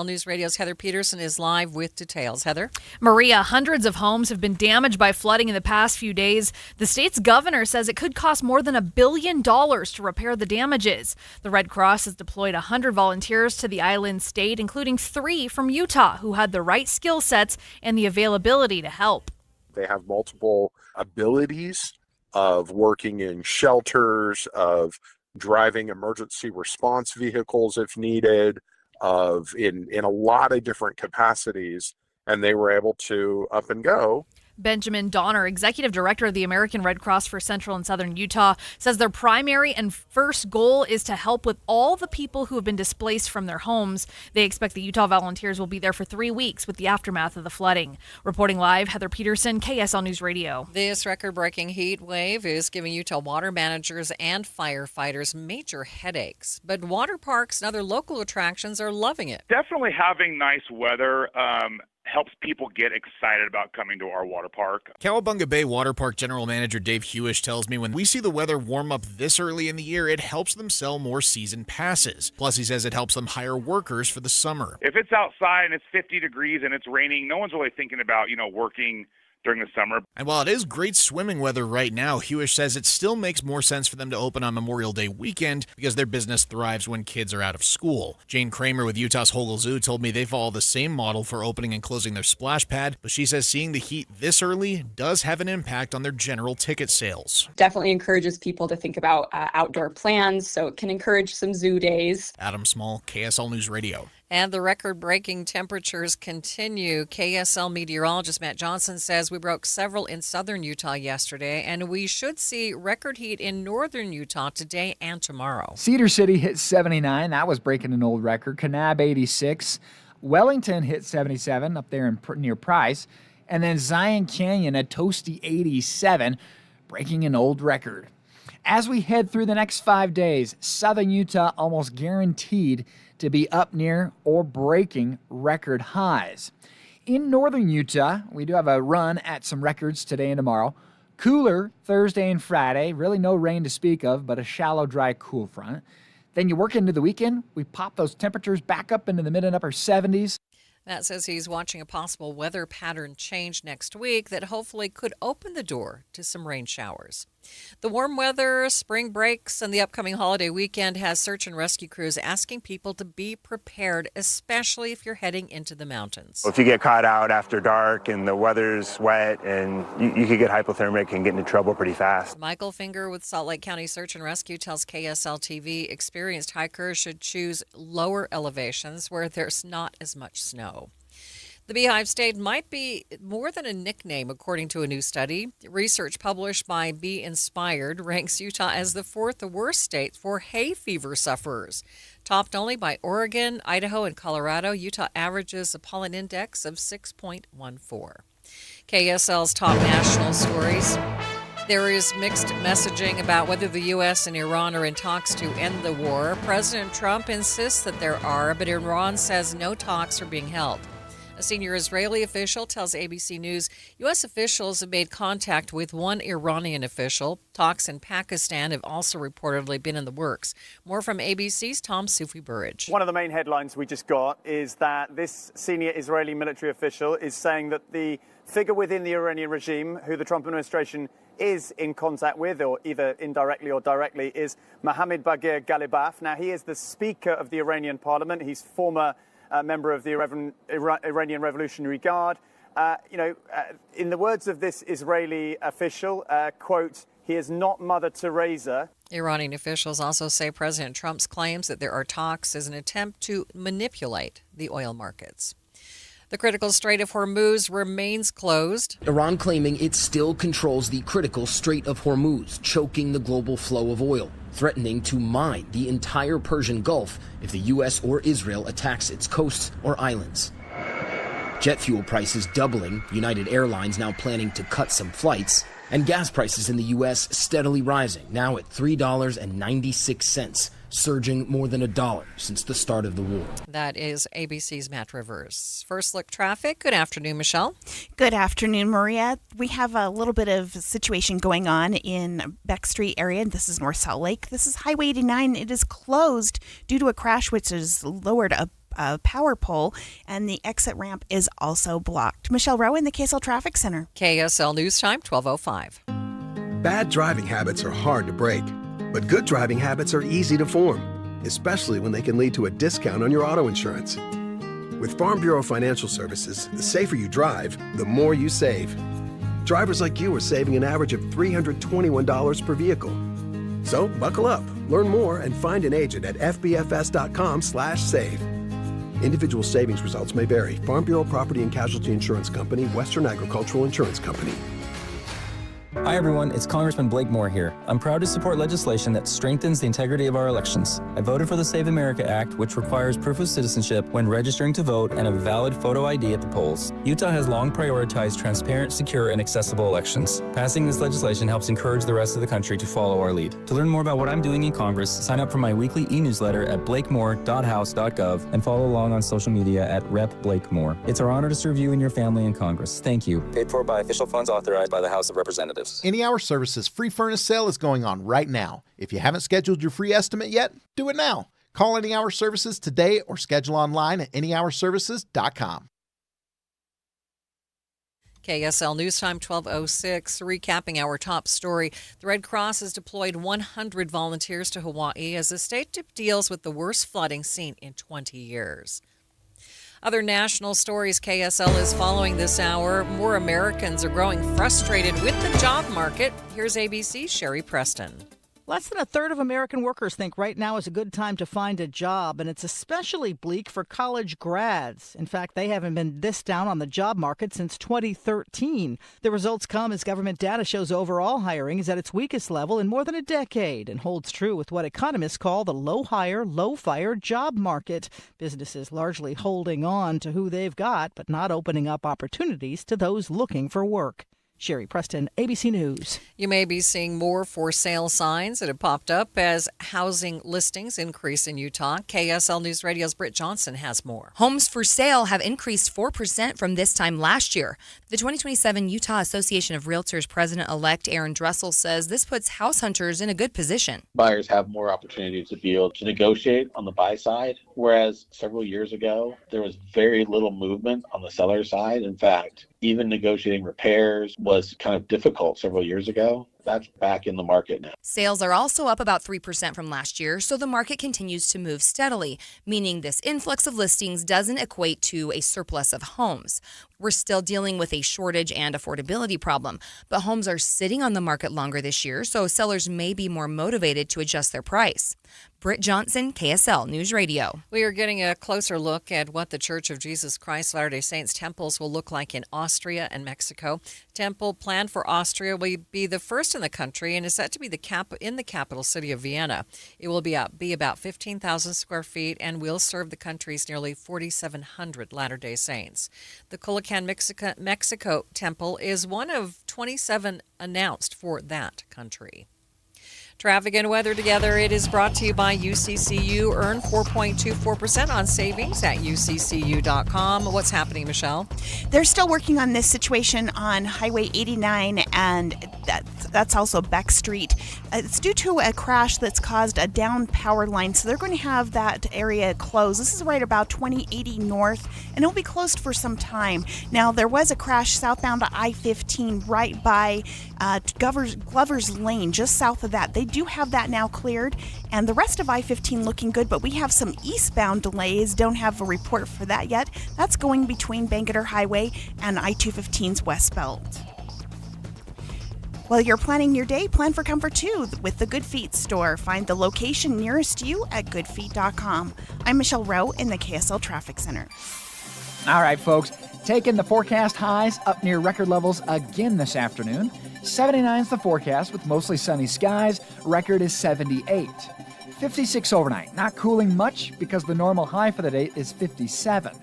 News Radio's Heather Peterson is live with details. Heather? Maria, hundreds of homes have been damaged by flooding in the past few days. The state's governor says it could cost more than $1 billion to repair the damages. The Red Cross has deployed 100 volunteers to the island state, including 3 from Utah who had the right skill sets and the availability to help. They have multiple abilities of working in shelters, of driving emergency response vehicles if needed, of in a lot of different capacities, and they were able to up and go. Benjamin Donner, executive director of the American Red Cross for Central and Southern Utah, says their primary and first goal is to help with all the people who have been displaced from their homes. They expect the Utah volunteers will be there for 3 weeks with the aftermath of the flooding. Reporting live, Heather Peterson, KSL News Radio. This record-breaking heat wave is giving Utah water managers and firefighters major headaches. But water parks and other local attractions are loving it. Definitely having nice weather helps people get excited about coming to our water park. Cowabunga Bay Water Park General Manager Dave Hewish tells me when we see the weather warm up this early in the year, it helps them sell more season passes. Plus, he says it helps them hire workers for the summer. If it's outside and it's 50 degrees and it's raining, no one's really thinking about, working during the summer. And while it is great swimming weather right now, Hewish says it still makes more sense for them to open on Memorial Day weekend because their business thrives when kids are out of school. Jane Kramer with Utah's Hogle Zoo told me they follow the same model for opening and closing their splash pad, but she says seeing the heat this early does have an impact on their general ticket sales. Definitely encourages people to think about outdoor plans, so it can encourage some zoo days. Adam Small, KSL News Radio. And the record-breaking temperatures continue. KSL meteorologist Matt Johnson says we broke several in southern Utah yesterday, and we should see record heat in northern Utah today and tomorrow. Cedar City hit 79. That was breaking an old record. Kanab 86. Wellington hit 77 up there near Price. And then Zion Canyon, a toasty 87, breaking an old record. As we head through the next 5 days, southern Utah almost guaranteed to be up near or breaking record highs. In northern Utah, we do have a run at some records today and tomorrow. Cooler Thursday and Friday, really no rain to speak of, but a shallow, dry, cool front. Then you work into the weekend, we pop those temperatures back up into the mid and upper 70s. Matt says he's watching a possible weather pattern change next week that hopefully could open the door to some rain showers. The warm weather, spring breaks, and the upcoming holiday weekend has search and rescue crews asking people to be prepared, especially if you're heading into the mountains. If you get caught out after dark and the weather's wet, and you could get hypothermic and get into trouble pretty fast. Michael Finger with Salt Lake County Search and Rescue tells KSL TV experienced hikers should choose lower elevations where there's not as much snow. The Beehive State might be more than a nickname, according to a new study. Research published by Bee Inspired ranks Utah as the 4th worst state for hay fever sufferers. Topped only by Oregon, Idaho, and Colorado, Utah averages a pollen index of 6.14. KSL's top national stories. There is mixed messaging about whether the U.S. and Iran are in talks to end the war. President Trump insists that there are, but Iran says no talks are being held. A senior Israeli official tells ABC News U.S. officials have made contact with one Iranian official. Talks in Pakistan have also reportedly been in the works. More from ABC's Tom Sufi-Burridge. One of the main headlines we just got is that this senior Israeli military official is saying that the figure within the Iranian regime, who the Trump administration is in contact with, or either indirectly or directly, is Mohammad Bagher Ghalibaf. Now, he is the Speaker of the Iranian parliament. He's former member of the Iranian Revolutionary Guard. In the words of this Israeli official, quote, he is not Mother Teresa. Iranian officials also say President Trump's claims that there are talks is an attempt to manipulate the oil markets. The critical Strait of Hormuz remains closed. Iran claiming it still controls the critical Strait of Hormuz, choking the global flow of oil, threatening to mine the entire Persian Gulf if the U.S. or Israel attacks its coasts or islands. Jet fuel prices doubling, United Airlines now planning to cut some flights, and gas prices in the U.S. steadily rising, now at $3.96, surging more than $1 since the start of the war. That is ABC's Matt Rivers. First look traffic. Good afternoon, Michelle. Good afternoon, Maria. We have a little bit of situation going on in Beck Street area. This is North Salt Lake. This is Highway 89. It is closed due to a crash which has lowered a power pole, and the exit ramp is also blocked. Michelle Rowe in the KSL Traffic Center. KSL News Time, 12:05. Bad driving habits are hard to break, but good driving habits are easy to form, especially when they can lead to a discount on your auto insurance. With Farm Bureau Financial Services, the safer you drive, the more you save. Drivers like you are saving an average of $321 per vehicle. So buckle up, learn more, and find an agent at fbfs.com/save. Individual savings results may vary. Farm Bureau Property and Casualty Insurance Company, Western Agricultural Insurance Company. Hi everyone, it's Congressman Blake Moore here. I'm proud to support legislation that strengthens the integrity of our elections. I voted for the Save America Act, which requires proof of citizenship when registering to vote and a valid photo ID at the polls. Utah has long prioritized transparent, secure, and accessible elections. Passing this legislation helps encourage the rest of the country to follow our lead. To learn more about what I'm doing in Congress, sign up for my weekly e-newsletter at blakemore.house.gov and follow along on social media at Rep. Blake Moore. It's our honor to serve you and your family in Congress. Thank you. Paid for by official funds authorized by the House of Representatives. Any Hour Services free furnace sale is going on right now. If you haven't scheduled your free estimate yet, do it now. Call Any Hour Services today or schedule online at anyhourservices.com. KSL News Time, 12:06. Recapping our top story. The Red Cross has deployed 100 volunteers to Hawaii as the state deals with the worst flooding seen in 20 years. Other national stories KSL is following this hour. More Americans are growing frustrated with the job market. Here's ABC's Sherry Preston. Less than a third of American workers think right now is a good time to find a job, and it's especially bleak for college grads. In fact, they haven't been this down on the job market since 2013. The results come as government data shows overall hiring is at its weakest level in more than a decade and holds true with what economists call the low hire, low fire job market. Businesses largely holding on to who they've got, but not opening up opportunities to those looking for work. Sherry Preston, ABC News. You may be seeing more for sale signs that have popped up as housing listings increase in Utah. KSL News Radio's Britt Johnson has more. Homes for sale have increased 4% from this time last year. The 2027 Utah Association of Realtors President-elect Aaron Dressel says this puts house hunters in a good position. Buyers have more opportunity to be able to negotiate on the buy side, whereas several years ago, there was very little movement on the seller side. In fact, even negotiating repairs was kind of difficult several years ago. That's back in the market now. Sales are also up about 3% from last year, so the market continues to move steadily, meaning this influx of listings doesn't equate to a surplus of homes. We're still dealing with a shortage and affordability problem, but homes are sitting on the market longer this year, so sellers may be more motivated to adjust their price. Britt Johnson, KSL News Radio. We are getting a closer look at what the Church of Jesus Christ Latter-day Saints temples will look like in Austria and Mexico. Temple planned for Austria will be the first in the country and is set to be in the capital city of Vienna. It will be about 15,000 square feet and will serve the country's nearly 4,700 Latter-day Saints. The Culiacan, Mexico temple is one of 27 announced for that country. Traffic and weather together. It is brought to you by UCCU. Earn 4.24% on savings at uccu.com. What's happening, Michelle? They're still working on this situation on Highway 89, and that's also Beck Street. It's due to a crash that's caused a down power line, so they're going to have that area closed. This is right about 2080 north, and it'll be closed for some time. Now, there was a crash southbound to I-15 right by Glover's Lane, just south of that. They do have that now cleared, and the rest of I-15 looking good, but we have some eastbound delays. Don't have a report for that yet. That's going between Bangerter Highway and I-215's West Belt. While you're planning your day, plan for comfort too with the Good Feet store. Find the location nearest you at goodfeet.com. I'm Michelle Rowe in the KSL Traffic Center. All right, folks, taking the forecast highs up near record levels again this afternoon. 79 is the forecast with mostly sunny skies. Record is 78. 56 overnight. Not cooling much because the normal high for the day is 57.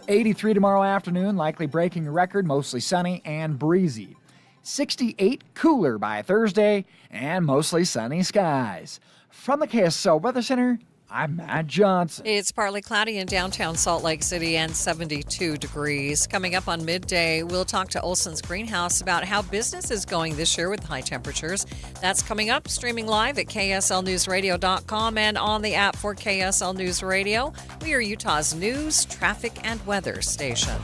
83 tomorrow afternoon, likely breaking a record, mostly sunny and breezy. 68 cooler by Thursday and mostly sunny skies. From the KSL Weather Center, I'm Matt Johnson. It's partly cloudy in downtown Salt Lake City and 72 degrees. Coming up on Midday, we'll talk to Olson's Greenhouse about how business is going this year with high temperatures. That's coming up, streaming live at KSLNewsRadio.com and on the app for KSL News Radio. We are Utah's news, traffic, and weather station.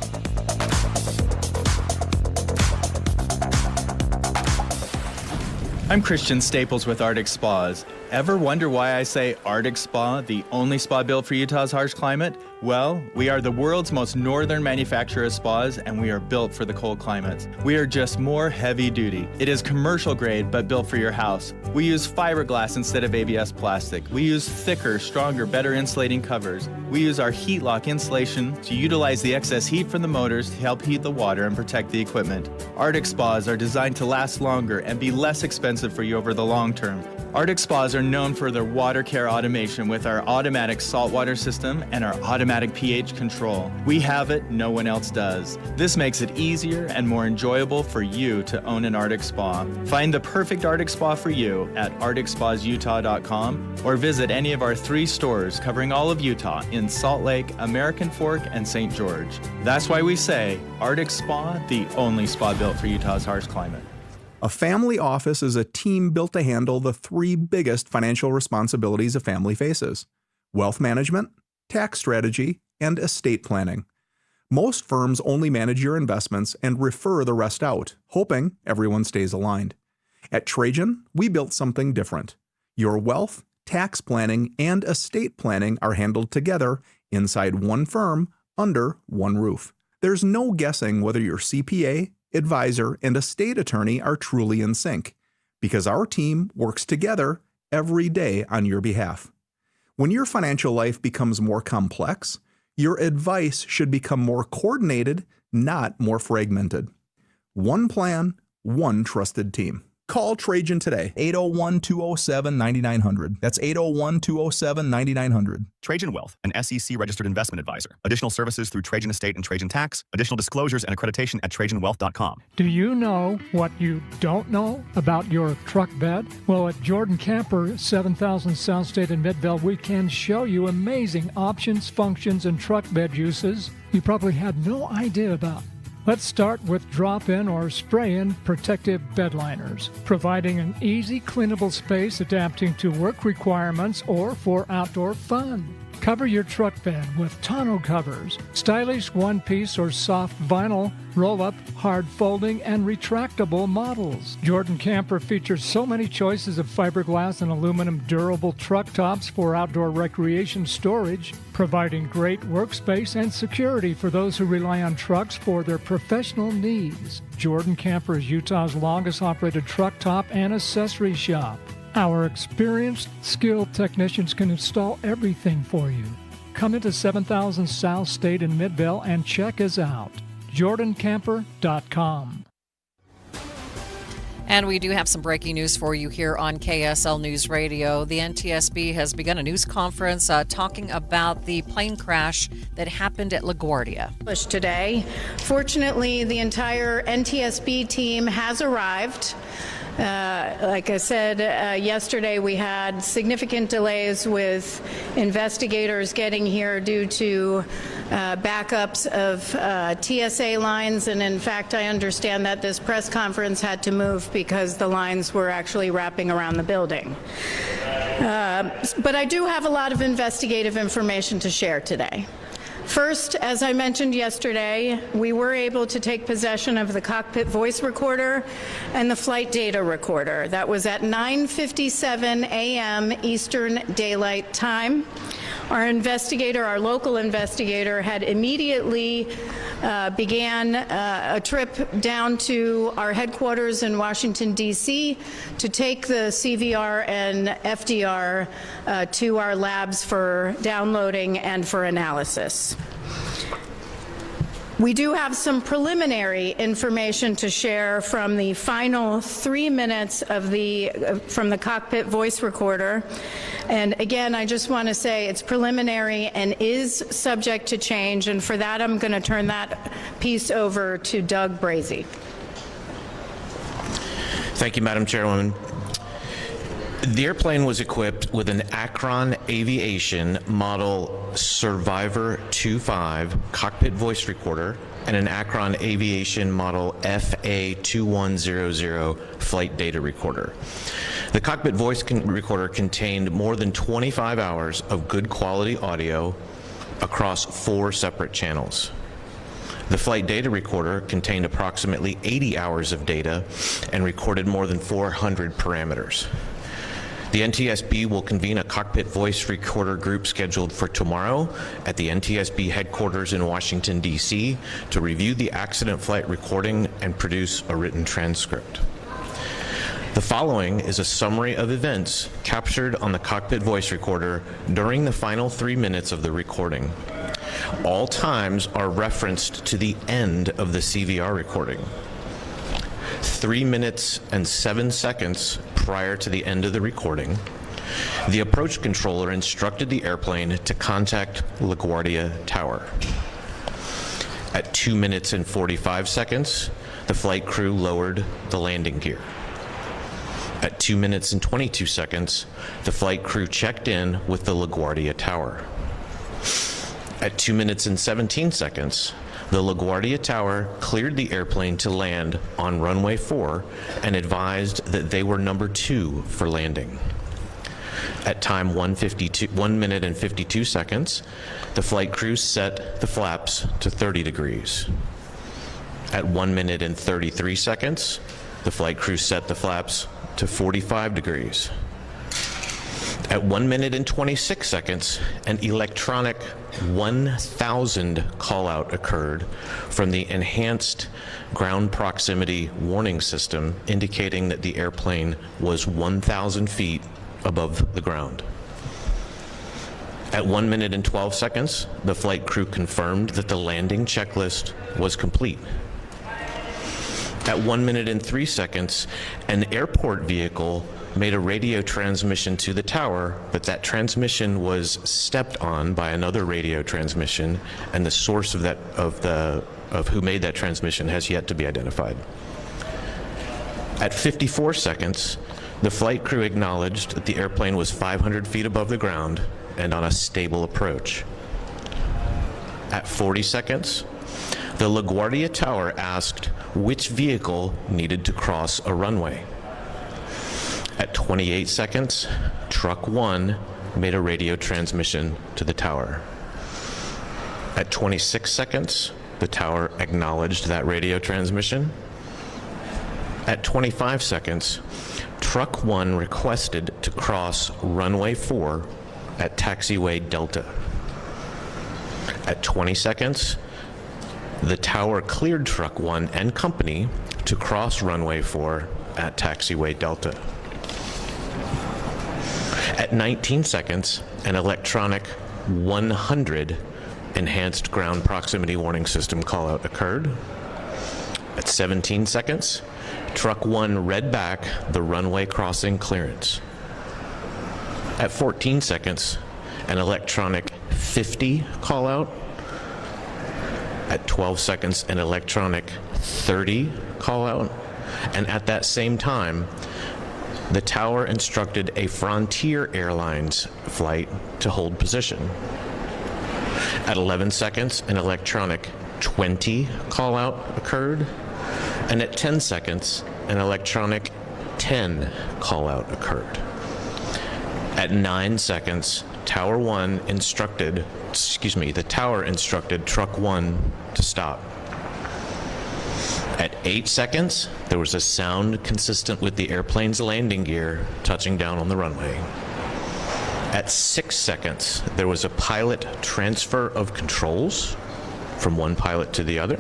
I'm Christian Staples with Arctic Spas. Ever wonder why I say Arctic Spa, the only spa built for Utah's harsh climate? Well, we are the world's most northern manufacturer of spas, and we are built for the cold climates. We are just more heavy duty. It is commercial grade, but built for your house. We use fiberglass instead of ABS plastic. We use thicker, stronger, better insulating covers. We use our heat lock insulation to utilize the excess heat from the motors to help heat the water and protect the equipment. Arctic Spas are designed to last longer and be less expensive for you over the long term. Arctic Spas are known for their water care automation with our automatic saltwater system and our automatic pH control. We have it, no one else does. This makes it easier and more enjoyable for you to own an Arctic Spa. Find the perfect Arctic Spa for you at arcticspasutah.com or visit any of our 3 stores covering all of Utah in Salt Lake, American Fork, and St. George. That's why we say Arctic Spa, the only spa built for Utah's harsh climate. A family office is a team built to handle the 3 biggest financial responsibilities a family faces: wealth management, tax strategy, and estate planning. Most firms only manage your investments and refer the rest out, hoping everyone stays aligned. At Trajan, we built something different. Your wealth, tax planning, and estate planning are handled together inside one firm under one roof. There's no guessing whether your CPA, advisor, and estate attorney are truly in sync, because our team works together every day on your behalf. When your financial life becomes more complex, your advice should become more coordinated, not more fragmented. One plan, one trusted team. Call Trajan today, 801-207-9900. That's 801-207-9900. Trajan Wealth, an SEC registered investment advisor. Additional services through Trajan Estate and Trajan Tax. Additional disclosures and accreditation at TrajanWealth.com. Do you know what you don't know about your truck bed? Well, at Jordan Camper, 7000 South State in Midvale, we can show you amazing options, functions, and truck bed uses you probably had no idea about. Let's start with drop-in or spray-in protective bed liners, providing an easy, cleanable space adapting to work requirements or for outdoor fun. Cover your truck bed with tonneau covers, stylish one-piece or soft vinyl, roll-up, hard folding, and retractable models. Jordan Camper features so many choices of fiberglass and aluminum durable truck tops for outdoor recreation storage, providing great workspace and security for those who rely on trucks for their professional needs. Jordan Camper is Utah's longest operated truck top and accessory shop. Our experienced, skilled technicians can install everything for you. Come into 7000 South State in Midvale and check us out. JordanCamper.com. And we do have some breaking news for you here on KSL News Radio. The NTSB has begun a news conference talking about the plane crash that happened at LaGuardia. Today, fortunately, the entire NTSB team has arrived. Like I said, yesterday we had significant delays with investigators getting here due to backups of TSA lines, and in fact I understand that this press conference had to move because the lines were actually wrapping around the building. But I do have a lot of investigative information to share today. First, as I mentioned yesterday, we were able to take possession of the cockpit voice recorder and the flight data recorder. That was at 9:57 a.m. Eastern Daylight Time. Our local investigator, had immediately began a trip down to our headquarters in Washington, D.C. to take the CVR and FDR to our labs for downloading and for analysis. We do have some preliminary information to share from the final 3 minutes of from the cockpit voice recorder. And again, I just want to say it's preliminary and is subject to change. And for that, I'm going to turn that piece over to Doug Brazy. Thank you, Madam Chairwoman. The airplane was equipped with an Akron Aviation Model Survivor 2.5 cockpit voice recorder and an Akron Aviation Model FA2100 flight data recorder. The cockpit voice recorder contained more than 25 hours of good quality audio across 4 separate channels. The flight data recorder contained approximately 80 hours of data and recorded more than 400 parameters. The NTSB will convene a cockpit voice recorder group scheduled for tomorrow at the NTSB headquarters in Washington, D.C. to review the accident flight recording and produce a written transcript. The following is a summary of events captured on the cockpit voice recorder during the final 3 minutes of the recording. All times are referenced to the end of the CVR recording. 3 minutes and 7 seconds prior to the end of the recording, the approach controller instructed the airplane to contact LaGuardia Tower. At 2 minutes and 45 seconds, the flight crew lowered the landing gear. At 2 minutes and 22 seconds, the flight crew checked in with the LaGuardia Tower. At 2 minutes and 17 seconds, the LaGuardia Tower cleared the airplane to land on runway 4 and advised that they were number 2 for landing. At time 1 minute and 52 seconds, the flight crew set the flaps to 30 degrees. At 1 minute and 33 seconds, the flight crew set the flaps to 45 degrees. At 1 minute and 26 seconds, an electronic 1,000 call-out occurred from the enhanced ground proximity warning system, indicating that the airplane was 1,000 feet above the ground. At 1 minute and 12 seconds, the flight crew confirmed that the landing checklist was complete. At 1 minute and 3 seconds, an airport vehicle made a radio transmission to the tower, but that transmission was stepped on by another radio transmission, and the source of who made that transmission has yet to be identified. At 54 seconds, the flight crew acknowledged that the airplane was 500 feet above the ground and on a stable approach. At 40 seconds, the LaGuardia Tower asked which vehicle needed to cross a runway. At 28 seconds, Truck 1 made a radio transmission to the tower. At 26 seconds, the tower acknowledged that radio transmission. At 25 seconds, Truck 1 requested to cross runway 4 at taxiway Delta. At 20 seconds, the tower cleared Truck 1 and company to cross runway 4 at taxiway Delta. At 19 seconds, an electronic 100 enhanced ground proximity warning system callout occurred. At 17 seconds, Truck 1 read back the runway crossing clearance. At 14 seconds, an electronic 50 callout. At 12 seconds, an electronic 30 callout. And at that same time, the tower instructed a Frontier Airlines flight to hold position. At 11 seconds, an electronic 20 call-out occurred, and at 10 seconds, an electronic 10 call-out occurred. At 9 seconds, the tower instructed Truck 1 to stop. At 8 seconds, there was a sound consistent with the airplane's landing gear touching down on the runway. At 6 seconds, there was a pilot transfer of controls from one pilot to the other.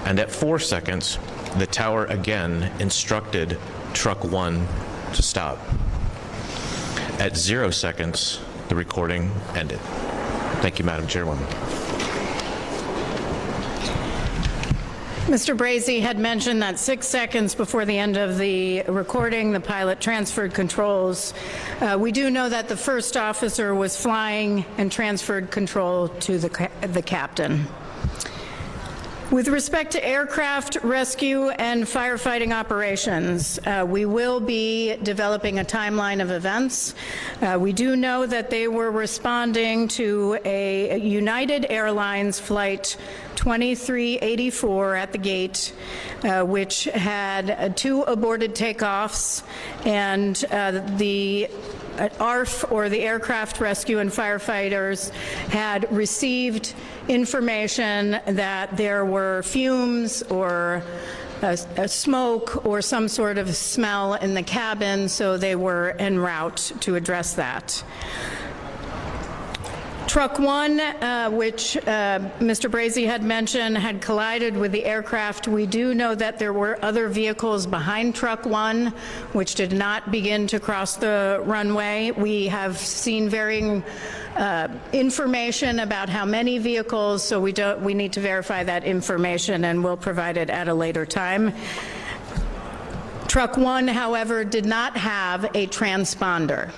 And at 4 seconds, the tower again instructed Truck 1 to stop. At 0 seconds, the recording ended. Thank you, Madam Chairwoman. Mr. Brazy had mentioned that 6 seconds before the end of the recording, the pilot transferred controls. We do know that the first officer was flying and transferred control to the captain. With respect to aircraft rescue and firefighting operations, we will be developing a timeline of events. We do know that they were responding to a United Airlines flight 2384 at the gate, which had 2 aborted takeoffs, and the ARF, or the Aircraft Rescue and Firefighters, had received information that there were fumes or a smoke or some sort of smell in the cabin, so they were en route to address that. Truck 1, which Mr. Brazy had mentioned, had collided with the aircraft. We do know that there were other vehicles behind Truck 1, which did not begin to cross the runway. We have seen varying information about how many vehicles, so we need to verify that information, and we'll provide it at a later time. Truck 1, however, did not have a transponder.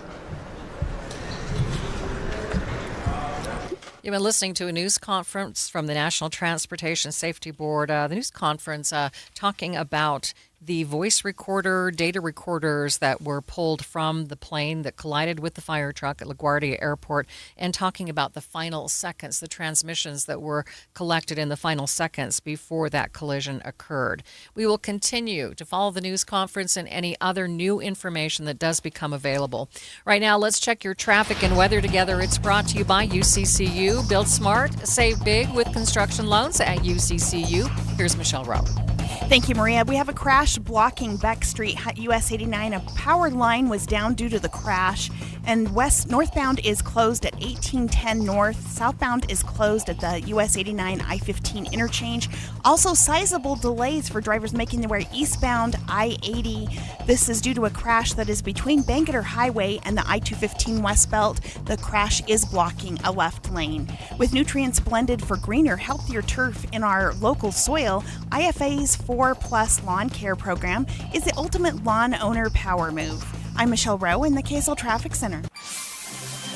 You've been listening to a news conference from the National Transportation Safety Board. The news conference talking about the voice recorder, data recorders that were pulled from the plane that collided with the fire truck at LaGuardia Airport, and talking about the final seconds, the transmissions that were collected in the final seconds before that collision occurred. We will continue to follow the news conference and any other new information that does become available. Right now, let's check your traffic and weather together. It's brought to you by UCCU. Build smart, save big with construction loans at UCCU. Here's Michelle Rowe. Thank you, Maria. We have a crash blocking Beck Street, US 89. A power line was down due to the crash, and northbound is closed at 1810 North. Southbound is closed at the US 89 I-15 interchange. Also, sizable delays for drivers making their way eastbound I-80. This is due to a crash that is between Bangerter Highway and the I-215 West Belt. The crash is blocking a left lane. With nutrients blended for greener, healthier turf in our local soil, IFA's 4+ Lawn Care program is the ultimate lawn owner power move. I'm Michelle Rowe in the KSL Traffic Center.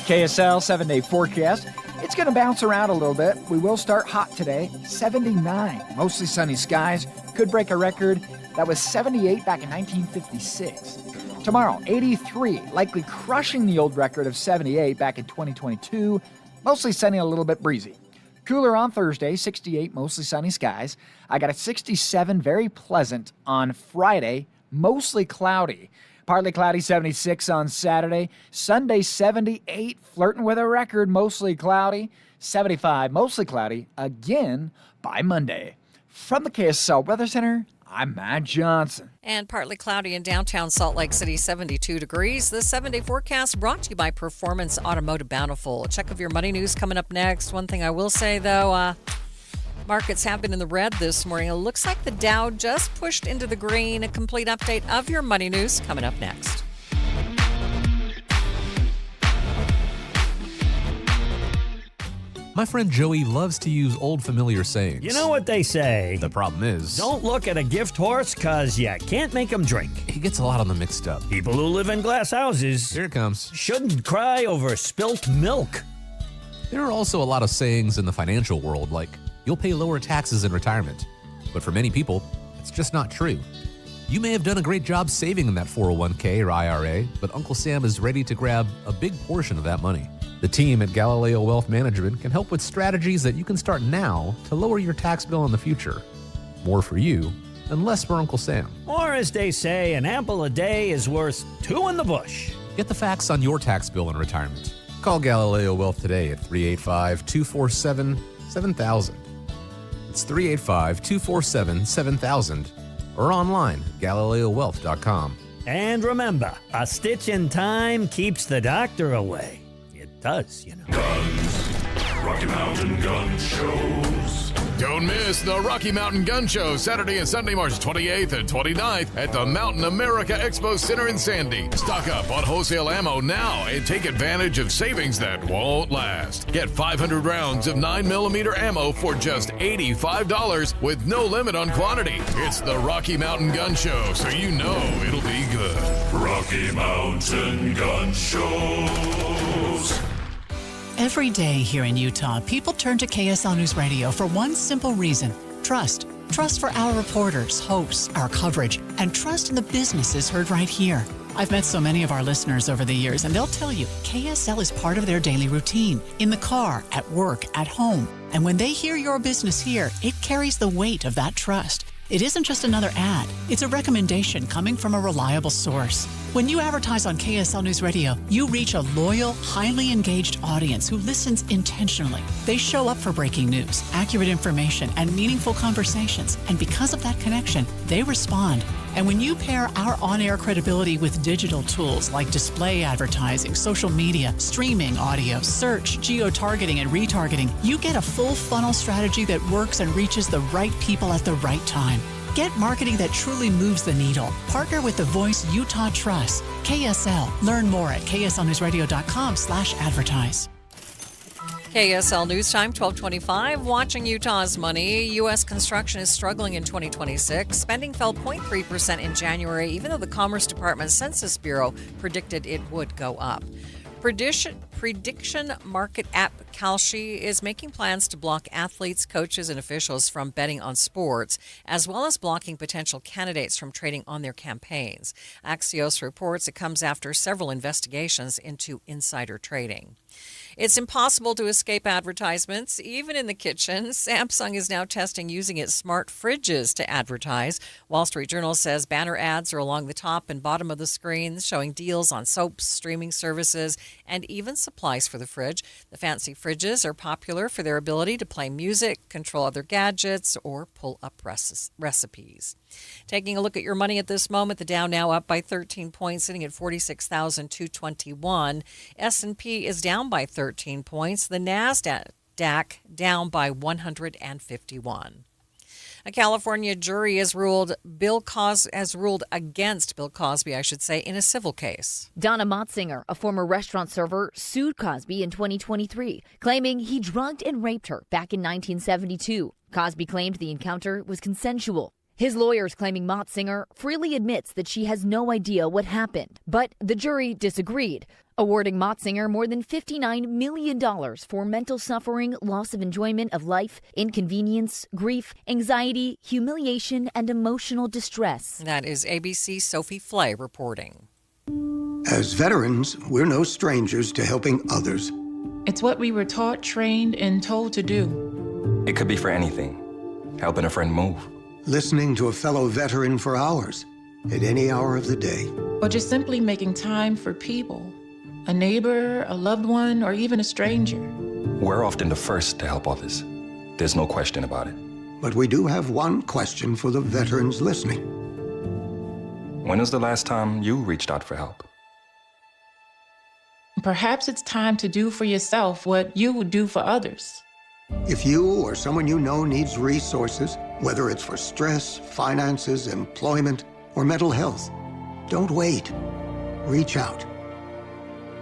KSL 7-day forecast. It's going to bounce around a little bit. We will start hot today. 79, mostly sunny skies. Could break a record that was 78 back in 1956. Tomorrow, 83, likely crushing the old record of 78 back in 2022. Mostly sunny, a little bit breezy. Cooler on Thursday, 68, mostly sunny skies. I got a 67, very pleasant on Friday, mostly cloudy. Partly cloudy, 76 on Saturday. Sunday, 78, flirting with a record, mostly cloudy. 75, mostly cloudy, again by Monday. From the KSL Weather Center, I'm Matt Johnson. And partly cloudy in downtown Salt Lake City, 72 degrees. The 7-day forecast brought to you by Performance Automotive Bountiful. A check of your money news coming up next. One thing I will say, though, markets have been in the red this morning. It looks like the Dow just pushed into the green. A complete update of your money news coming up next. My friend Joey loves to use old familiar sayings. You know what they say. The problem is, don't look at a gift horse, cause you can't make them drink. He gets a lot of them mixed up. People who live in glass houses, here it comes, shouldn't cry over spilt milk. There are also a lot of sayings in the financial world, like, you'll pay lower taxes in retirement. But for many people, it's just not true. You may have done a great job saving in that 401k or IRA, but Uncle Sam is ready to grab a big portion of that money. The team at Galileo Wealth Management can help with strategies that you can start now to lower your tax bill in the future. More for you and less for Uncle Sam. Or as they say, an apple a day is worth 2 in the bush. Get the facts on your tax bill in retirement. Call Galileo Wealth today at 385-247-7000. It's 385-247-7000 or online at GalileoWealth.com. And remember, a stitch in time keeps the doctor away. Does, you know. Guns. Rocky Mountain Gun Shows. Don't miss the Rocky Mountain Gun Show Saturday and Sunday, March 28th and 29th at the Mountain America Expo Center in Sandy. Stock up on wholesale ammo now and take advantage of savings that won't last. Get 500 rounds of 9mm ammo for just $85 with no limit on quantity. It's the Rocky Mountain Gun Show, so you know it'll be good. Rocky Mountain Gun Shows. Every day here in Utah, people turn to KSL News Radio for one simple reason: Trust. Trust for our reporters, hosts, our coverage, and trust in the businesses heard right here. I've met so many of our listeners over the years, and they'll tell you KSL is part of their daily routine, in the car, at work, at home. And when they hear your business here, it carries the weight of that trust. It isn't just another ad. It's a recommendation coming from a reliable source. When you advertise on KSL News Radio, you reach a loyal, highly engaged audience who listens intentionally. They show up for breaking news, accurate information, and meaningful conversations. And because of that connection, they respond. And when you pair our on-air credibility with digital tools like display advertising, social media, streaming audio, search, geo-targeting, and retargeting, you get a full funnel strategy that works and reaches the right people at the right time. Get marketing that truly moves the needle. Partner with the voice Utah trusts. KSL. Learn more at kslnewsradio.com/advertise. KSL News Time, 1225. Watching Utah's money. U.S. construction is struggling in 2026. Spending fell 0.3% in January, even though the Commerce Department Census Bureau predicted it would go up. Prediction market app Kalshi is making plans to block athletes, coaches, and officials from betting on sports, as well as blocking potential candidates from trading on their campaigns. Axios reports it comes after several investigations into insider trading. It's impossible to escape advertisements, even in the kitchen. Samsung is now testing using its smart fridges to advertise. Wall Street Journal says banner ads are along the top and bottom of the screens, showing deals on soaps, streaming services, and even supplies for the fridge. The fancy fridges are popular for their ability to play music, control other gadgets, or pull up recipes. Taking a look at your money at this moment, the Dow now up by 13 points, sitting at 46,221. S&P is down by 13 points. The NASDAQ down by 151. A California jury has ruled against Bill Cosby, in a civil case. Donna Motzinger, a former restaurant server, sued Cosby in 2023, claiming he drugged and raped her back in 1972. Cosby claimed the encounter was consensual. His lawyers claiming Motzinger freely admits that she has no idea what happened. But the jury disagreed, awarding Motzinger more than $59 million for mental suffering, loss of enjoyment of life, inconvenience, grief, anxiety, humiliation, and emotional distress. That is ABC's Sophie Flay reporting. As veterans, we're no strangers to helping others. It's what we were taught, trained, and told to do. It could be for anything. Helping a friend move. Listening to a fellow veteran for hours, at any hour of the day. Or just simply making time for people. A neighbor, a loved one, or even a stranger. We're often the first to help others. There's no question about it. But we do have one question for the veterans listening. When was the last time you reached out for help? Perhaps it's time to do for yourself what you would do for others. If you or someone you know needs resources, whether it's for stress, finances, employment, or mental health, don't wait. Reach out.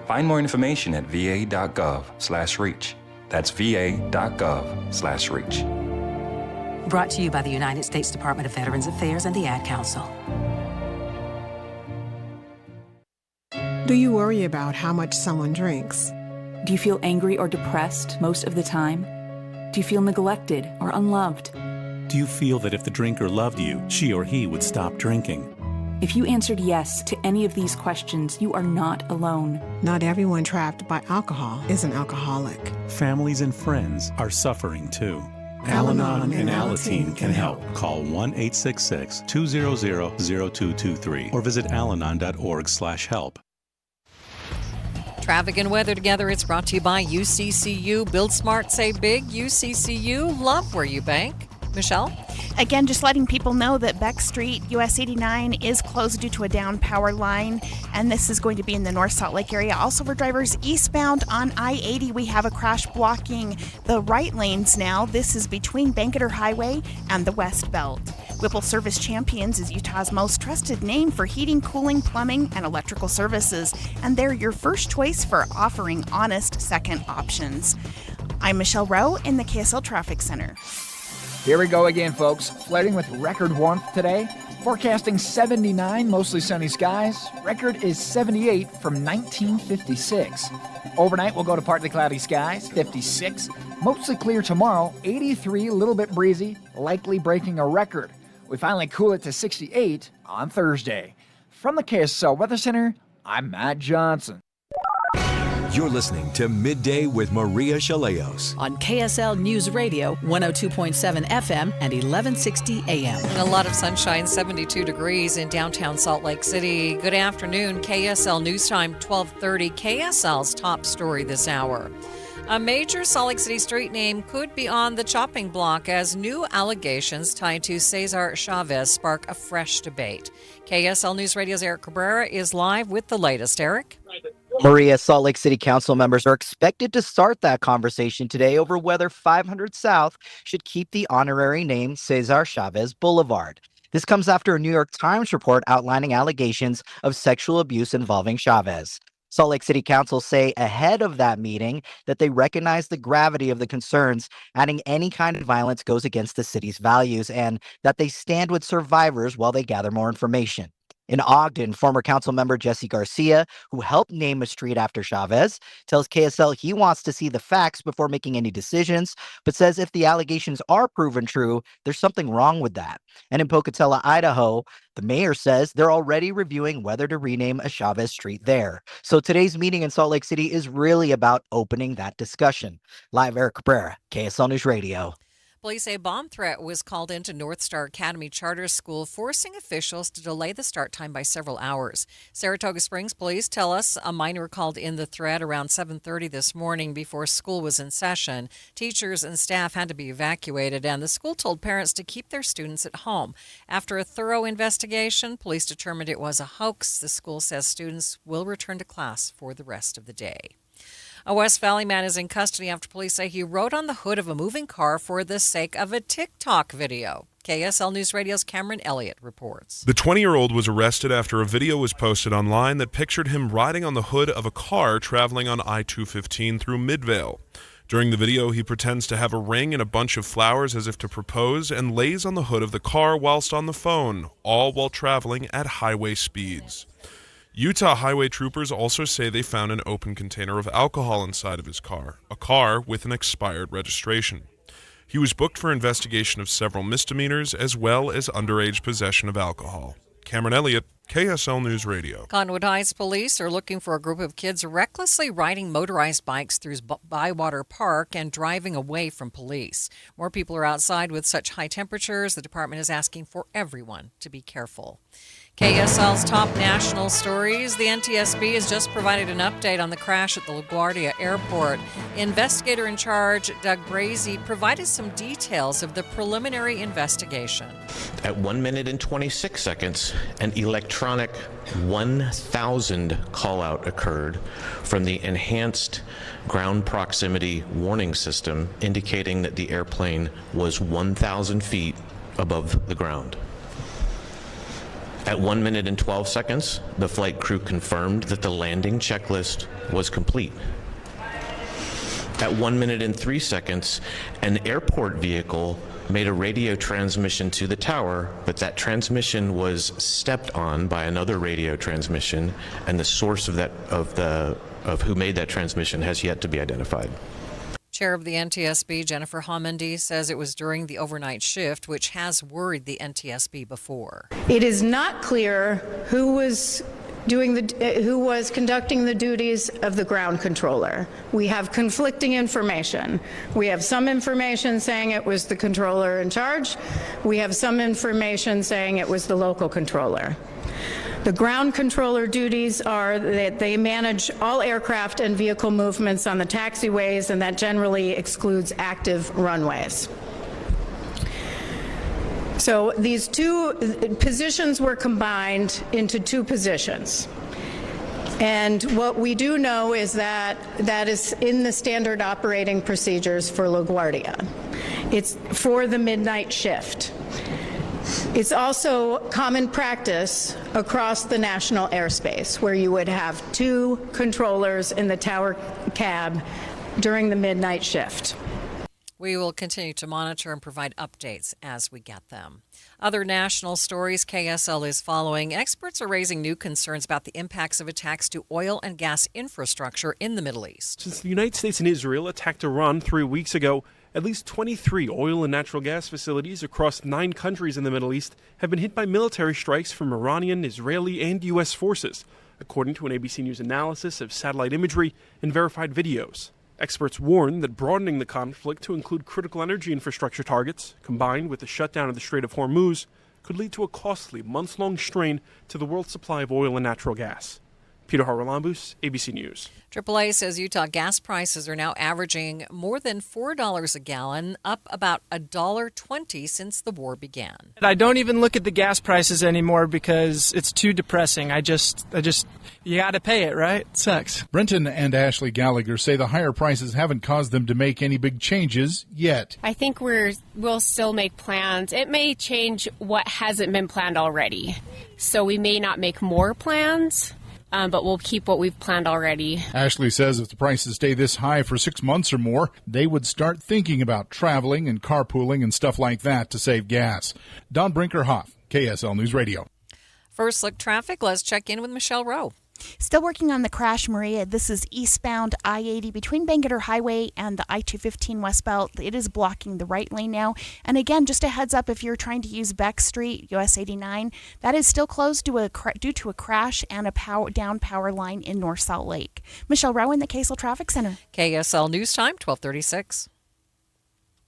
Find more information at va.gov/reach. That's va.gov/reach. Brought to you by the United States Department of Veterans Affairs and the Ad Council. Do you worry about how much someone drinks? Do you feel angry or depressed most of the time? Do you feel neglected or unloved? Do you feel that if the drinker loved you, she or he would stop drinking? If you answered yes to any of these questions, you are not alone. Not everyone trapped by alcohol is an alcoholic. Families and friends are suffering too. Al-Anon and Alateen can help. Call 1-866-200-0223 or visit alanon.org/help. Traffic and weather together. It's brought to you by UCCU. Build smart, save big. UCCU. Love where you bank. Michelle? Again, just letting people know that Beck Street, US 89, is closed due to a down power line, and this is going to be in the North Salt Lake area. Also, for drivers eastbound on I-80, we have a crash blocking the right lanes now. This is between Banketer Highway and the West Belt. Whipple Service Champions is Utah's most trusted name for heating, cooling, plumbing, and electrical services, and they're your first choice for offering honest second options. I'm Michelle Rowe in the KSL Traffic Center. Here we go again, folks. Flirting with record warmth today. Forecasting 79, mostly sunny skies. Record is 78 from 1956. Overnight, we'll go to partly cloudy skies, 56. Mostly clear tomorrow, 83, a little bit breezy, likely breaking a record. We finally cool it to 68 on Thursday. From the KSL Weather Center, I'm Matt Johnson. You're listening to Midday with Maria Shilaos on KSL News Radio, 102.7 FM and 1160 AM. And a lot of sunshine, 72 degrees in downtown Salt Lake City. Good afternoon, KSL News Time, 12:30. KSL's top story this hour. A major Salt Lake City street name could be on the chopping block as new allegations tied to Cesar Chavez spark a fresh debate. KSL News Radio's Eric Cabrera is live with the latest. Eric? Maria, Salt Lake City Council members are expected to start that conversation today over whether 500 South should keep the honorary name Cesar Chavez Boulevard. This comes after a New York Times report outlining allegations of sexual abuse involving Chavez. Salt Lake City Council say ahead of that meeting that they recognize the gravity of the concerns, adding any kind of violence goes against the city's values, and that they stand with survivors while they gather more information. In Ogden, former council member Jesse Garcia, who helped name a street after Chavez, tells KSL he wants to see the facts before making any decisions, but says if the allegations are proven true, there's something wrong with that. And in Pocatello, Idaho, the mayor says they're already reviewing whether to rename a Chavez street there. So today's meeting in Salt Lake City is really about opening that discussion. Live, Eric Cabrera, KSL News Radio. Police say a bomb threat was called into North Star Academy Charter School, forcing officials to delay the start time by several hours. Saratoga Springs police tell us a minor called in the threat around 7:30 this morning before school was in session. Teachers and staff had to be evacuated, and the school told parents to keep their students at home. After a thorough investigation, police determined it was a hoax. The school says students will return to class for the rest of the day. A West Valley man is in custody after police say he rode on the hood of a moving car for the sake of a TikTok video. KSL News Radio's Cameron Elliott reports. The 20-year-old was arrested after a video was posted online that pictured him riding on the hood of a car traveling on I-215 through Midvale. During the video, he pretends to have a ring and a bunch of flowers as if to propose and lays on the hood of the car whilst on the phone, all while traveling at highway speeds. Utah highway troopers also say they found an open container of alcohol inside of his car, a car with an expired registration. He was booked for investigation of several misdemeanors as well as underage possession of alcohol. Cameron Elliott, KSL News Radio. Conwood Heights police are looking for a group of kids recklessly riding motorized bikes through Bywater Park and driving away from police. More people are outside with such high temperatures. The department is asking for everyone to be careful. KSL's top national stories. The NTSB has just provided an update on the crash at the LaGuardia Airport. Investigator in charge, Doug Brazy, provided some details of the preliminary investigation. At 1 minute and 26 seconds, an electronic 1,000 call-out occurred from the enhanced ground proximity warning system, indicating that the airplane was 1,000 feet above the ground. At 1 minute and 12 seconds, the flight crew confirmed that the landing checklist was complete. At 1 minute and 3 seconds, an airport vehicle made a radio transmission to the tower, but that transmission was stepped on by another radio transmission, and the source of who made that transmission has yet to be identified. Chair of the NTSB, Jennifer Homendy, says it was during the overnight shift, which has worried the NTSB before. It is not clear who was conducting the duties of the ground controller. We have conflicting information. We have some information saying it was the controller in charge. We have some information saying it was the local controller. The ground controller duties are that they manage all aircraft and vehicle movements on the taxiways, and that generally excludes active runways. So these two positions were combined into two positions. And what we do know is that that is in the standard operating procedures for LaGuardia. It's for the midnight shift. It's also common practice across the national airspace where you would have two controllers in the tower cab during the midnight shift. We will continue to monitor and provide updates as we get them. Other national stories KSL is following. Experts are raising new concerns about the impacts of attacks to oil and gas infrastructure in the Middle East. Since the United States and Israel attacked Iran 3 weeks ago, at least 23 oil and natural gas facilities across 9 countries in the Middle East have been hit by military strikes from Iranian, Israeli, and U.S. forces, according to an ABC News analysis of satellite imagery and verified videos. Experts warn that broadening the conflict to include critical energy infrastructure targets, combined with the shutdown of the Strait of Hormuz, could lead to a costly, months-long strain to the world's supply of oil and natural gas. Peter Haralambous, ABC News. AAA says Utah gas prices are now averaging more than $4 a gallon, up about $1.20 since the war began. I don't even look at the gas prices anymore because it's too depressing. You got to pay it, right? It sucks. Brenton and Ashley Gallagher say the higher prices haven't caused them to make any big changes yet. I think we'll still make plans. It may change what hasn't been planned already. So we may not make more plans. But we'll keep what we've planned already. Ashley says if the prices stay this high for 6 months or more, they would start thinking about traveling and carpooling and stuff like that to save gas. Don Brinkerhoff, KSL News Radio. First look traffic. Let's check in with Michelle Rowe. Still working on the crash, Maria. This is eastbound I-80 between Bangerter Highway and the I-215 westbound. It is blocking the right lane now. And again, just a heads up, if you're trying to use Beck Street, US 89, that is still closed due to a crash and a power line in North Salt Lake. Michelle Rowe in the KSL Traffic Center. KSL News Time, 12:36.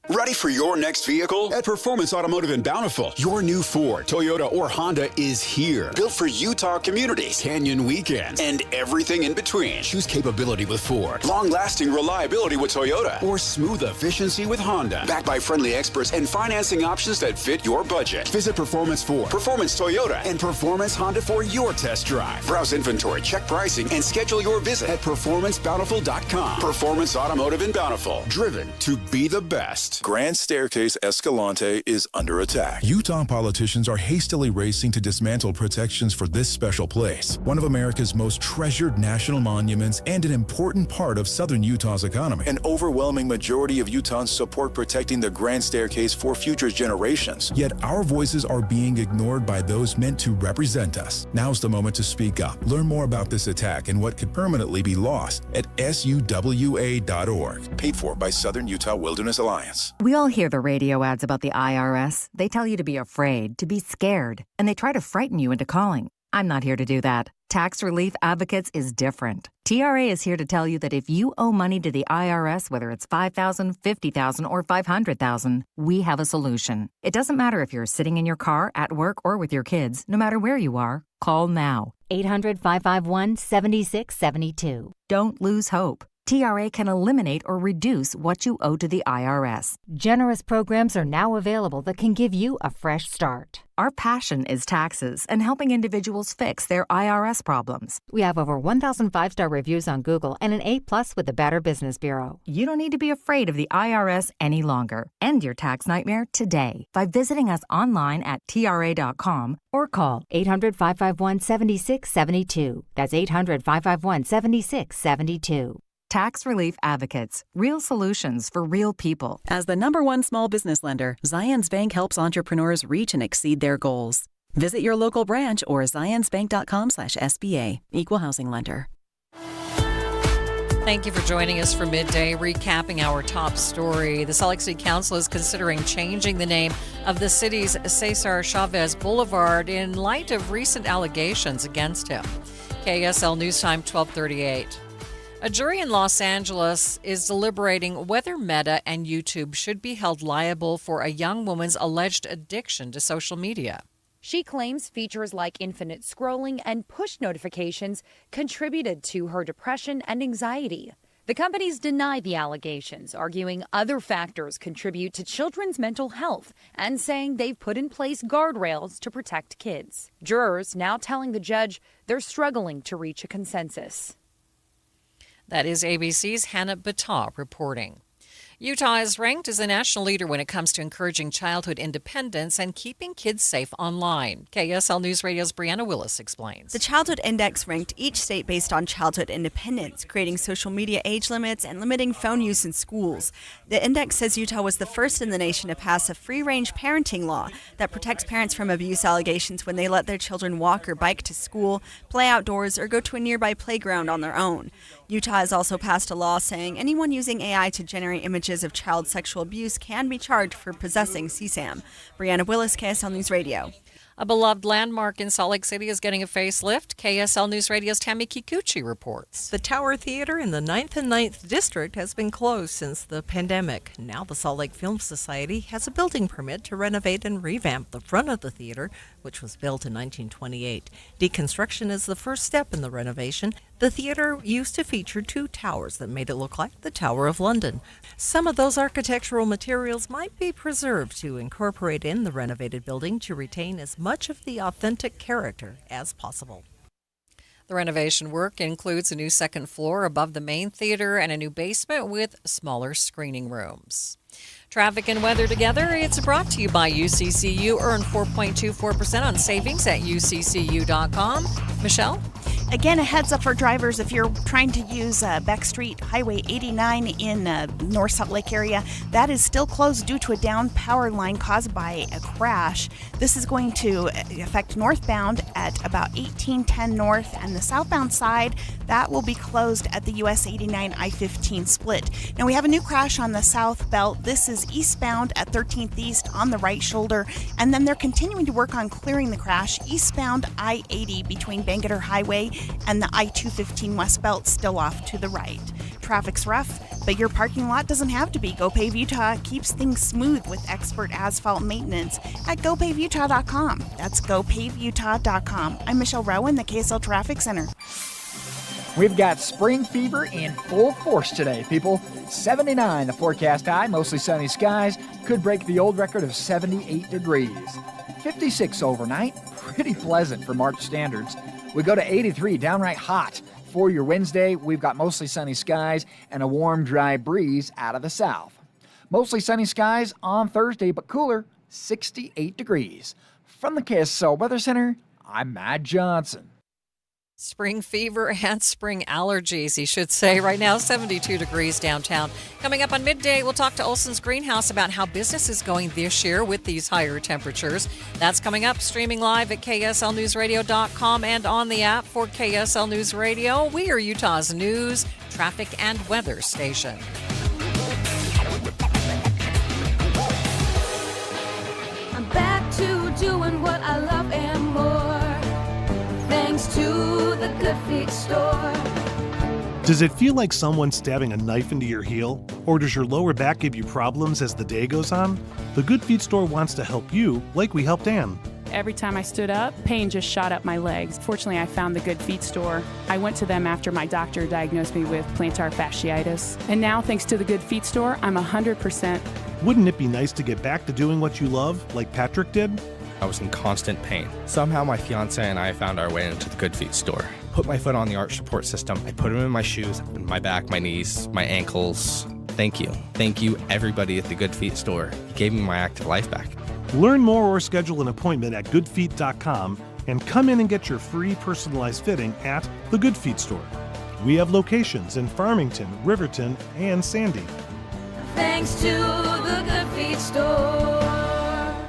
Ready for your next vehicle? At Performance Automotive in Bountiful, your new Ford, Toyota, or Honda is here. Built for Utah communities, canyon weekends, and everything in between. Choose capability with Ford, long-lasting reliability with Toyota, or smooth efficiency with Honda. Backed by friendly experts and financing options that fit your budget. Visit Performance Ford, Performance Toyota, and Performance Honda for your test drive. Browse inventory, check pricing, and schedule your visit at performancebountiful.com. Performance Automotive in Bountiful, driven to be the best. Grand Staircase Escalante is under attack. Utah politicians are hastily racing to dismantle protections for this special place, one of America's most treasured national monuments and an important part of southern Utah's economy. An overwhelming majority of Utahns support protecting the Grand Staircase for future generations. Yet our voices are being ignored by those meant to represent us. Now's the moment to speak up. Learn more about this attack and what could permanently be lost at suwa.org. Paid for by Southern Utah Wilderness Alliance. We all hear the radio ads about the IRS. They tell you to be afraid, to be scared, and they try to frighten you into calling. I'm not here to do that. Tax Relief Advocates is different. TRA is here to tell you that if you owe money to the IRS, whether it's $5,000, $50,000, or $500,000, we have a solution. It doesn't matter if you're sitting in your car, at work, or with your kids. No matter where you are, call now. 800-551-7672. Don't lose hope. TRA can eliminate or reduce what you owe to the IRS. Generous programs are now available that can give you a fresh start. Our passion is taxes and helping individuals fix their IRS problems. We have over 1,000 five-star reviews on Google and an A+ with the Better Business Bureau. You don't need to be afraid of the IRS any longer. End your tax nightmare today by visiting us online at TRA.com or call 800-551-7672. That's 800-551-7672. Tax Relief Advocates. Real solutions for real people. As the #1 small business lender, Zions Bank helps entrepreneurs reach and exceed their goals. Visit your local branch or zionsbank.com/SBA. Equal housing lender. Thank you for joining us for Midday, recapping our top story. The Salt Lake City Council is considering changing the name of the city's Cesar Chavez Boulevard in light of recent allegations against him. KSL News Time, 12:38. A jury in Los Angeles is deliberating whether Meta and YouTube should be held liable for a young woman's alleged addiction to social media. She claims features like infinite scrolling and push notifications contributed to her depression and anxiety. The companies deny the allegations, arguing other factors contribute to children's mental health and saying they've put in place guardrails to protect kids. Jurors now telling the judge they're struggling to reach a consensus. That is ABC's Hannah Battah reporting. Utah is ranked as a national leader when it comes to encouraging childhood independence and keeping kids safe online. KSL News Radio's Brianna Willis explains. The Childhood Index ranked each state based on childhood independence, creating social media age limits and limiting phone use in schools. The index says Utah was the first in the nation to pass a free-range parenting law that protects parents from abuse allegations when they let their children walk or bike to school, play outdoors, or go to a nearby playground on their own. Utah has also passed a law saying anyone using AI to generate images of child sexual abuse can be charged for possessing CSAM. Brianna Willis, KSL News Radio. A beloved landmark in Salt Lake City is getting a facelift. KSL News Radio's Tammy Kikuchi reports. The Tower Theater in the 9th and 9th District has been closed since the pandemic. Now the Salt Lake Film Society has a building permit to renovate and revamp the front of the theater, which was built in 1928. Deconstruction is the first step in the renovation. The theater used to feature two towers that made it look like the Tower of London. Some of those architectural materials might be preserved to incorporate in the renovated building to retain as much of the authentic character as possible. The renovation work includes a new second floor above the main theater and a new basement with smaller screening rooms. Traffic and weather together. It's brought to you by UCCU. Earn 4.24% on savings at uccu.com. Michelle? Again, a heads up for drivers if you're trying to use Beck Street, Highway 89 in North Salt Lake area. That is still closed due to a down power line caused by a crash. This is going to affect northbound at about 1810 north, and the southbound side, that will be closed at the US 89 I-15 split. Now, we have a new crash on the south belt. This is eastbound at 13th East on the right shoulder, and then they're continuing to work on clearing the crash eastbound I-80 between Bangerter Highway and the I-215 West Belt, still off to the right. Traffic's rough, but your parking lot doesn't have to be. GoPave Utah keeps things smooth with expert asphalt maintenance at gopavutah.com. That's gopavutah.com. I'm Michelle Rowan, the KSL Traffic Center. We've got spring fever in full force today, people. 79 the forecast high, mostly sunny skies, could break the old record of 78 degrees. 56 overnight, pretty pleasant for March standards. We go to 83, downright hot. For your Wednesday, we've got mostly sunny skies and a warm, dry breeze out of the south. Mostly sunny skies on Thursday, but cooler, 68 degrees. From the KSL Weather Center, I'm Matt Johnson. Spring fever and spring allergies, he should say. Right now, 72 degrees downtown. Coming up on Midday, we'll talk to Olson's Greenhouse about how business is going this year with these higher temperatures. That's coming up, streaming live at KSLNewsRadio.com and on the app for KSL News Radio. We are Utah's news, traffic, and weather station. I'm back to doing what I love and more. Thanks to the Good Feet store. Does it feel like someone stabbing a knife into your heel? Or does your lower back give you problems as the day goes on? The Good Feet store wants to help you like we helped Ann. Every time I stood up, pain just shot up my legs. Fortunately, I found the Good Feet store. I went to them after my doctor diagnosed me with plantar fasciitis. And now, thanks to the Good Feet store, I'm 100%. Wouldn't it be nice to get back to doing what you love, like Patrick did? I was in constant pain. Somehow my fiance and I found our way into the Good Feet store. Put my foot on the arch support system. I put them in my shoes, my back, my knees, my ankles. Thank you. Thank you, everybody at the Good Feet store. You gave me my active life back. Learn more or schedule an appointment at goodfeet.com and come in and get your free personalized fitting at the Good Feet store. We have locations in Farmington, Riverton, and Sandy. Thanks to the Good Feet store.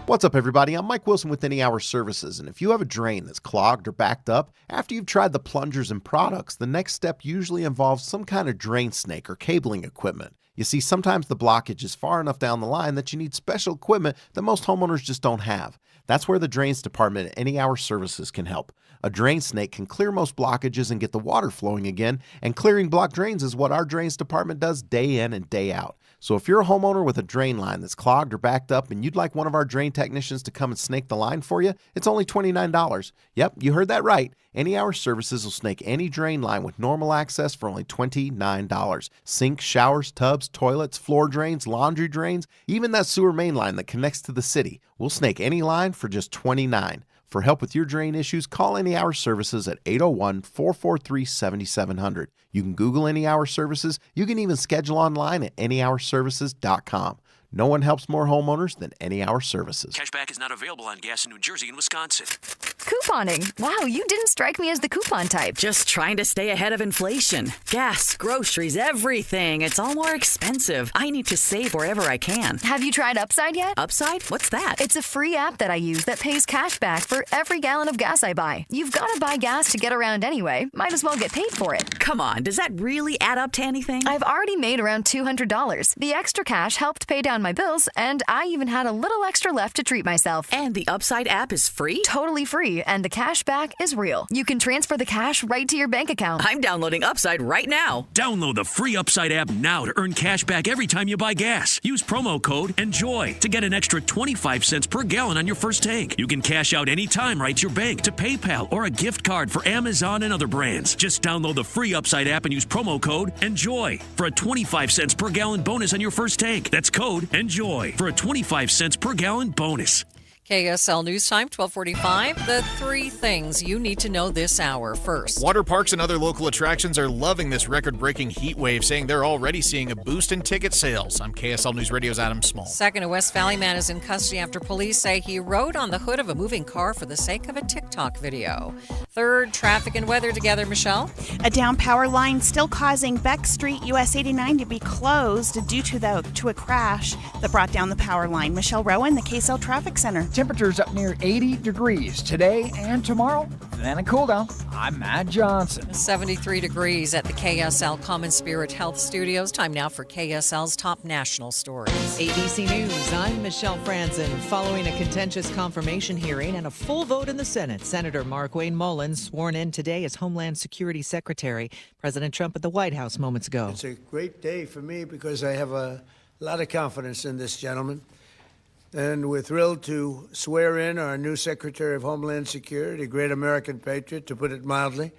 What's up, everybody? I'm Mike Wilson with Any Hour Services, and if you have a drain that's clogged or backed up, after you've tried the plungers and products, the next step usually involves some kind of drain snake or cabling equipment. You see, sometimes the blockage is far enough down the line that you need special equipment that most homeowners just don't have. That's where the Drains Department at Any Hour Services can help. A drain snake can clear most blockages and get the water flowing again, and clearing blocked drains is what our Drains Department does day in and day out. So if you're a homeowner with a drain line that's clogged or backed up and you'd like one of our drain technicians to come and snake the line for you, it's only $29. Yep, you heard that right. Any Hour Services will snake any drain line with normal access for only $29. Sinks, showers, tubs, toilets, floor drains, laundry drains, even that sewer main line that connects to the city. We'll snake any line for just $29. For help with your drain issues, call Any Hour Services at 801-443-7700. You can Google Any Hour Services. You can even schedule online at anyhourservices.com. No one helps more homeowners than Any Hour Services. Cashback is not available on gas in New Jersey and Wisconsin. Couponing. Wow, you didn't strike me as the coupon type. Just trying to stay ahead of inflation. Gas, groceries, everything. It's all more expensive. I need to save wherever I can. Have you tried Upside yet? Upside? What's that? It's a free app that I use that pays cash back for every gallon of gas I buy. You've got to buy gas to get around anyway. Might as well get paid for it. Come on, does that really add up to anything? I've already made around $200. The extra cash helped pay down my bills, and I even had a little extra left to treat myself. And the Upside app is free? Totally free, and the cash back is real. You can transfer the cash right to your bank account. I'm downloading Upside right now. Download the free Upside app now to earn cash back every time you buy gas. Use promo code ENJOY to get an extra 25 cents per gallon on your first tank. You can cash out anytime right to your bank, to PayPal, or a gift card for Amazon and other brands. Just download the free Upside app and use promo code ENJOY for a 25 cents per gallon bonus on your first tank. That's code ENJOY for a 25 cents per gallon bonus. KSL News Time, 1245. The three things you need to know this hour. First, water parks and other local attractions are loving this record-breaking heat wave, saying they're already seeing a boost in ticket sales. I'm KSL News Radio's Adam Small. Second, a West Valley man is in custody after police say he rode on the hood of a moving car for the sake of a TikTok video. Third, traffic and weather together. Michelle? A down power line still causing Beck Street, US 89 to be closed due to a crash that brought down the power line. Michelle Rowan, the KSL Traffic Center. Temperatures up near 80 degrees today and tomorrow. Then a cool down. I'm Matt Johnson. 73 degrees at the KSL Common Spirit Health Studios. Time now for KSL's top national stories. ABC News, I'm Michelle Franzen. Following a contentious confirmation hearing and a full vote in the Senate, Senator Mark Wayne Mullins sworn in today as Homeland Security Secretary. President Trump at the White House moments ago. It's a great day for me because I have a lot of confidence in this gentleman. And we're thrilled to swear in our new Secretary of Homeland Security, a great American patriot, to put it mildly,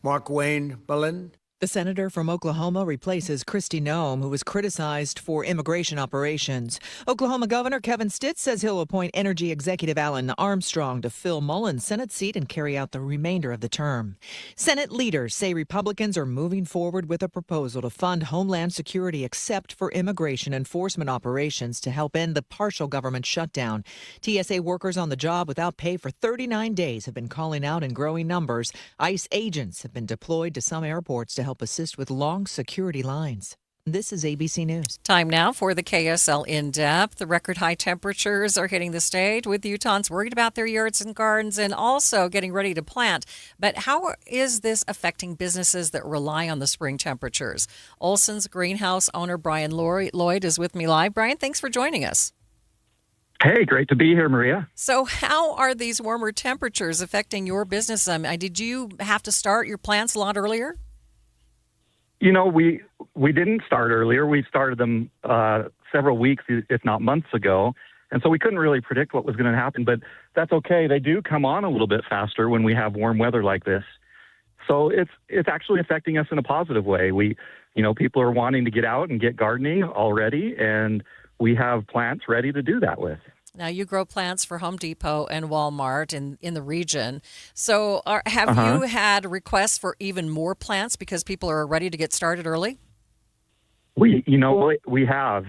Mark Wayne Mullins. The senator from Oklahoma replaces Kristi Noem, who was criticized for immigration operations. Oklahoma Governor Kevin Stitt says he'll appoint Energy Executive Alan Armstrong to fill Mullins' Senate seat and carry out the remainder of the term. Senate leaders say Republicans are moving forward with a proposal to fund Homeland Security except for immigration enforcement operations to help end the partial government shutdown. TSA workers on the job without pay for 39 days have been calling out in growing numbers. ICE agents have been deployed to some airports to help assist with long security lines. This is ABC News. Time now for the KSL In-Depth. The record high temperatures are hitting the state, with Utahns worried about their yards and gardens and also getting ready to plant. But how is this affecting businesses that rely on the spring temperatures? Olson's greenhouse owner Brian Lloyd is with me live. Brian, thanks for joining us. Hey, great to be here, Maria. So how are these warmer temperatures affecting your business? Did you have to start your plants a lot earlier? You know, we didn't start earlier. We started them several weeks, if not months ago. And so we couldn't really predict what was going to happen, but that's okay. They do come on a little bit faster when we have warm weather like this. So it's actually affecting us in a positive way. People are wanting to get out and get gardening already, and we have plants ready to do that with. Now, you grow plants for Home Depot and Walmart in the region. So have you had requests for even more plants because people are ready to get started early? We have.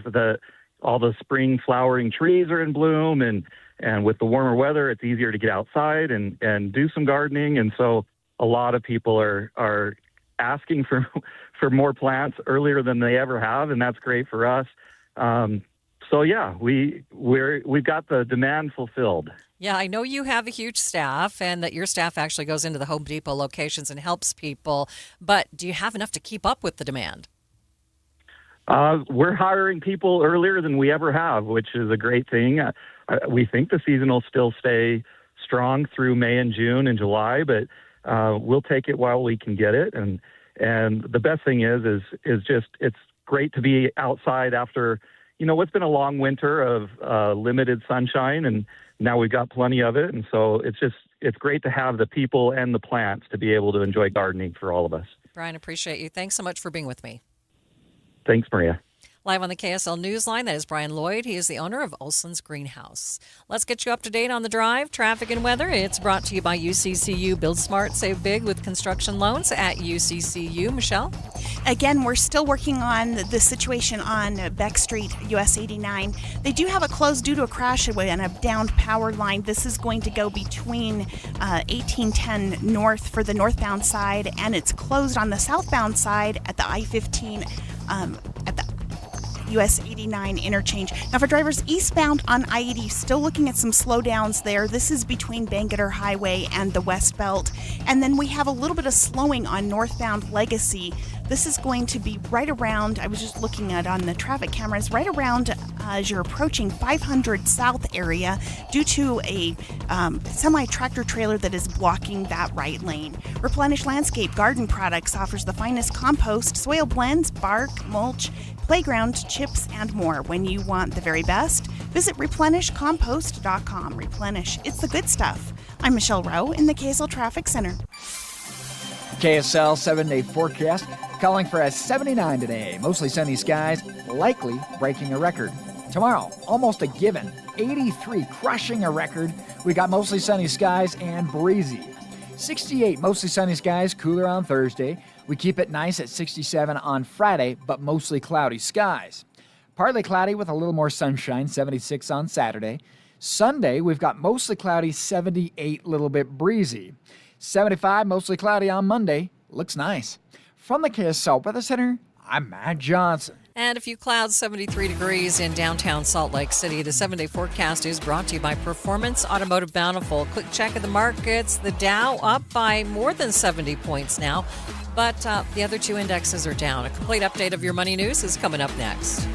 All the spring flowering trees are in bloom, and with the warmer weather, it's easier to get outside and do some gardening. And so a lot of people are asking for more plants earlier than they ever have, and that's great for us. So yeah, we've got the demand fulfilled. Yeah, I know you have a huge staff and that your staff actually goes into the Home Depot locations and helps people, but do you have enough to keep up with the demand? We're hiring people earlier than we ever have, which is a great thing. We think the season will still stay strong through May and June and July, but we'll take it while we can get it. And the best thing is just it's great to be outside after what's been a long winter of limited sunshine, and now we've got plenty of it. And so it's great to have the people and the plants to be able to enjoy gardening for all of us. Brian, appreciate you. Thanks so much for being with me. Thanks, Maria. Live on the KSL Newsline, that is Brian Lloyd. He is the owner of Olson's Greenhouse. Let's get you up to date on the drive, traffic, and weather. It's brought to you by UCCU. Build smart, save big with construction loans at UCCU. Michelle? Again, we're still working on the situation on Beck Street, US 89. They do have it closed due to a crash and a downed power line. This is going to go between 1810 North for the northbound side, and it's closed on the southbound side at the I-15 at the US 89 interchange. Now for drivers eastbound on I-80, still looking at some slowdowns there. This is between Bangerter Highway and the West Belt. And then we have a little bit of slowing on northbound Legacy. This is going to be right around, I was just looking at on the traffic cameras, right around as you're approaching 500 South area due to a semi-tractor trailer that is blocking that right lane. Replenish Landscape Garden Products offers the finest compost, soil blends, bark, mulch, playground, chips, and more. When you want the very best, visit replenishcompost.com. Replenish, it's the good stuff. I'm Michelle Rowe in the KSL Traffic Center. KSL 7-day forecast calling for a 79 today. Mostly sunny skies, likely breaking a record. Tomorrow, almost a given. 83, crushing a record. We got mostly sunny skies and breezy. 68, mostly sunny skies, cooler on Thursday. We keep it nice at 67 on Friday, but mostly cloudy skies. Partly cloudy with a little more sunshine, 76 on Saturday. Sunday, we've got mostly cloudy, 78, little bit breezy. 75, mostly cloudy on Monday. Looks nice. From the KSL Weather Center, I'm Matt Johnson. And a few clouds, 73 degrees in downtown Salt Lake City. The 7-day forecast is brought to you by Performance Automotive Bountiful. Quick check of the markets. The Dow up by more than 70 points now, but the other two indexes are down. A complete update of your money news is coming up next.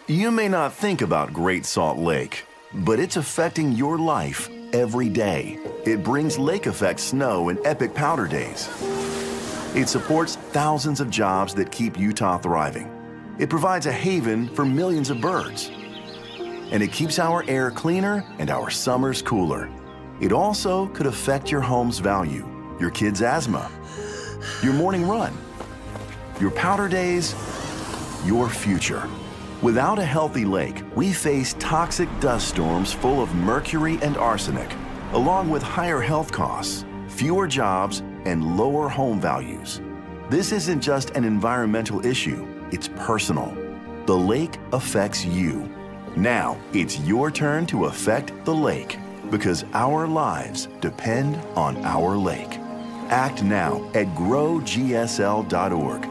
You may not think about Great Salt Lake, but it's affecting your life every day. It brings lake effect snow and epic powder days. It supports thousands of jobs that keep Utah thriving. It provides a haven for millions of birds. And it keeps our air cleaner and our summers cooler. It also could affect your home's value, your kids' asthma, your morning run, your powder days, your future. Without a healthy lake, we face toxic dust storms full of mercury and arsenic, along with higher health costs, fewer jobs, and lower home values. This isn't just an environmental issue, it's personal. The lake affects you. Now, it's your turn to affect the lake, because our lives depend on our lake. Act now at growgsl.org.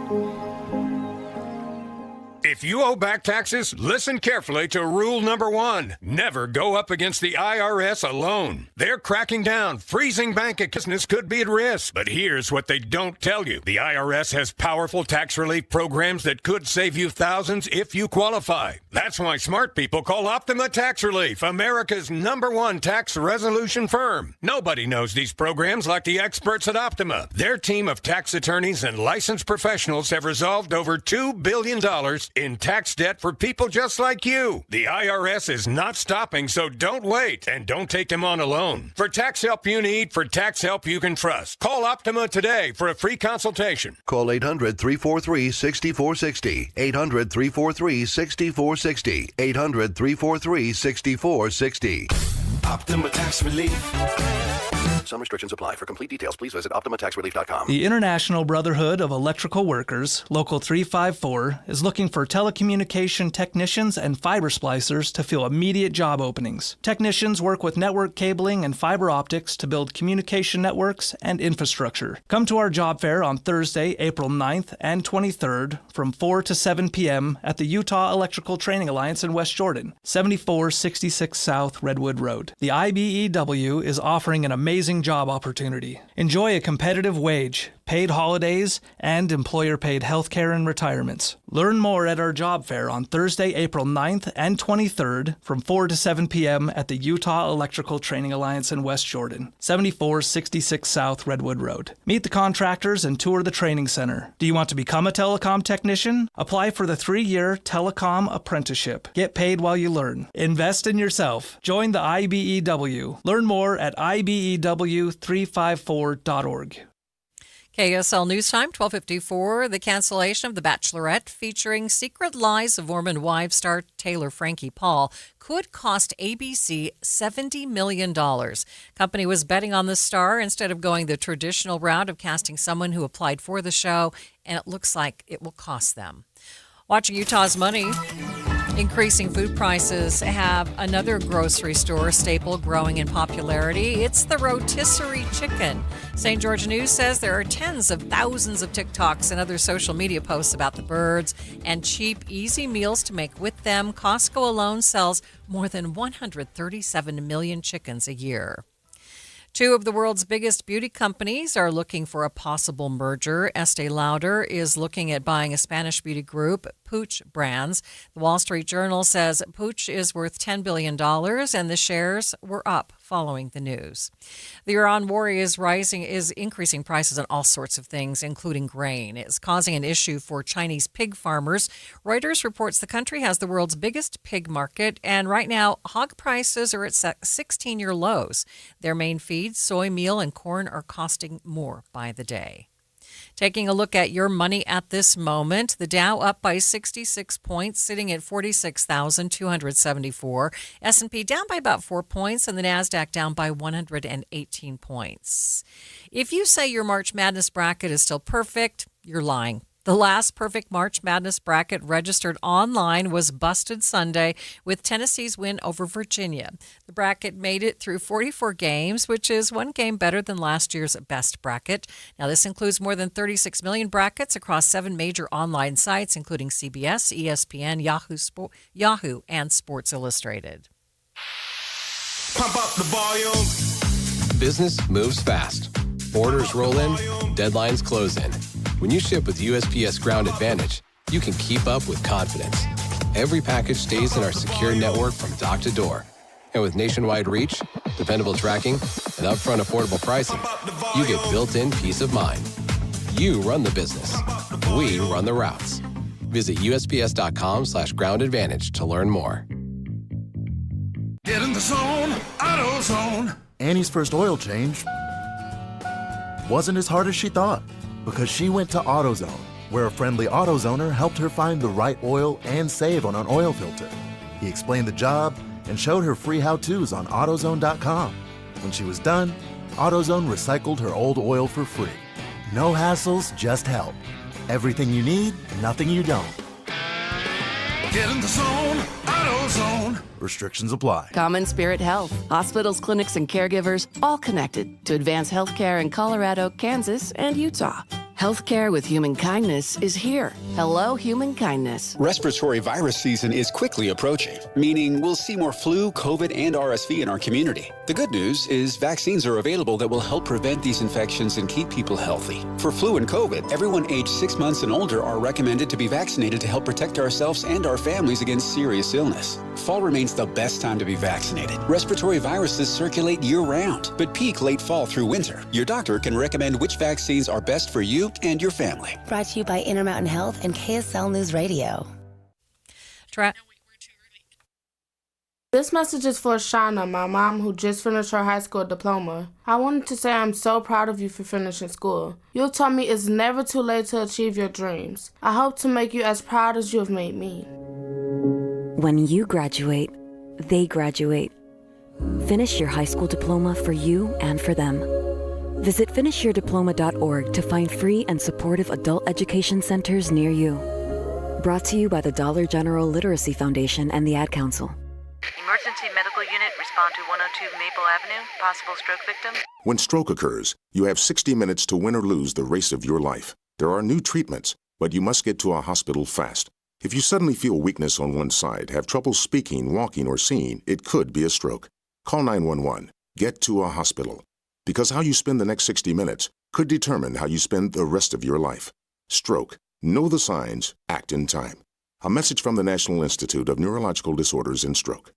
If you owe back taxes, listen carefully to rule number 1. Never go up against the IRS alone. They're cracking down. Freezing bank business could be at risk. But here's what they don't tell you. The IRS has powerful tax relief programs that could save you thousands if you qualify. That's why smart people call Optima Tax Relief, America's #1 tax resolution firm. Nobody knows these programs like the experts at Optima. Their team of tax attorneys and licensed professionals have resolved over $2 billion in tax debt for people just like you. The IRS is not stopping, so don't wait and don't take them on alone. For tax help you need, for tax help you can trust, call Optima today for a free consultation. Call 800-343-6460. 800-343-6460. 800-343-6460. Optima Tax Relief. Some restrictions apply. For complete details, please visit OptimaTaxRelief.com. The International Brotherhood of Electrical Workers, Local 354, is looking for telecommunication technicians and fiber splicers to fill immediate job openings. Technicians work with network cabling and fiber optics to build communication networks and infrastructure. Come to our job fair on Thursday, April 9th and 23rd from 4 to 7 p.m. at the Utah Electrical Training Alliance in West Jordan, 7466 South Redwood Road. The IBEW is offering an amazing job opportunity. Enjoy a competitive wage, paid holidays, and employer-paid health care and retirements. Learn more at our job fair on Thursday, April 9th and 23rd from 4 to 7 p.m. at the Utah Electrical Training Alliance in West Jordan, 7466 South Redwood Road. Meet the contractors and tour the training center. Do you want to become a telecom technician? Apply for the 3-year telecom apprenticeship. Get paid while you learn. Invest in yourself. Join the IBEW. Learn more at IBEW354.org. KSL News Time, 12:54. The cancellation of The Bachelorette, featuring secret lies of Mormon wife star Taylor Frankie Paul, could cost ABC $70 million. Company was betting on the star instead of going the traditional route of casting someone who applied for the show, and it looks like it will cost them. Watching Utah's money. Increasing food prices have another grocery store staple growing in popularity. It's the rotisserie chicken. St. George News says there are tens of thousands of TikToks and other social media posts about the birds and cheap, easy meals to make with them. Costco alone sells more than 137 million chickens a year. Two of the world's biggest beauty companies are looking for a possible merger. Estee Lauder is looking at buying a Spanish beauty group, Puig Brands. The Wall Street Journal says Puig is worth $10 billion, and the shares were up following the news. The Iran war is increasing prices on all sorts of things, including grain. It's causing an issue for Chinese pig farmers. Reuters reports the country has the world's biggest pig market, and right now, hog prices are at 16-year lows. Their main feeds, soy meal, and corn are costing more by the day. Taking a look at your money at this moment, the Dow up by 66 points, sitting at 46,274. S&P down by about 4 points, and the NASDAQ down by 118 points. If you say your March Madness bracket is still perfect, you're lying. The last perfect March Madness bracket registered online was busted Sunday with Tennessee's win over Virginia. The bracket made it through 44 games, which is one game better than last year's best bracket. Now, this includes more than 36 million brackets across 7 major online sites, including CBS, ESPN, Yahoo, and Sports Illustrated. Pump up the volume. Business moves fast. Orders roll in, deadlines close in. When you ship with USPS Ground Advantage, you can keep up with confidence. Every package stays in our secure network from dock to door. And with nationwide reach, dependable tracking, and upfront affordable pricing, you get built-in peace of mind. You run the business. We run the routes. Visit USPS.com/Ground Advantage to learn more. Get in the zone, AutoZone. Annie's first oil change wasn't as hard as she thought, because she went to AutoZone, where a friendly AutoZoner helped her find the right oil and save on an oil filter. He explained the job and showed her free how-tos on AutoZone.com. When she was done, AutoZone recycled her old oil for free. No hassles, just help. Everything you need, nothing you don't. Get in the zone, AutoZone. Restrictions apply. Common Spirit Health. Hospitals, clinics, and caregivers all connected to advance healthcare in Colorado, Kansas, and Utah. Healthcare with human kindness is here. Hello, human kindness. Respiratory virus season is quickly approaching, meaning we'll see more flu, COVID, and RSV in our community. The good news is vaccines are available that will help prevent these infections and keep people healthy. For flu and COVID, everyone aged 6 months and older are recommended to be vaccinated to help protect ourselves and our families against serious illness. Fall remains the best time to be vaccinated. Respiratory viruses circulate year-round, but peak late fall through winter. Your doctor can recommend which vaccines are best for you and your family. Brought to you by Intermountain Health and KSL News Radio. This message is for Shauna, my mom, who just finished her high school diploma. I wanted to say I'm so proud of you for finishing school. You taught me it's never too late to achieve your dreams. I hope to make you as proud as you have made me. When you graduate, they graduate. Finish your high school diploma for you and for them. Visit finishyourdiploma.org to find free and supportive adult education centers near you. Brought to you by the Dollar General Literacy Foundation and the Ad Council. Emergency medical unit, respond to 102 Maple Avenue, possible stroke victim. When stroke occurs, you have 60 minutes to win or lose the race of your life. There are new treatments, but you must get to a hospital fast. If you suddenly feel weakness on one side, have trouble speaking, walking, or seeing, it could be a stroke. Call 911. Get to a hospital. Because how you spend the next 60 minutes could determine how you spend the rest of your life. Stroke. Know the signs. Act in time. A message from the National Institute of Neurological Disorders and Stroke.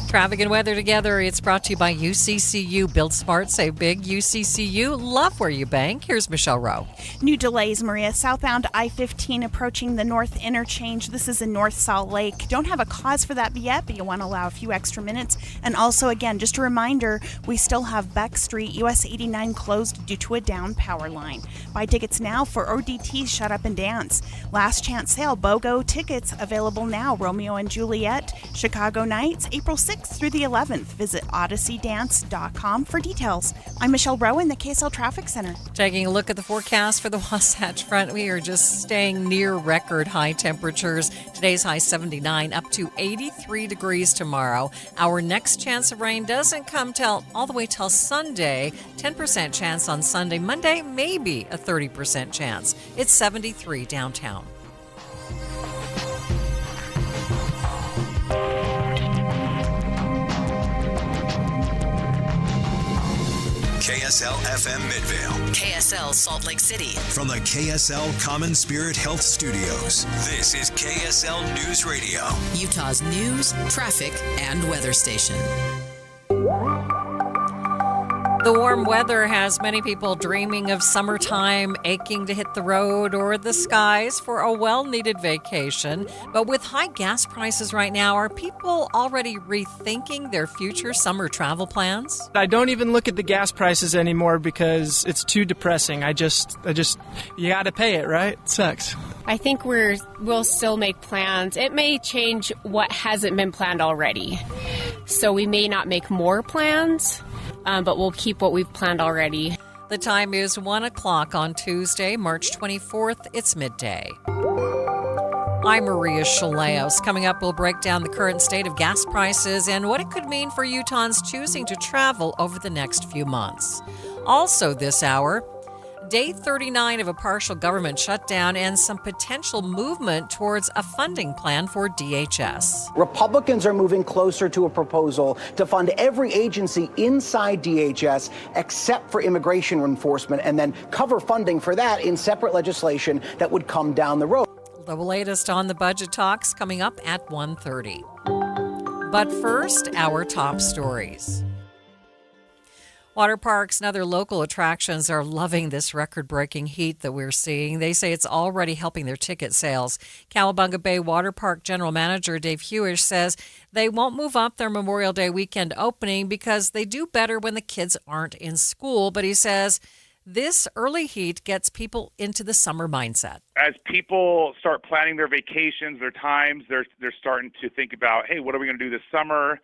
Traffic and weather together. It's brought to you by UCCU. Build smart, save big. UCCU. Love where you bank. Here's Michelle Rowe. New delays, Maria. Southbound I-15 approaching the north interchange. This is in North Salt Lake. Don't have a cause for that yet, but you want to allow a few extra minutes. And also, again, just a reminder, we still have Beck Street, US 89 closed due to a down power line. Buy tickets now for ODT's Shut Up and Dance. Last chance sale, BOGO tickets available now. Romeo and Juliet, Chicago Nights, April 6th through the 11th. Visit odysseydance.com for details. I'm Michelle Rowe in the KSL Traffic Center. Taking a look at the forecast for the Wasatch Front, we are just staying near record high temperatures. Today's high 79, up to 83 degrees tomorrow. Our next chance of rain doesn't come all the way till Sunday. 10% chance on Sunday. Monday, maybe a 30% chance. It's 73 downtown. KSL FM Midvale. KSL Salt Lake City. From the KSL Common Spirit Health Studios, this is KSL News Radio. Utah's news, traffic, and weather station. The warm weather has many people dreaming of summertime, aching to hit the road or the skies for a well-needed vacation. But with high gas prices right now, are people already rethinking their future summer travel plans? I don't even look at the gas prices anymore because it's too depressing. I just, you got to pay it, right? It sucks. I think we'll still make plans. It may change what hasn't been planned already. So we may not make more plans, but we'll keep what we've planned already. The time is 1 o'clock on Tuesday, March 24th. It's midday. I'm Maria Shilaos. Coming up, we'll break down the current state of gas prices and what it could mean for Utahns choosing to travel over the next few months. Also this hour, Day 39 of a partial government shutdown and some potential movement towards a funding plan for DHS. Republicans are moving closer to a proposal to fund every agency inside DHS except for immigration enforcement and then cover funding for that in separate legislation that would come down the road. The latest on the budget talks coming up at 1:30. But first, our top stories. Water parks and other local attractions are loving this record-breaking heat that we're seeing. They say it's already helping their ticket sales. Cowabunga Bay Water Park General Manager Dave Hewish says they won't move up their Memorial Day weekend opening because they do better when the kids aren't in school. But he says this early heat gets people into the summer mindset. As people start planning their vacations, their times, they're starting to think about, hey, what are we going to do this summer?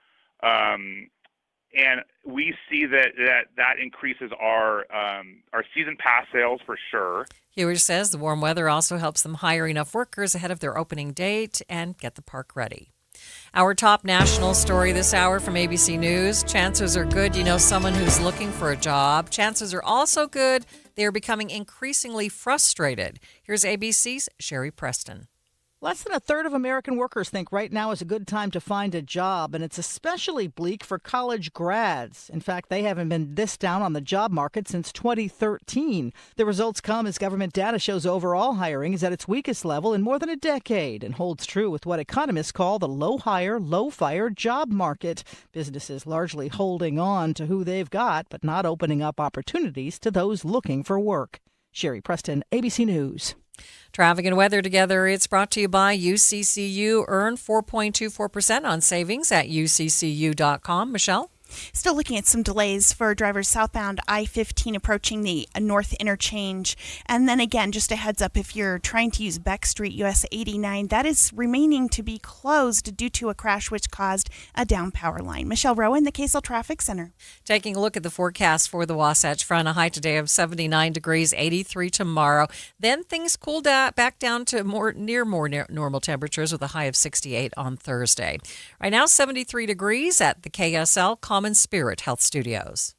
And we see that increases our season pass sales for sure. Hewish says the warm weather also helps them hire enough workers ahead of their opening date and get the park ready. Our top national story this hour from ABC News. Chances are good you know someone who's looking for a job. Chances are also good they are becoming increasingly frustrated. Here's ABC's Sherry Preston. Less than a third of American workers think right now is a good time to find a job, and it's especially bleak for college grads. In fact, they haven't been this down on the job market since 2013. The results come as government data shows overall hiring is at its weakest level in more than a decade and holds true with what economists call the low hire, low fire job market. Businesses largely holding on to who they've got, but not opening up opportunities to those looking for work. Sherry Preston, ABC News. Traffic and weather together. It's brought to you by UCCU. Earn 4.24% on savings at uccu.com. Michelle? Still looking at some delays for drivers southbound I-15 approaching the north interchange. And then again, just a heads up, if you're trying to use Beck Street, US 89, that is remaining to be closed due to a crash which caused a down power line. Michelle Rowan, the KSL Traffic Center. Taking a look at the forecast for the Wasatch Front, a high today of 79 degrees, 83 tomorrow. Then things cool back down to more normal temperatures with a high of 68 on Thursday. Right now, 73 degrees at the KSL Common Common Spirit Health Studios.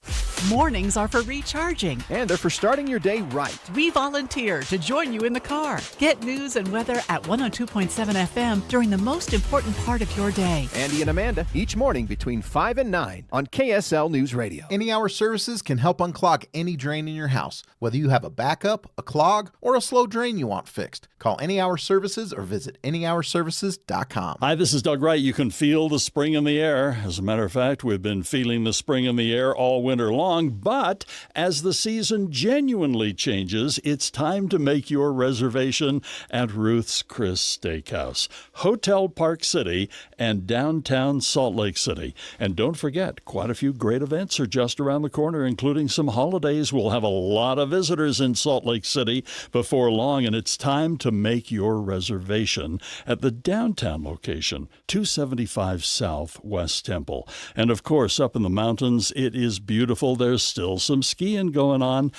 Mornings are for recharging. And they're for starting your day right. We volunteer to join you in the car. Get news and weather at 102.7 FM during the most important part of your day. Andy and Amanda, each morning between 5 and 9 on KSL News Radio. Any Hour Services can help unclog any drain in your house. Whether you have a backup, a clog, or a slow drain you want fixed, call Any Hour Services or visit anyhourservices.com. Hi, this is Doug Wright. You can feel the spring in the air. As a matter of fact, we've been feeling the spring in the air all winter long, but as the season genuinely changes, it's time to make your reservation at Ruth's Chris Steakhouse, Hotel Park City and downtown Salt Lake City. And don't forget, quite a few great events are just around the corner, including some holidays. We'll have a lot of visitors in Salt Lake City before long, and it's time to make your reservation at the downtown location, 275 South West Temple. And of course, up in the mountains, it is beautiful. There's still some skiing going on.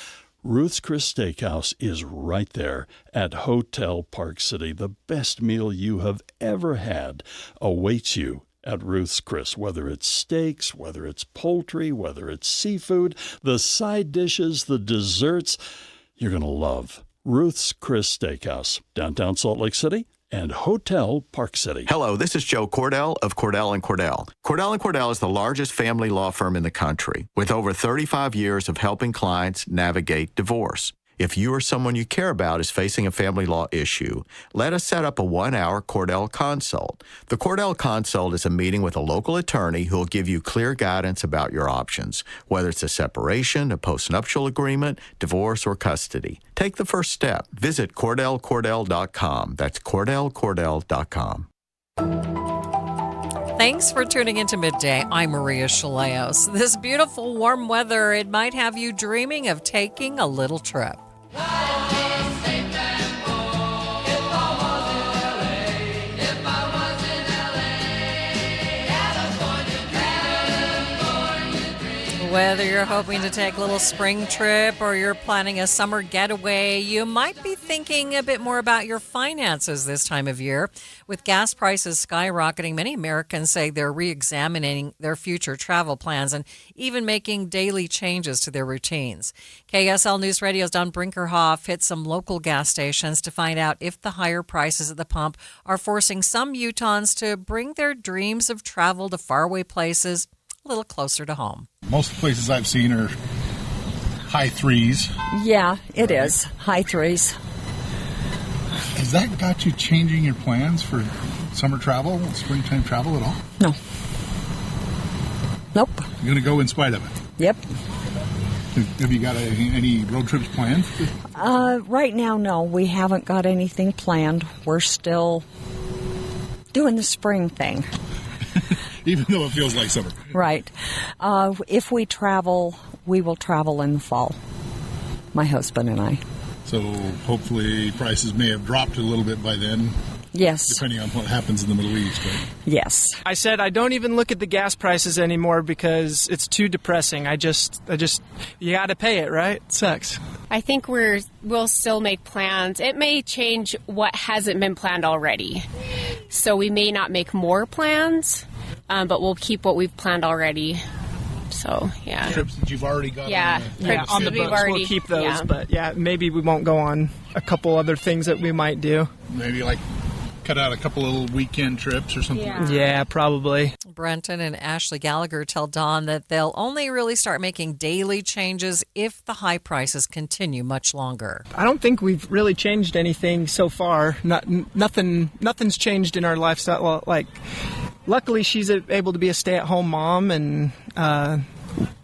Ruth's Chris Steakhouse is right there at Hotel Park City. The best meal you have ever had awaits you at Ruth's Chris, whether it's steaks, whether it's poultry, whether it's seafood, the side dishes, the desserts. You're going to love Ruth's Chris Steakhouse, downtown Salt Lake City and Hotel Park City. Hello, this is Joe Cordell of Cordell & Cordell. Cordell & Cordell is the largest family law firm in the country with over 35 years of helping clients navigate divorce. If you or someone you care about is facing a family law issue, let us set up a 1-hour Cordell Consult. The Cordell Consult is a meeting with a local attorney who will give you clear guidance about your options, whether it's a separation, a postnuptial agreement, divorce, or custody. Take the first step. Visit CordellCordell.com. That's CordellCordell.com. Thanks for tuning into Midday. I'm Maria Shilaos. This beautiful warm weather, it might have you dreaming of taking a little trip. Whether you're hoping to take a little spring trip or you're planning a summer getaway, you might be thinking a bit more about your finances this time of year. With gas prices skyrocketing, many Americans say they're re-examining their future travel plans and even making daily changes to their routines. KSL News Radio's Don Brinkerhoff hit some local gas stations to find out if the higher prices at the pump are forcing some Utahns to bring their dreams of travel to faraway places a little closer to home. Most places I've seen are high threes. Yeah, it is. High threes. Has that got you changing your plans for summer travel, springtime travel at all? No. Nope. You're going to go in spite of it? Yep. Have you got any road trips planned? Right now, no. We haven't got anything planned. We're still doing the spring thing. Even though it feels like summer. Right. If we travel, we will travel in the fall. My husband and I. So hopefully prices may have dropped a little bit by then. Yes. Depending on what happens in the Middle East, right? Yes. I said I don't even look at the gas prices anymore because it's too depressing. I just, you got to pay it, right? It sucks. I think we'll still make plans. It may change what hasn't been planned already. So we may not make more plans, but we'll keep what we've planned already. So, yeah. Trips that you've already got on the books. We'll keep those, but maybe we won't go on a couple other things that we might do. Maybe like cut out a couple of little weekend trips or something. Yeah, probably. Brenton and Ashley Gallagher tell Dawn that they'll only really start making daily changes if the high prices continue much longer. I don't think we've really changed anything so far. Nothing's changed in our lifestyle. Well, like, luckily she's able to be a stay-at-home mom, and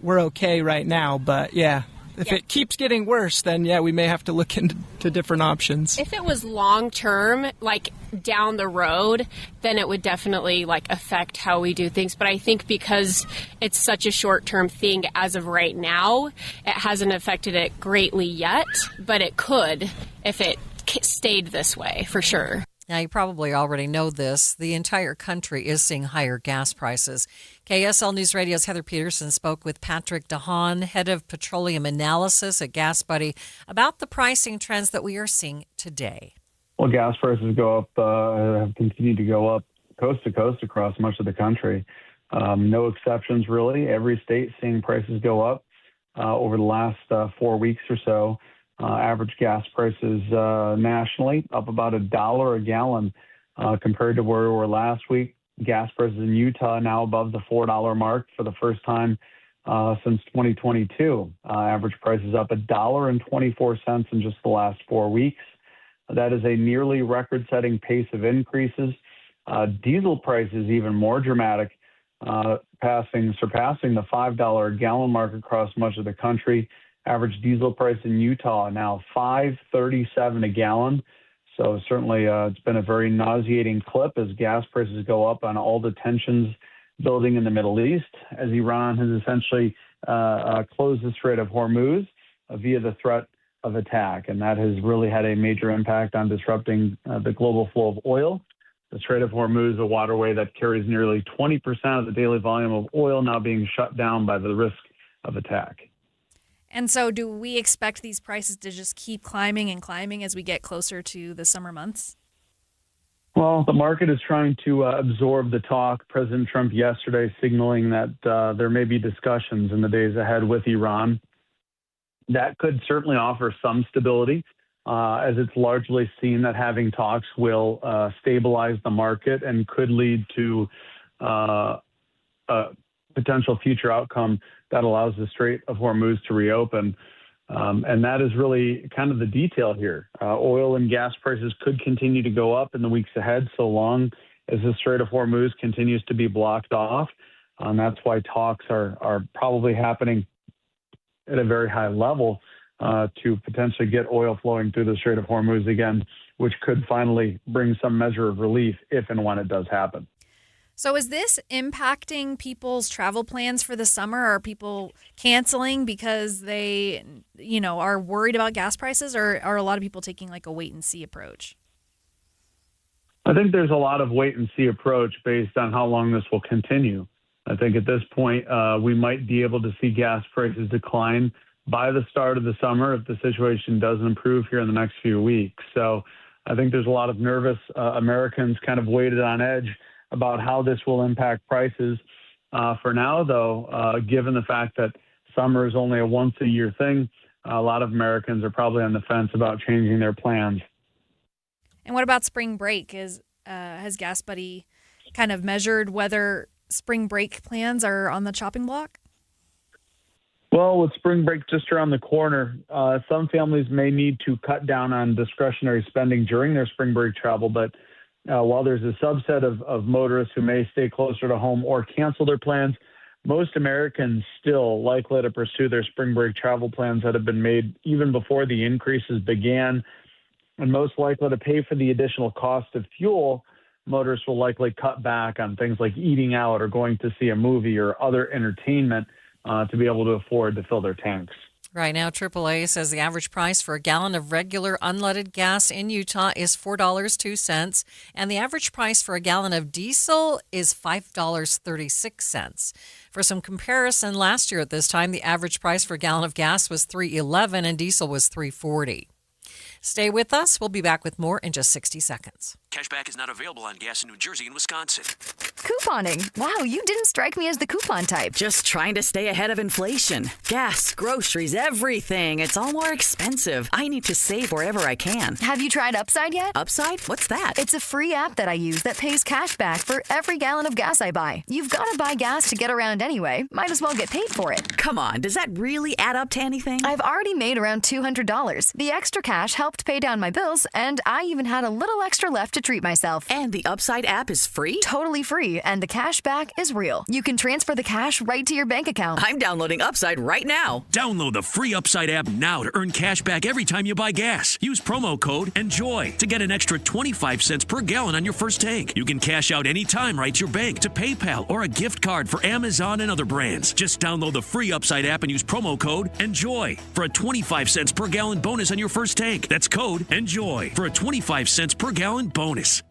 we're okay right now. But yeah. If it keeps getting worse, then we may have to look into different options. If it was long term, like down the road, then it would definitely affect how we do things. But I think because it's such a short term thing as of right now, it hasn't affected it greatly yet. But it could if it stayed this way, for sure. Now, you probably already know this. The entire country is seeing higher gas prices. KSL News Radio's Heather Peterson spoke with Patrick DeHaan, head of petroleum analysis at Gas Buddy, about the pricing trends that we are seeing today. Well, gas prices have continued to go up coast to coast across much of the country. No exceptions, really. Every state seeing prices go up over the last 4 weeks or so. Average gas prices nationally up about $1 a gallon compared to where we were last week. Gas prices in Utah now above the $4 mark for the first time since 2022. Average prices up $1.24 in just the last 4 weeks. That is a nearly record-setting pace of increases. Diesel prices even more dramatic, surpassing the $5 a gallon mark across much of the country. Average diesel price in Utah now $5.37 a gallon. So certainly it's been a very nauseating clip as gas prices go up on all the tensions building in the Middle East, as Iran has essentially closed the Strait of Hormuz via the threat of attack. And that has really had a major impact on disrupting the global flow of oil. The Strait of Hormuz, a waterway that carries nearly 20% of the daily volume of oil, now being shut down by the risk of attack. And so do we expect these prices to just keep climbing and climbing as we get closer to the summer months? Well, the market is trying to absorb the talk. President Trump yesterday signaling that there may be discussions in the days ahead with Iran. That could certainly offer some stability, as it's largely seen that having talks will stabilize the market and could lead to a potential future outcome that allows the Strait of Hormuz to reopen. And that is really kind of the detail here. Oil and gas prices could continue to go up in the weeks ahead so long as the Strait of Hormuz continues to be blocked off. And that's why talks are probably happening at a very high level to potentially get oil flowing through the Strait of Hormuz again, which could finally bring some measure of relief if and when it does happen. So is this impacting people's travel plans for the summer? Are people canceling because they, are worried about gas prices, or are a lot of people taking like a wait and see approach? I think there's a lot of wait and see approach based on how long this will continue. I think at this point, we might be able to see gas prices decline by the start of the summer if the situation doesn't improve here in the next few weeks. So I think there's a lot of nervous Americans kind of waited on edge about how this will impact prices. For now, though, given the fact that summer is only a once-a-year thing, a lot of Americans are probably on the fence about changing their plans. And what about spring break? Has Gas Buddy kind of measured whether spring break plans are on the chopping block? Well, with spring break just around the corner, some families may need to cut down on discretionary spending during their spring break travel, but while there's a subset of motorists who may stay closer to home or cancel their plans, most Americans still likely to pursue their spring break travel plans that have been made even before the increases began, and most likely to pay for the additional cost of fuel. Motorists will likely cut back on things like eating out or going to see a movie or other entertainment to be able to afford to fill their tanks. Right now, AAA says the average price for a gallon of regular unleaded gas in Utah is $4.02, and the average price for a gallon of diesel is $5.36. For some comparison, last year at this time, the average price for a gallon of gas was $3.11 and diesel was $3.40. Stay with us. We'll be back with more in just 60 seconds. Cashback is not available on gas in New Jersey and Wisconsin. Couponing. Wow, you didn't strike me as the coupon type. Just trying to stay ahead of inflation. Gas, groceries, everything. It's all more expensive. I need to save wherever I can. Have you tried Upside yet? Upside? What's that? It's a free app that I use that pays cash back for every gallon of gas I buy. You've got to buy gas to get around anyway. Might as well get paid for it. Come on, does that really add up to anything? I've already made around $200. The extra cash helped pay down my bills, and I even had a little extra left to treat myself. And the Upside app is free? Totally free, and the cash back is real. You can transfer the cash right to your bank account. I'm downloading Upside right now. Download the free Upside app now to earn cash back every time you buy gas. Use promo code ENJOY to get an extra 25 cents per gallon on your first tank. You can cash out anytime right to your bank, to PayPal, or a gift card for Amazon and other brands. Just download the free Upside app and use promo code ENJOY for a 25 cents per gallon bonus on your first tank. That's code ENJOY for a 25 cents per gallon bonus.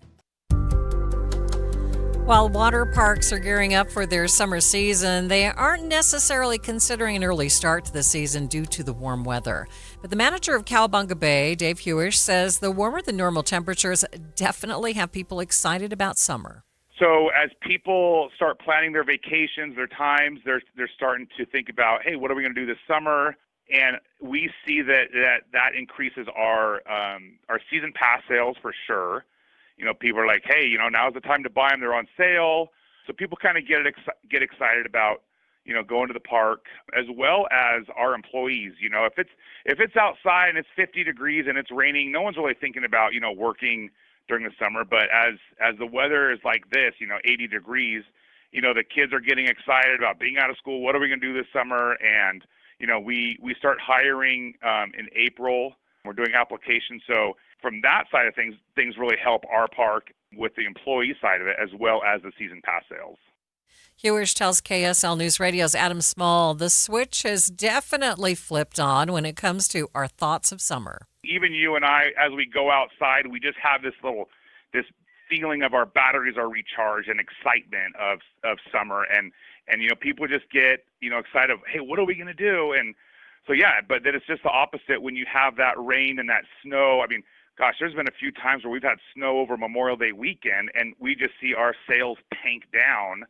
While water parks are gearing up for their summer season, they aren't necessarily considering an early start to the season due to the warm weather. But the manager of Cowabunga Bay, Dave Hewish, says the warmer than normal temperatures definitely have people excited about summer. So as people start planning their vacations, their times, they're starting to think about, hey, what are we going to do this summer? And we see that increases our season pass sales for sure. You know, people are like, hey, you know, now's the time to buy them. They're on sale. So people kind of get excited about, you know, going to the park, as well as our employees. You know, if it's outside and it's 50 degrees and it's raining, no one's really thinking about, you know, working during the summer. But as the weather is like this, you know, 80 degrees, you know, the kids are getting excited about being out of school. What are we going to do this summer? And, you know, we start hiring in April. We're doing applications. So from that side of things really help our park with the employee side of it, as well as the season pass sales. Hewish tells KSL News Radio's Adam Small the switch has definitely flipped on when it comes to our thoughts of summer. Even you and I, as we go outside, we just have this feeling of our batteries are recharged and excitement of summer. And you know, people just get, you know, excited of, hey, what are we going to do? And so, yeah, but then it's just the opposite when you have that rain and that snow. I mean, gosh, there's been a few times where we've had snow over Memorial Day weekend, and we just see our sales tank down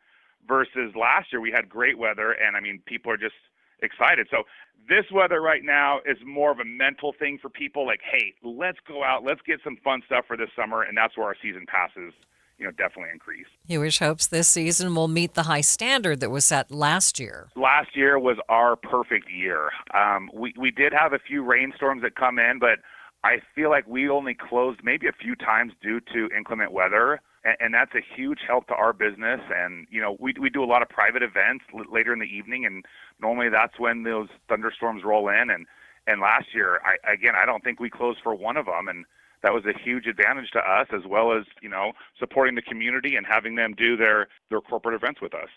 versus last year we had great weather, and, I mean, people are just excited. So this weather right now is more of a mental thing for people, like, hey, let's go out, let's get some fun stuff for this summer, and that's where our season passes, you know, definitely increase. Hewish hopes this season will meet the high standard that was set last year. Last year was our perfect year. We did have a few rainstorms that come in, but I feel like we only closed maybe a few times due to inclement weather, and that's a huge help to our business. And, you know, we do a lot of private events later in the evening, and normally that's when those thunderstorms roll in. And last year, I don't think we closed for one of them, and that was a huge advantage to us, as well as, you know, supporting the community and having them do their corporate events with us.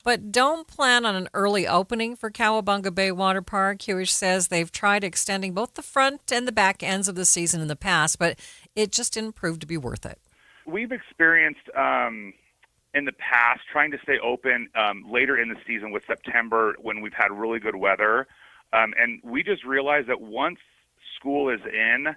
But don't plan on an early opening for Cowabunga Bay Water Park. Hewish says they've tried extending both the front and the back ends of the season in the past, but it just didn't prove to be worth it. We've experienced in the past trying to stay open later in the season with September when we've had really good weather. And we just realized that once school is in,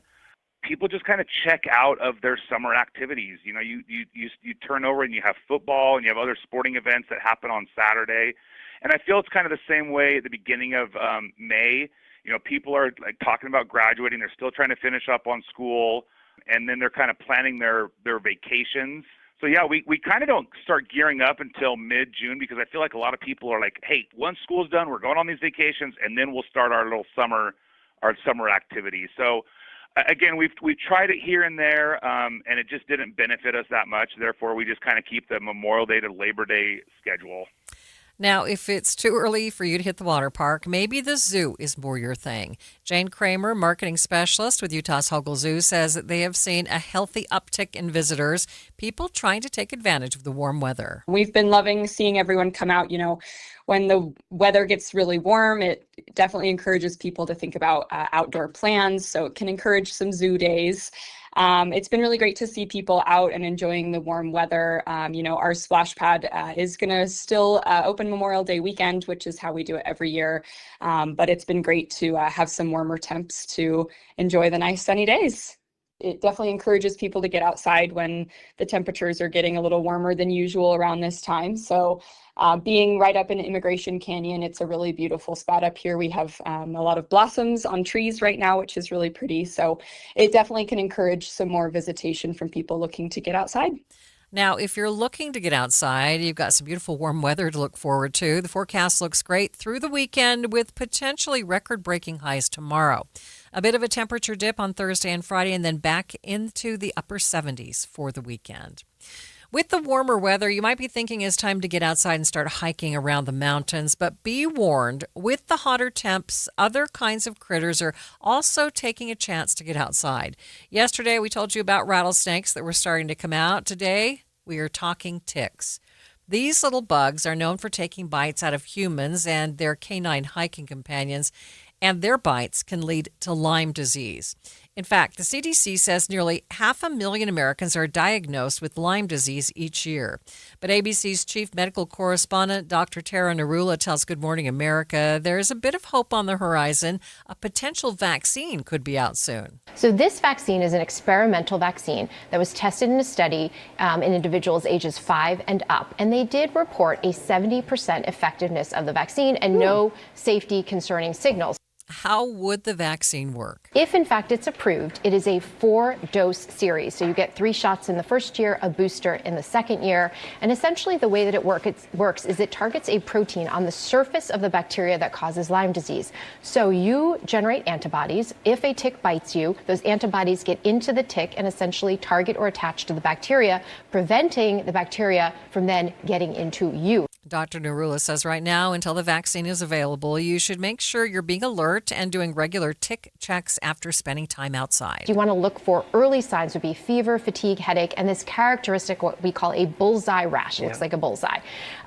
people just kind of check out of their summer activities. You know, you turn over and you have football and you have other sporting events that happen on Saturday. And I feel it's kind of the same way at the beginning of May. You know, people are like talking about graduating. They're still trying to finish up on school, and then they're kind of planning their vacations. So, yeah, we kind of don't start gearing up until mid-June, because I feel like a lot of people are like, hey, once school's done, we're going on these vacations, and then we'll start our summer activities. So, again, we've tried it here and there, and it just didn't benefit us that much. Therefore, we just kind of keep the Memorial Day to Labor Day schedule. Now, if it's too early for you to hit the water park, maybe the zoo is more your thing. Jane Kramer, marketing specialist with Utah's Hogle Zoo, says that they have seen a healthy uptick in visitors, people trying to take advantage of the warm weather. We've been loving seeing everyone come out. You know, when the weather gets really warm, it definitely encourages people to think about outdoor plans. So it can encourage some zoo days. It's been really great to see people out and enjoying the warm weather. You know, our splash pad is going to still open Memorial Day weekend, which is how we do it every year. But it's been great to have some warmer temps to enjoy the nice sunny days. It definitely encourages people to get outside when the temperatures are getting a little warmer than usual around this time. So being right up in Immigration Canyon, it's a really beautiful spot up here. We have a lot of blossoms on trees right now, which is really pretty. So it definitely can encourage some more visitation from people looking to get outside. Now, if you're looking to get outside, you've got some beautiful warm weather to look forward to. The forecast looks great through the weekend with potentially record-breaking highs tomorrow. A bit of a temperature dip on Thursday and Friday, and then back into the upper 70s for the weekend. With the warmer weather, you might be thinking it's time to get outside and start hiking around the mountains, but be warned, with the hotter temps, other kinds of critters are also taking a chance to get outside. Yesterday, we told you about rattlesnakes that were starting to come out. Today, we are talking ticks. These little bugs are known for taking bites out of humans and their canine hiking companions, and their bites can lead to Lyme disease. In fact, the CDC says nearly 500,000 Americans are diagnosed with Lyme disease each year. But ABC's chief medical correspondent, Dr. Tara Narula, tells Good Morning America there's a bit of hope on the horizon. A potential vaccine could be out soon. So this vaccine is an experimental vaccine that was tested in a study in individuals ages 5 and up. And they did report a 70% effectiveness of the vaccine and no safety concerning signals. How would the vaccine work? If, in fact, it's approved, it is a 4-dose series. So you get 3 shots in the first year, a booster in the second year. And essentially the way that it works is it targets a protein on the surface of the bacteria that causes Lyme disease. So you generate antibodies. If a tick bites you, those antibodies get into the tick and essentially target or attach to the bacteria, preventing the bacteria from then getting into you. Dr. Narula says right now, until the vaccine is available, you should make sure you're being alert and doing regular tick checks after spending time outside. You want to look for early signs would be fever, fatigue, headache, and this characteristic, what we call a bullseye rash. It looks like a bullseye.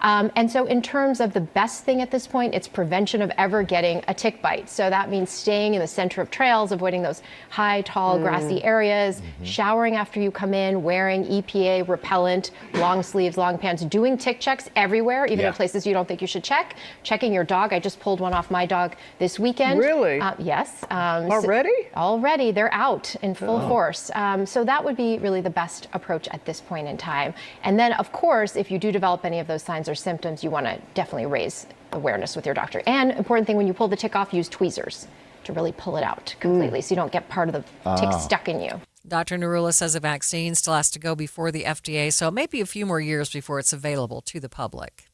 And so in terms of the best thing at this point, it's prevention of ever getting a tick bite. So that means staying in the center of trails, avoiding those high, tall, grassy areas, showering after you come in, wearing EPA repellent, long sleeves, long pants, doing tick checks everywhere, even in places you don't think you should check. Checking your dog. I just pulled one off my dog this weekend. Really? Yes. Already? Already. They're out in full force. So that would be really the best approach at this point in time. And then, of course, if you do develop any of those signs or symptoms, you want to definitely raise awareness with your doctor. And important thing, when you pull the tick off, use tweezers to really pull it out completely so you don't get part of the tick stuck in you. Dr. Narula says a vaccine still has to go before the FDA, so it may be a few more years before it's available to the public.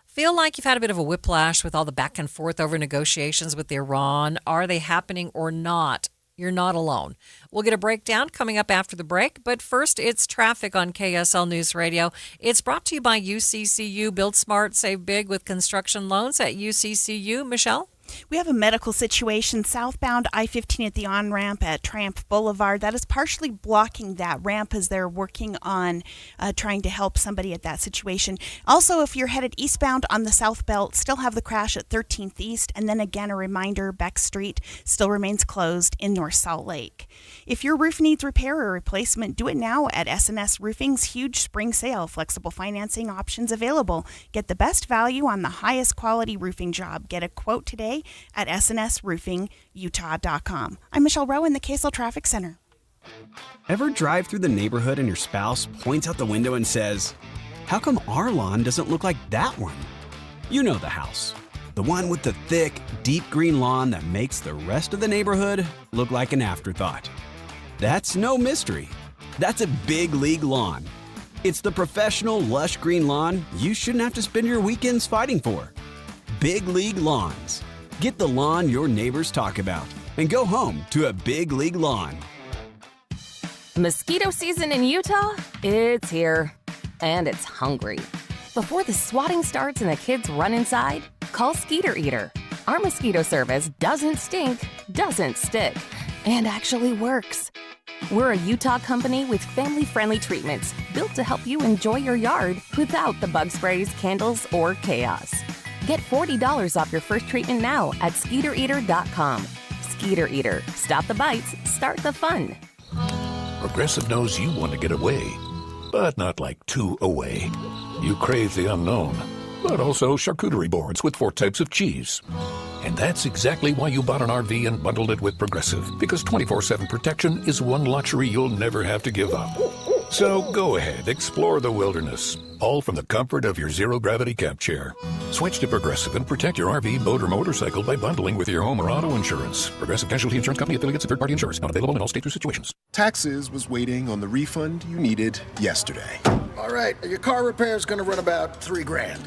Feel like you've had a bit of a whiplash with all the back and forth over negotiations with Iran? Are they happening or not? You're not alone. We'll get a breakdown coming up after the break, but first it's traffic on KSL News Radio. It's brought to you by UCCU. Build smart, save big with construction loans at UCCU. Michelle? We have a medical situation southbound I-15 at the on-ramp at Triumph Boulevard. That is partially blocking that ramp as they're working on trying to help somebody at that situation. Also, if you're headed eastbound on the South Belt, still have the crash at 13th East. And then again, a reminder, Beck Street still remains closed in North Salt Lake. If your roof needs repair or replacement, do it now at S&S Roofing's huge spring sale. Flexible financing options available. Get the best value on the highest quality roofing job. Get a quote today at snsroofingutah.com. I'm Michelle Rowe in the KSL Traffic Center. Ever drive through the neighborhood and your spouse points out the window and says, "How come our lawn doesn't look like that one?" You know the house. The one with the thick, deep green lawn that makes the rest of the neighborhood look like an afterthought. That's no mystery. That's a big league lawn. It's the professional, lush green lawn you shouldn't have to spend your weekends fighting for. Big League Lawns. Get the lawn your neighbors talk about and go home to a Big League Lawn. Mosquito season in Utah? It's here. And it's hungry. Before the swatting starts and the kids run inside, call Skeeter Eater. Our mosquito service doesn't stink, doesn't stick, and actually works. We're a Utah company with family-friendly treatments built to help you enjoy your yard without the bug sprays, candles, or chaos. Get $40 off your first treatment now at SkeeterEater.com. Skeeter Eater. Stop the bites, start the fun. Progressive knows you want to get away, but not like too away. You crave the unknown, but also charcuterie boards with 4 types of cheese. And that's exactly why you bought an RV and bundled it with Progressive, because 24/7 protection is one luxury you'll never have to give up. So go ahead, explore the wilderness, all from the comfort of your zero-gravity camp chair. Switch to Progressive and protect your RV, boat, or motorcycle by bundling with your home or auto insurance. Progressive Casualty Insurance Company, affiliates, and third-party insurers. Not available in all states or situations. Taxes was waiting on the refund you needed yesterday. All right, your car repair is going to run about $3 grand.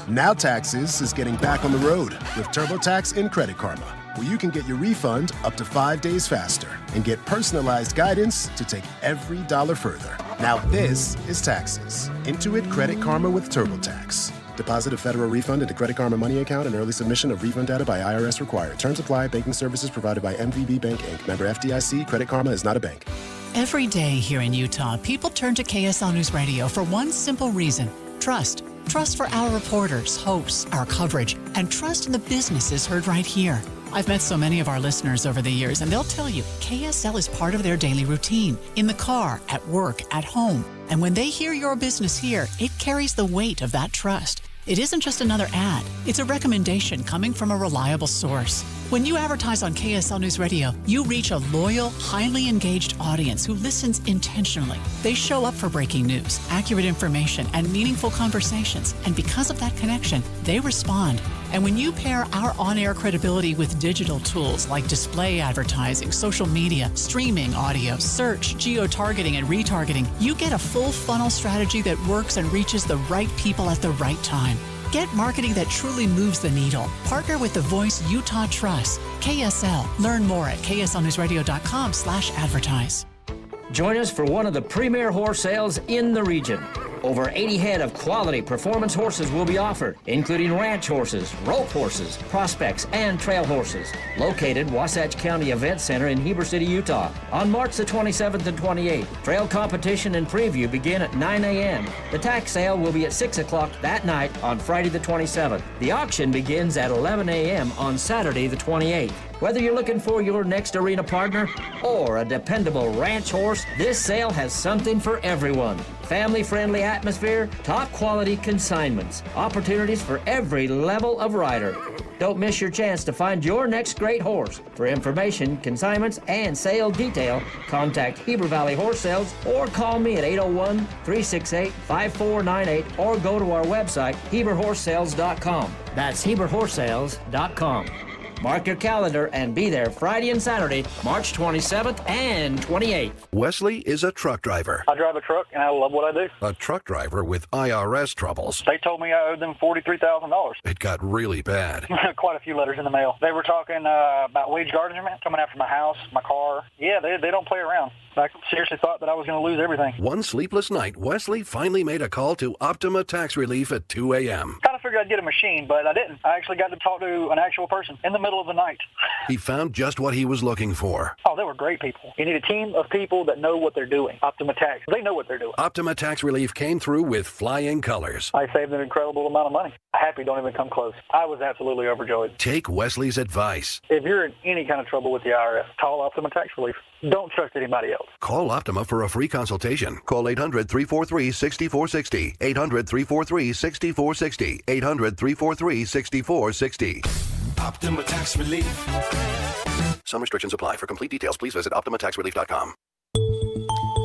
Now Taxes is getting back on the road with TurboTax and Credit Karma, where you can get your refund up to 5 days faster and get personalized guidance to take every dollar further. Now this is Taxes. Intuit Credit Karma with TurboTax. Deposit a federal refund into Credit Karma Money account and early submission of refund data by IRS required. Terms apply. Banking services provided by MVB Bank, Inc. Member FDIC. Credit Karma is not a bank. Every day here in Utah, people turn to KSL News Radio for one simple reason: trust. Trust for our reporters, hosts, our coverage, and trust in the businesses heard right here I've met so many of our listeners over the years, and they'll tell you KSL is part of their daily routine, in the car, at work, at home. And when they hear your business here, it carries the weight of that trust. It isn't just another ad. It's a recommendation coming from a reliable source. When you advertise on KSL News Radio, you reach a loyal, highly engaged audience who listens intentionally. They show up for breaking news, accurate information, and meaningful conversations. And because of that connection, they respond. And when you pair our on-air credibility with digital tools like display advertising, social media, streaming audio, search, geo-targeting, and retargeting, you get a full funnel strategy that works and reaches the right people at the right time. Get marketing that truly moves the needle. Partner with the voice Utah trusts. KSL. Learn more at kslnewsradio.com/advertise. Join us for one of the premier horse sales in the region. Over 80 head of quality performance horses will be offered, including ranch horses, rope horses, prospects, and trail horses. Located Wasatch County Event Center in Heber City, Utah. On March the 27th and 28th, trail competition and preview begin at 9 a.m. The tax sale will be at 6 o'clock that night on Friday the 27th. The auction begins at 11 a.m. on Saturday the 28th. Whether you're looking for your next arena partner or a dependable ranch horse, this sale has something for everyone. Family-friendly atmosphere, top-quality consignments, opportunities for every level of rider. Don't miss your chance to find your next great horse. For information, consignments, and sale detail, contact Heber Valley Horse Sales or call me at 801-368-5498 or go to our website, HeberHorseSales.com. That's HeberHorseSales.com. Mark your calendar and be there Friday and Saturday, March 27th and 28th. Wesley is a truck driver. I drive a truck and I love what I do. A truck driver with IRS troubles. They told me I owed them $43,000. It got really bad. Quite a few letters in the mail. They were talking about wage garnishment coming after my house, my car. Yeah, they don't play around. I seriously thought that I was going to lose everything. One sleepless night, Wesley finally made a call to Optima Tax Relief at 2 a.m. Kind of figured I'd get a machine, but I didn't. I actually got to talk to an actual person in the middle of the night. He found just what he was looking for. Oh, they were great people. You need a team of people that know what they're doing. Optima Tax, they know what they're doing. Optima Tax Relief came through with flying colors. I saved an incredible amount of money. Happy don't even come close. I was absolutely overjoyed. Take Wesley's advice. If you're in any kind of trouble with the IRS, call Optima Tax Relief. Don't trust anybody else. Call Optima for a free consultation. Call 800-343-6460. 800-343-6460. 800-343-6460. Optima Tax Relief. Some restrictions apply. For complete details, please visit OptimaTaxRelief.com.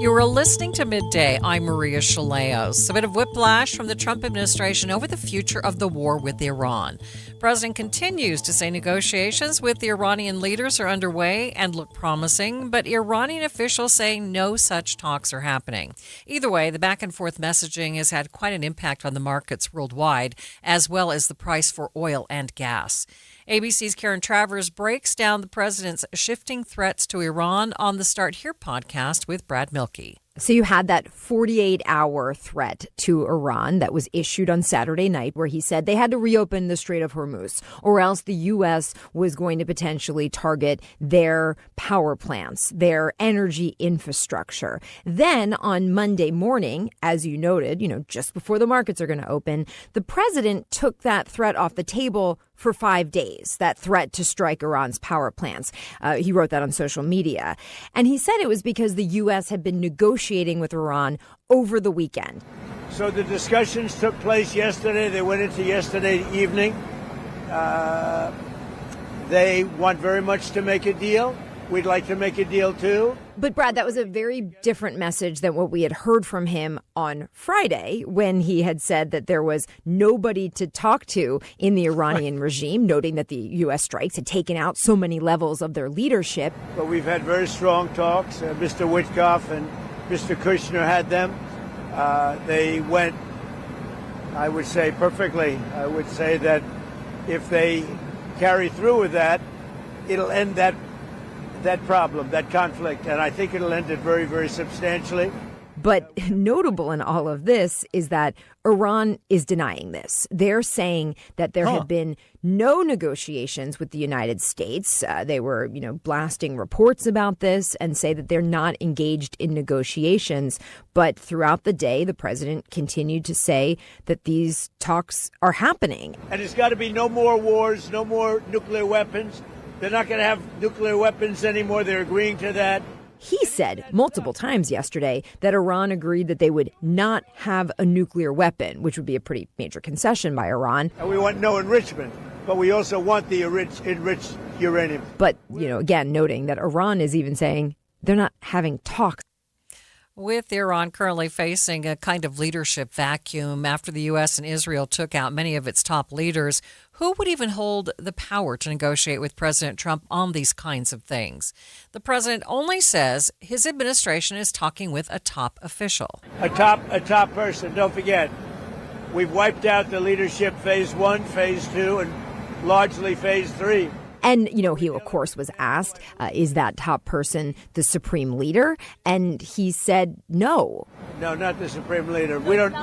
You are listening to Midday. I'm Maria Shilaos. A bit of whiplash from the Trump administration over the future of the war with Iran. The president continues to say negotiations with the Iranian leaders are underway and look promising, but Iranian officials say no such talks are happening. Either way, the back-and-forth messaging has had quite an impact on the markets worldwide, as well as the price for oil and gas. ABC's Karen Travers breaks down the president's shifting threats to Iran on the Start Here podcast with Brad Milkey. So you had that 48-hour threat to Iran that was issued on Saturday night where he said they had to reopen the Strait of Hormuz or else the U.S. was going to potentially target their power plants, their energy infrastructure. Then on Monday morning, as you noted, just before the markets are going to open, the president took that threat off the table for 5 days, that threat to strike Iran's power plants. He wrote that on social media. And he said it was because the U.S. had been negotiating with Iran over the weekend. So the discussions took place yesterday. They went into yesterday evening. They want very much to make a deal. We'd like to make a deal, too. But, Brad, that was a very different message than what we had heard from him on Friday when he had said that there was nobody to talk to in the Iranian regime, noting that the U.S. strikes had taken out so many levels of their leadership. But we've had very strong talks. Mr. Witkoff and Mr. Kushner had them. They went, I would say, perfectly. I would say that if they carry through with that, it'll end that problem, that conflict, and I think it'll end it very, very substantially. But notable in all of this is that Iran is denying this. They're saying that there had been no negotiations with the United States. They were, blasting reports about this and say that they're not engaged in negotiations. But throughout the day, the president continued to say that these talks are happening. And there's got to be no more wars, no more nuclear weapons. They're not going to have nuclear weapons anymore. They're agreeing to that. He said multiple times yesterday that Iran agreed that they would not have a nuclear weapon, which would be a pretty major concession by Iran. And we want no enrichment, but we also want the enriched uranium. But, again, noting that Iran is even saying they're not having talks. With Iran currently facing a kind of leadership vacuum after the U.S. and Israel took out many of its top leaders, who would even hold the power to negotiate with President Trump on these kinds of things? The president only says his administration is talking with a top official. A top person. Don't forget, we've wiped out the leadership phase 1, phase 2, and largely phase 3. And, he, of course, was asked, is that top person the supreme leader? And he said no. No, not the supreme leader. We don't.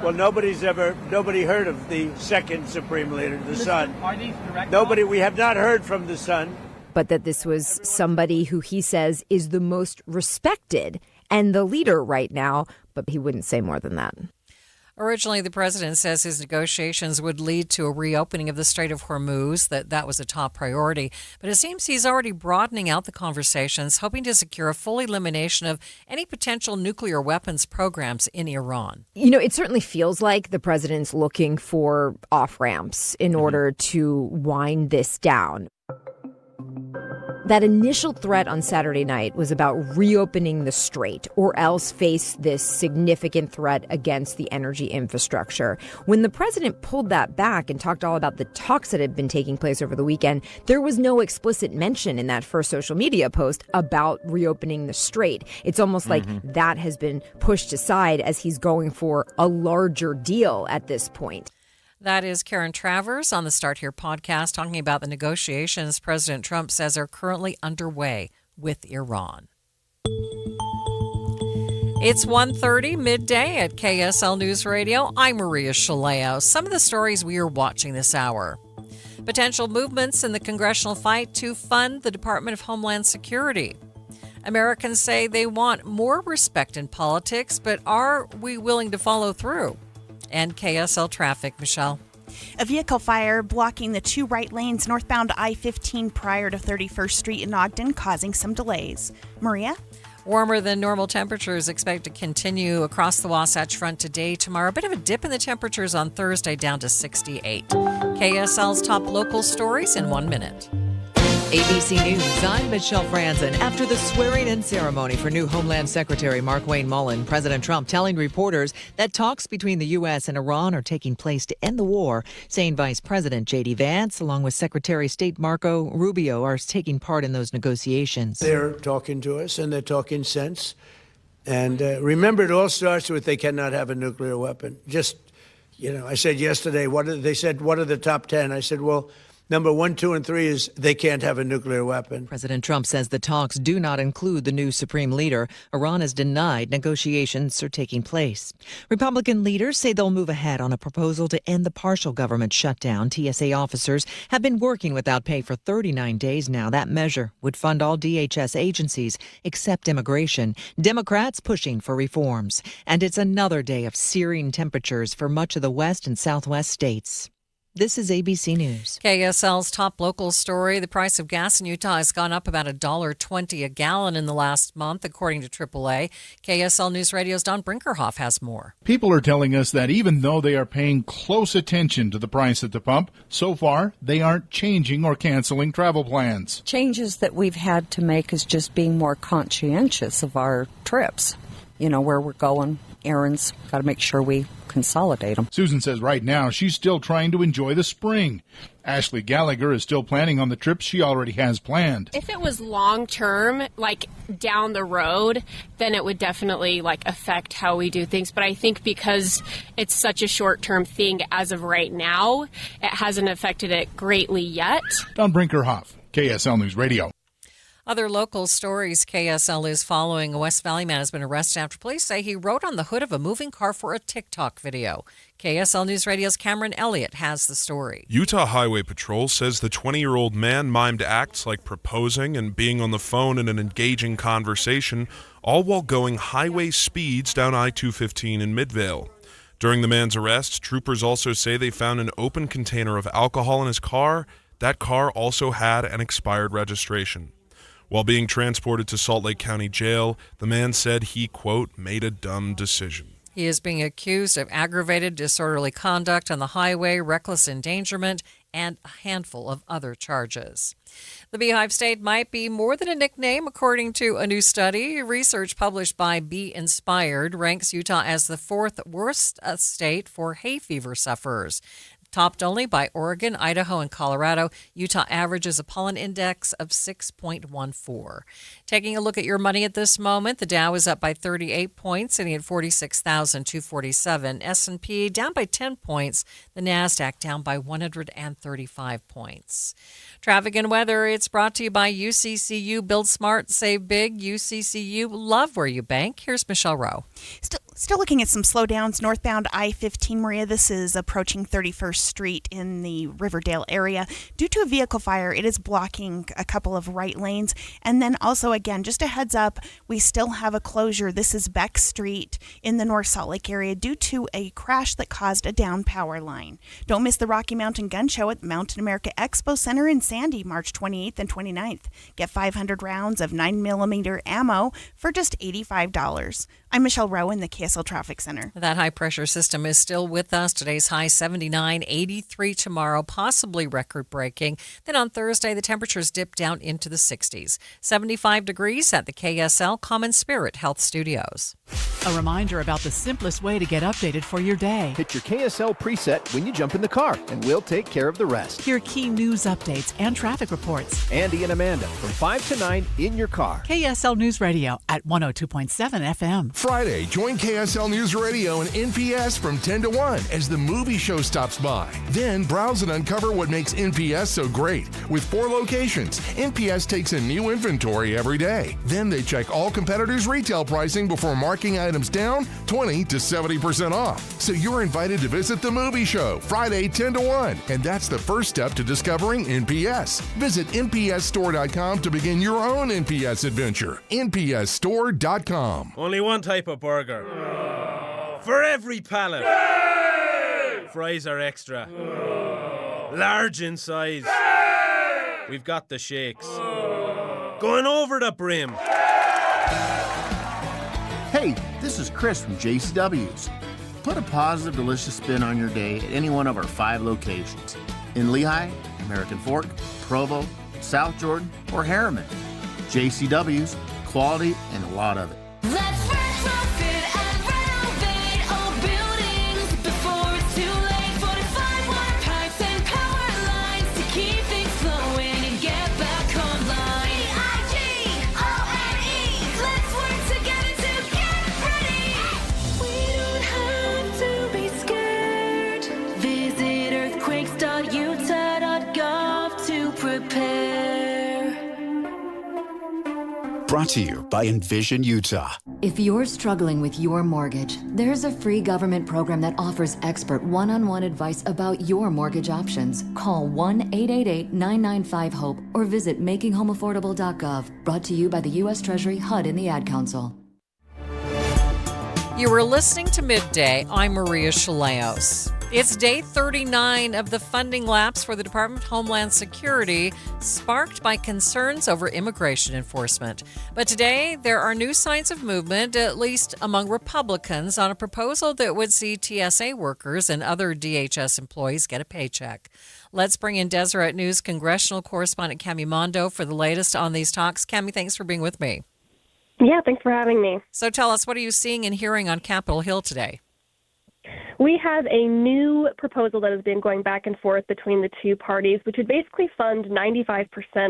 Well, nobody heard of the second supreme leader, the son. Are these direct? We have not heard from the son. But that this was somebody who he says is the most respected and the leader right now. But he wouldn't say more than that. Originally, the president says his negotiations would lead to a reopening of the Strait of Hormuz, that was a top priority. But it seems he's already broadening out the conversations, hoping to secure a full elimination of any potential nuclear weapons programs in Iran. It certainly feels like the president's looking for off-ramps in order to wind this down. That initial threat on Saturday night was about reopening the strait or else face this significant threat against the energy infrastructure. When the president pulled that back and talked all about the talks that had been taking place over the weekend, there was no explicit mention in that first social media post about reopening the strait. It's almost like that has been pushed aside as he's going for a larger deal at this point. That is Karen Travers on the Start Here podcast talking about the negotiations President Trump says are currently underway with Iran. It's 1:30 midday at KSL News Radio. I'm Maria Shilaos. Some of the stories we are watching this hour. Potential movements in the congressional fight to fund the Department of Homeland Security. Americans say they want more respect in politics, but are we willing to follow through? And KSL traffic, Michelle. A vehicle fire blocking the 2 right lanes northbound I-15 prior to 31st Street in Ogden, causing some delays. Maria? Warmer than normal temperatures expect to continue across the Wasatch Front today. Tomorrow, a bit of a dip in the temperatures on Thursday, down to 68. KSL's top local stories in 1 minute. ABC News, I'm Michelle Franzen. After the swearing-in ceremony for new Homeland Secretary Markwayne Mullin, President Trump telling reporters that talks between the U.S. and Iran are taking place to end the war, saying Vice President J.D. Vance, along with Secretary of State Marco Rubio, are taking part in those negotiations. They're talking to us, and they're talking sense. And remember, it all starts with they cannot have a nuclear weapon. Just, I said yesterday, they said, what are the top 10? I said, well, number 1, 2, and 3 is they can't have a nuclear weapon. President Trump says the talks do not include the new supreme leader. Iran has denied negotiations are taking place. Republican leaders say they'll move ahead on a proposal to end the partial government shutdown. TSA officers have been working without pay for 39 days now. That measure would fund all DHS agencies except immigration. Democrats pushing for reforms. And it's another day of searing temperatures for much of the West and Southwest states. This is ABC News. KSL's top local story. The price of gas in Utah has gone up about $1.20 a gallon in the last month, according to AAA. KSL News Radio's Don Brinkerhoff has more. People are telling us that even though they are paying close attention to the price at the pump, so far they aren't changing or canceling travel plans. Changes that we've had to make is just being more conscientious of our trips. Where we're going, errands, got to make sure we consolidate them. Susan says right now she's still trying to enjoy the spring. Ashley Gallagher is still planning on the trips she already has planned. If it was long term, like down the road, then it would definitely affect how we do things. But I think because it's such a short term thing as of right now, it hasn't affected it greatly yet. Don Brinkerhoff, KSL News Radio. Other local stories KSL is following. A West Valley man has been arrested after police say he rode on the hood of a moving car for a TikTok video. KSL News Radio's Cameron Elliott has the story. Utah Highway Patrol says the 20-year-old man mimed acts like proposing and being on the phone in an engaging conversation, all while going highway speeds down I-215 in Midvale. During the man's arrest, troopers also say they found an open container of alcohol in his car That car also had an expired registration. While being transported to Salt Lake County Jail, the man said he, quote, made a dumb decision. He is being accused of aggravated disorderly conduct on the highway, reckless endangerment, and a handful of other charges. The Beehive State might be more than a nickname, according to a new study. Research published by Bee Inspired ranks Utah as the fourth worst state for hay fever sufferers. Topped only by Oregon, Idaho, and Colorado, Utah averages a pollen index of 6.14. Taking a look at your money at this moment, the Dow is up by 38 points, sitting at 46,247. S&P down by 10 points. The NASDAQ down by 135 points. Traffic and weather, it's brought to you by UCCU. Build smart, save big. UCCU, love where you bank. Here's Michelle Rowe. Still looking at some slowdowns. Northbound I-15, Maria, this is approaching 31st Street in the Riverdale area. Due to a vehicle fire, it is blocking a couple of right lanes. And then also, again, just a heads up, we still have a closure. This is Beck Street in the North Salt Lake area due to a crash that caused a down power line. Don't miss the Rocky Mountain Gun Show at Mountain America Expo Center in Sandy, March 28th and 29th. Get 500 rounds of 9mm ammo for just $85. I'm Michelle Rowe in the KSL Traffic Center. That high-pressure system is still with us. Today's high 79, 83 tomorrow, possibly record-breaking. Then on Thursday, the temperatures dip down into the 60s. 75 degrees at the KSL Common Spirit Health Studios. A reminder about the simplest way to get updated for your day. Hit your KSL preset when you jump in the car, and we'll take care of the rest. Hear key news updates and traffic reports. Andy and Amanda from 5 to 9 in your car. KSL News Radio at 102.7 FM. Friday, join KSL News Radio and NPS from 10 to 1 as the movie show stops by. Then browse and uncover what makes NPS so great. With 4 locations, NPS takes in new inventory every day. Then they check all competitors' retail pricing before marking items down 20 to 70% off. So you're invited to visit the movie show Friday 10 to 1. And that's the first step to discovering NPS. Visit npsstore.com to begin your own NPS adventure. npsstore.com. Only one type of burger. For every pallet. Fries are extra. Large in size. We've got the shakes. Going over the brim. Hey, this is Chris from JCW's. Put a positive, delicious spin on your day at any one of our 5 locations. In Lehigh, American Fork, Provo, South Jordan, or Harriman. JCW's, quality and a lot of it. Let's retrofit and renovate old buildings before it's too late. 45 water pipes and power lines to keep things flowing and get back online. E-I-G-O-N-E. Let's work together to get ready. We don't have to be scared. Visit earthquakes.utah.gov to prepare. Brought to you by Envision Utah. If you're struggling with your mortgage, there's a free government program that offers expert one-on-one advice about your mortgage options. Call 1-888-995-HOPE or visit makinghomeaffordable.gov. Brought to you by the U.S. Treasury, HUD, and the Ad Council. You were listening to Midday. I'm Maria Shilaos. It's day 39 of the funding lapse for the Department of Homeland Security, sparked by concerns over immigration enforcement. But today, there are new signs of movement, at least among Republicans, on a proposal that would see TSA workers and other DHS employees get a paycheck. Let's bring in Deseret News congressional correspondent Cami Mondo for the latest on these talks. Cami, thanks for being with me. Yeah, thanks for having me. So tell us, what are you seeing and hearing on Capitol Hill today? We have a new proposal that has been going back and forth between the two parties, which would basically fund 95%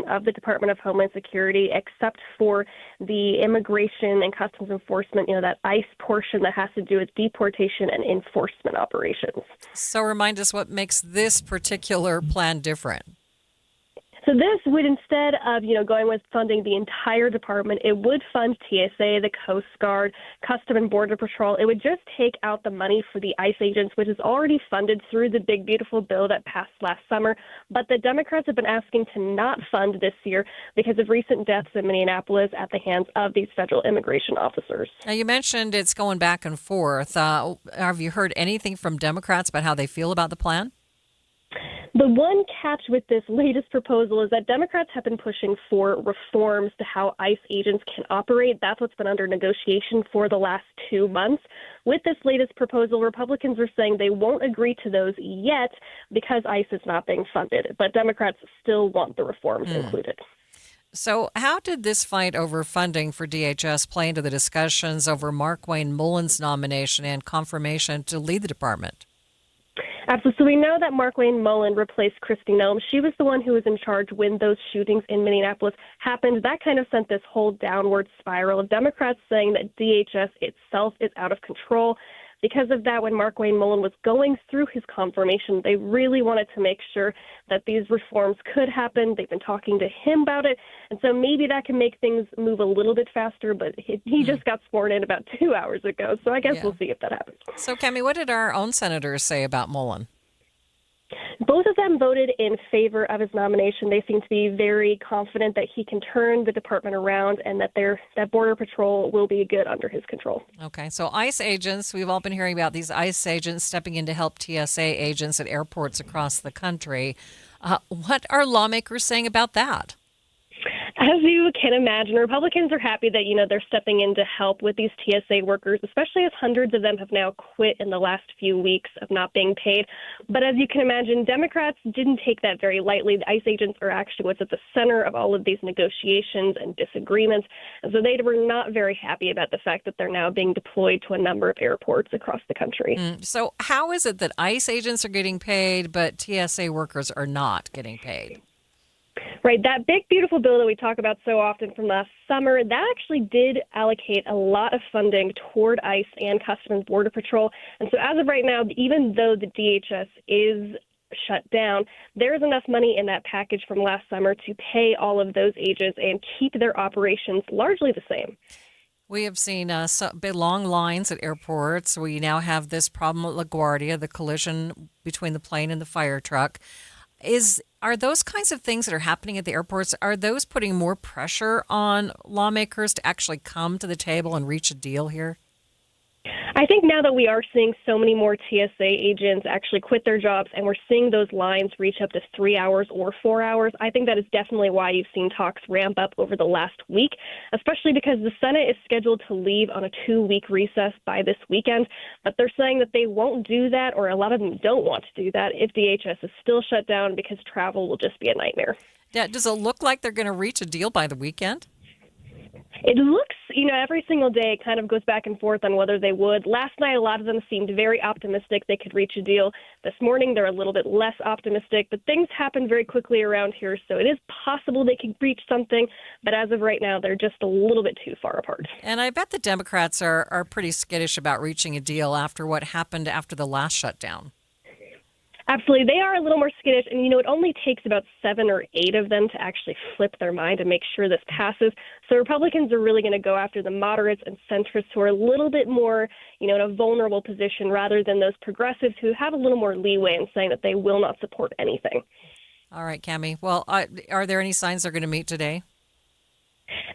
of the Department of Homeland Security, except for the immigration and customs enforcement, that ICE portion that has to do with deportation and enforcement operations. So remind us what makes this particular plan different. So this would, instead of, going with funding the entire department, it would fund TSA, the Coast Guard, Custom and Border Patrol. It would just take out the money for the ICE agents, which is already funded through the big, beautiful bill that passed last summer. But the Democrats have been asking to not fund this year because of recent deaths in Minneapolis at the hands of these federal immigration officers. Now, you mentioned it's going back and forth. Have you heard anything from Democrats about how they feel about the plan? The one catch with this latest proposal is that Democrats have been pushing for reforms to how ICE agents can operate. That's what's been under negotiation for the last 2 months. With this latest proposal, Republicans are saying they won't agree to those yet because ICE is not being funded, but Democrats still want the reforms included. So how did this fight over funding for DHS play into the discussions over Markwayne Mullen's nomination and confirmation to lead the department? Absolutely. So we know that Markwayne Mullen replaced Kristi Noem. She was the one who was in charge when those shootings in Minneapolis happened. That kind of sent this whole downward spiral of Democrats saying that DHS itself is out of control. Because of that, when Markwayne Mullen was going through his confirmation, they really wanted to make sure that these reforms could happen. They've been talking to him about it. And so maybe that can make things move a little bit faster, but he just got sworn in about 2 hours ago. So I guess we'll see if that happens. So, Cami, what did our own senators say about Mullen? Both of them voted in favor of his nomination. They seem to be very confident that he can turn the department around and that Border Patrol will be good under his control. Okay, so ICE agents, we've all been hearing about these ICE agents stepping in to help TSA agents at airports across the country. What are lawmakers saying about that? As you can imagine, Republicans are happy that, they're stepping in to help with these TSA workers, especially as hundreds of them have now quit in the last few weeks of not being paid. But as you can imagine, Democrats didn't take that very lightly. The ICE agents are actually what's at the center of all of these negotiations and disagreements. And so they were not very happy about the fact that they're now being deployed to a number of airports across the country. So how is it that ICE agents are getting paid, but TSA workers are not getting paid? Right, that big, beautiful bill that we talk about so often from last summer, that actually did allocate a lot of funding toward ICE and Customs and Border Patrol. And so as of right now, even though the DHS is shut down, there's enough money in that package from last summer to pay all of those agents and keep their operations largely the same. We have seen big long lines at airports. We now have this problem at LaGuardia, the collision between the plane and the fire truck. Are those kinds of things that are happening at the airports, are those putting more pressure on lawmakers to actually come to the table and reach a deal here? I think now that we are seeing so many more TSA agents actually quit their jobs and we're seeing those lines reach up to 3 hours or 4 hours, I think that is definitely why you've seen talks ramp up over the last week, especially because the Senate is scheduled to leave on a 2-week recess by this weekend. But they're saying that they won't do that, or a lot of them don't want to do that, if DHS is still shut down because travel will just be a nightmare. Yeah, does it look like they're going to reach a deal by the weekend? It looks, every single day it kind of goes back and forth on whether they would. Last night, a lot of them seemed very optimistic they could reach a deal. This morning, they're a little bit less optimistic, but things happen very quickly around here, so it is possible they could reach something, but as of right now, they're just a little bit too far apart. And I bet the Democrats are pretty skittish about reaching a deal after what happened after the last shutdown. Absolutely. They are a little more skittish, and, it only takes about 7 or 8 of them to actually flip their mind and make sure this passes. So Republicans are really going to go after the moderates and centrists who are a little bit more, in a vulnerable position rather than those progressives who have a little more leeway in saying that they will not support anything. All right, Cami. Well, are there any signs they're going to meet today?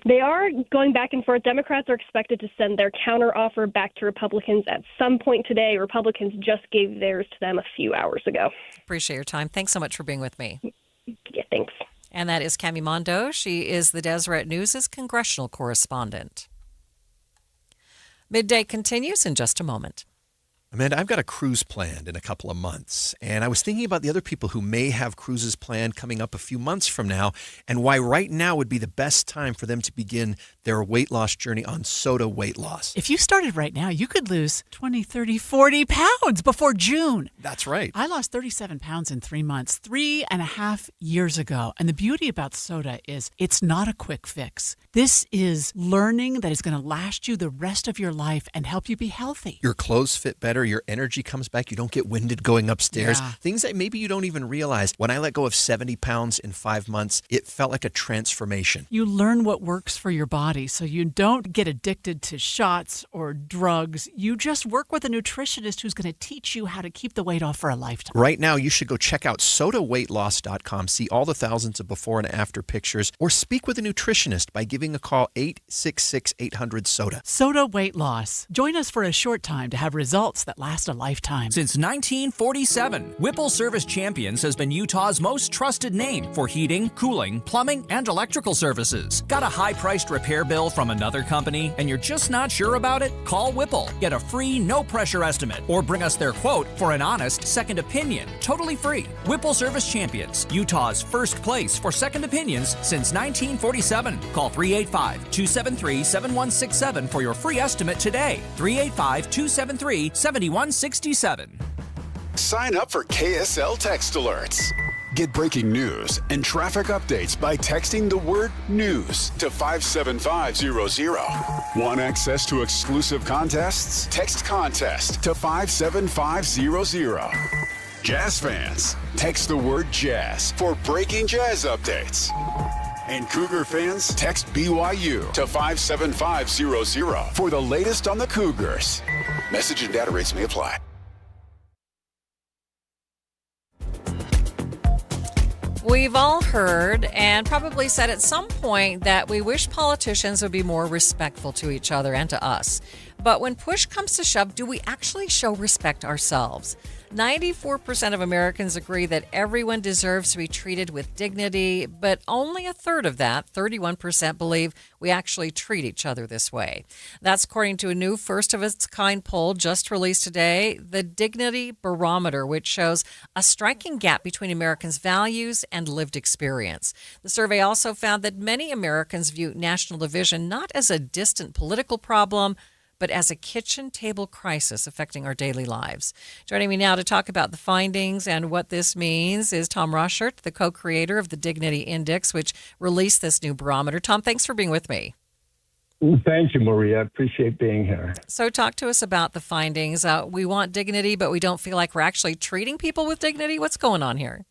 They are going back and forth. Democrats are expected to send their counteroffer back to Republicans at some point today. Republicans just gave theirs to them a few hours ago. Appreciate your time. Thanks so much for being with me. Yeah, thanks. And that is Cami Mondo. She is the Deseret News' congressional correspondent. Midday continues in just a moment. Amanda, I've got a cruise planned in a couple of months, and I was thinking about the other people who may have cruises planned coming up a few months from now, and why right now would be the best time for them to begin their weight loss journey on Soda Weight Loss. If you started right now, you could lose 20, 30, 40 pounds before June. That's right. I lost 37 pounds in 3 months, 3.5 years ago. And the beauty about soda is it's not a quick fix. This is learning that is going to last you the rest of your life and help you be healthy. Your clothes fit better. Your energy comes back. You don't get winded going upstairs. Yeah. Things that maybe you don't even realize. When I let go of 70 pounds in 5 months, it felt like a transformation. You learn what works for your body so you don't get addicted to shots or drugs. You just work with a nutritionist who's going to teach you how to keep the weight off for a lifetime. Right now, you should go check out sodaweightloss.com, see all the thousands of before and after pictures, or speak with a nutritionist by giving a call 866-800-SODA. Soda Weight Loss. Join us for a short time to have results that last a lifetime. Since 1947, Whipple Service Champions has been Utah's most trusted name for heating, cooling, plumbing, and electrical services. Got a high-priced repair bill from another company and you're just not sure about it? Call Whipple. Get a free, no-pressure estimate or bring us their quote for an honest second opinion. Totally free. Whipple Service Champions, Utah's first place for second opinions since 1947. Call 385-273-7167 for your free estimate today. 385-273-7167. Sign up for KSL Text Alerts. Get breaking news and traffic updates by texting the word news to 57500. Want access to exclusive contests? Text contest to 57500. Jazz fans, text the word jazz for breaking jazz updates. And Cougar fans, text BYU to 57500 for the latest on the Cougars. Message and data rates may apply. We've all heard and probably said at some point that we wish politicians would be more respectful to each other and to us. But when push comes to shove, do we actually show respect ourselves? 94% of Americans agree that everyone deserves to be treated with dignity, but only a third of that, 31%, believe we actually treat each other this way. That's according to a new first-of-its-kind poll just released today, the Dignity Barometer, which shows a striking gap between Americans' values and lived experience. The survey also found that many Americans view national division not as a distant political problem, but as a kitchen table crisis affecting our daily lives. Joining me now to talk about the findings and what this means is Tom Roschert, the co-creator of the Dignity Index, which released this new barometer. Tom, thanks for being with me. Thank you, Maria. I appreciate being here. So talk to us about the findings. We want dignity, but we don't feel like we're actually treating people with dignity. What's going on here?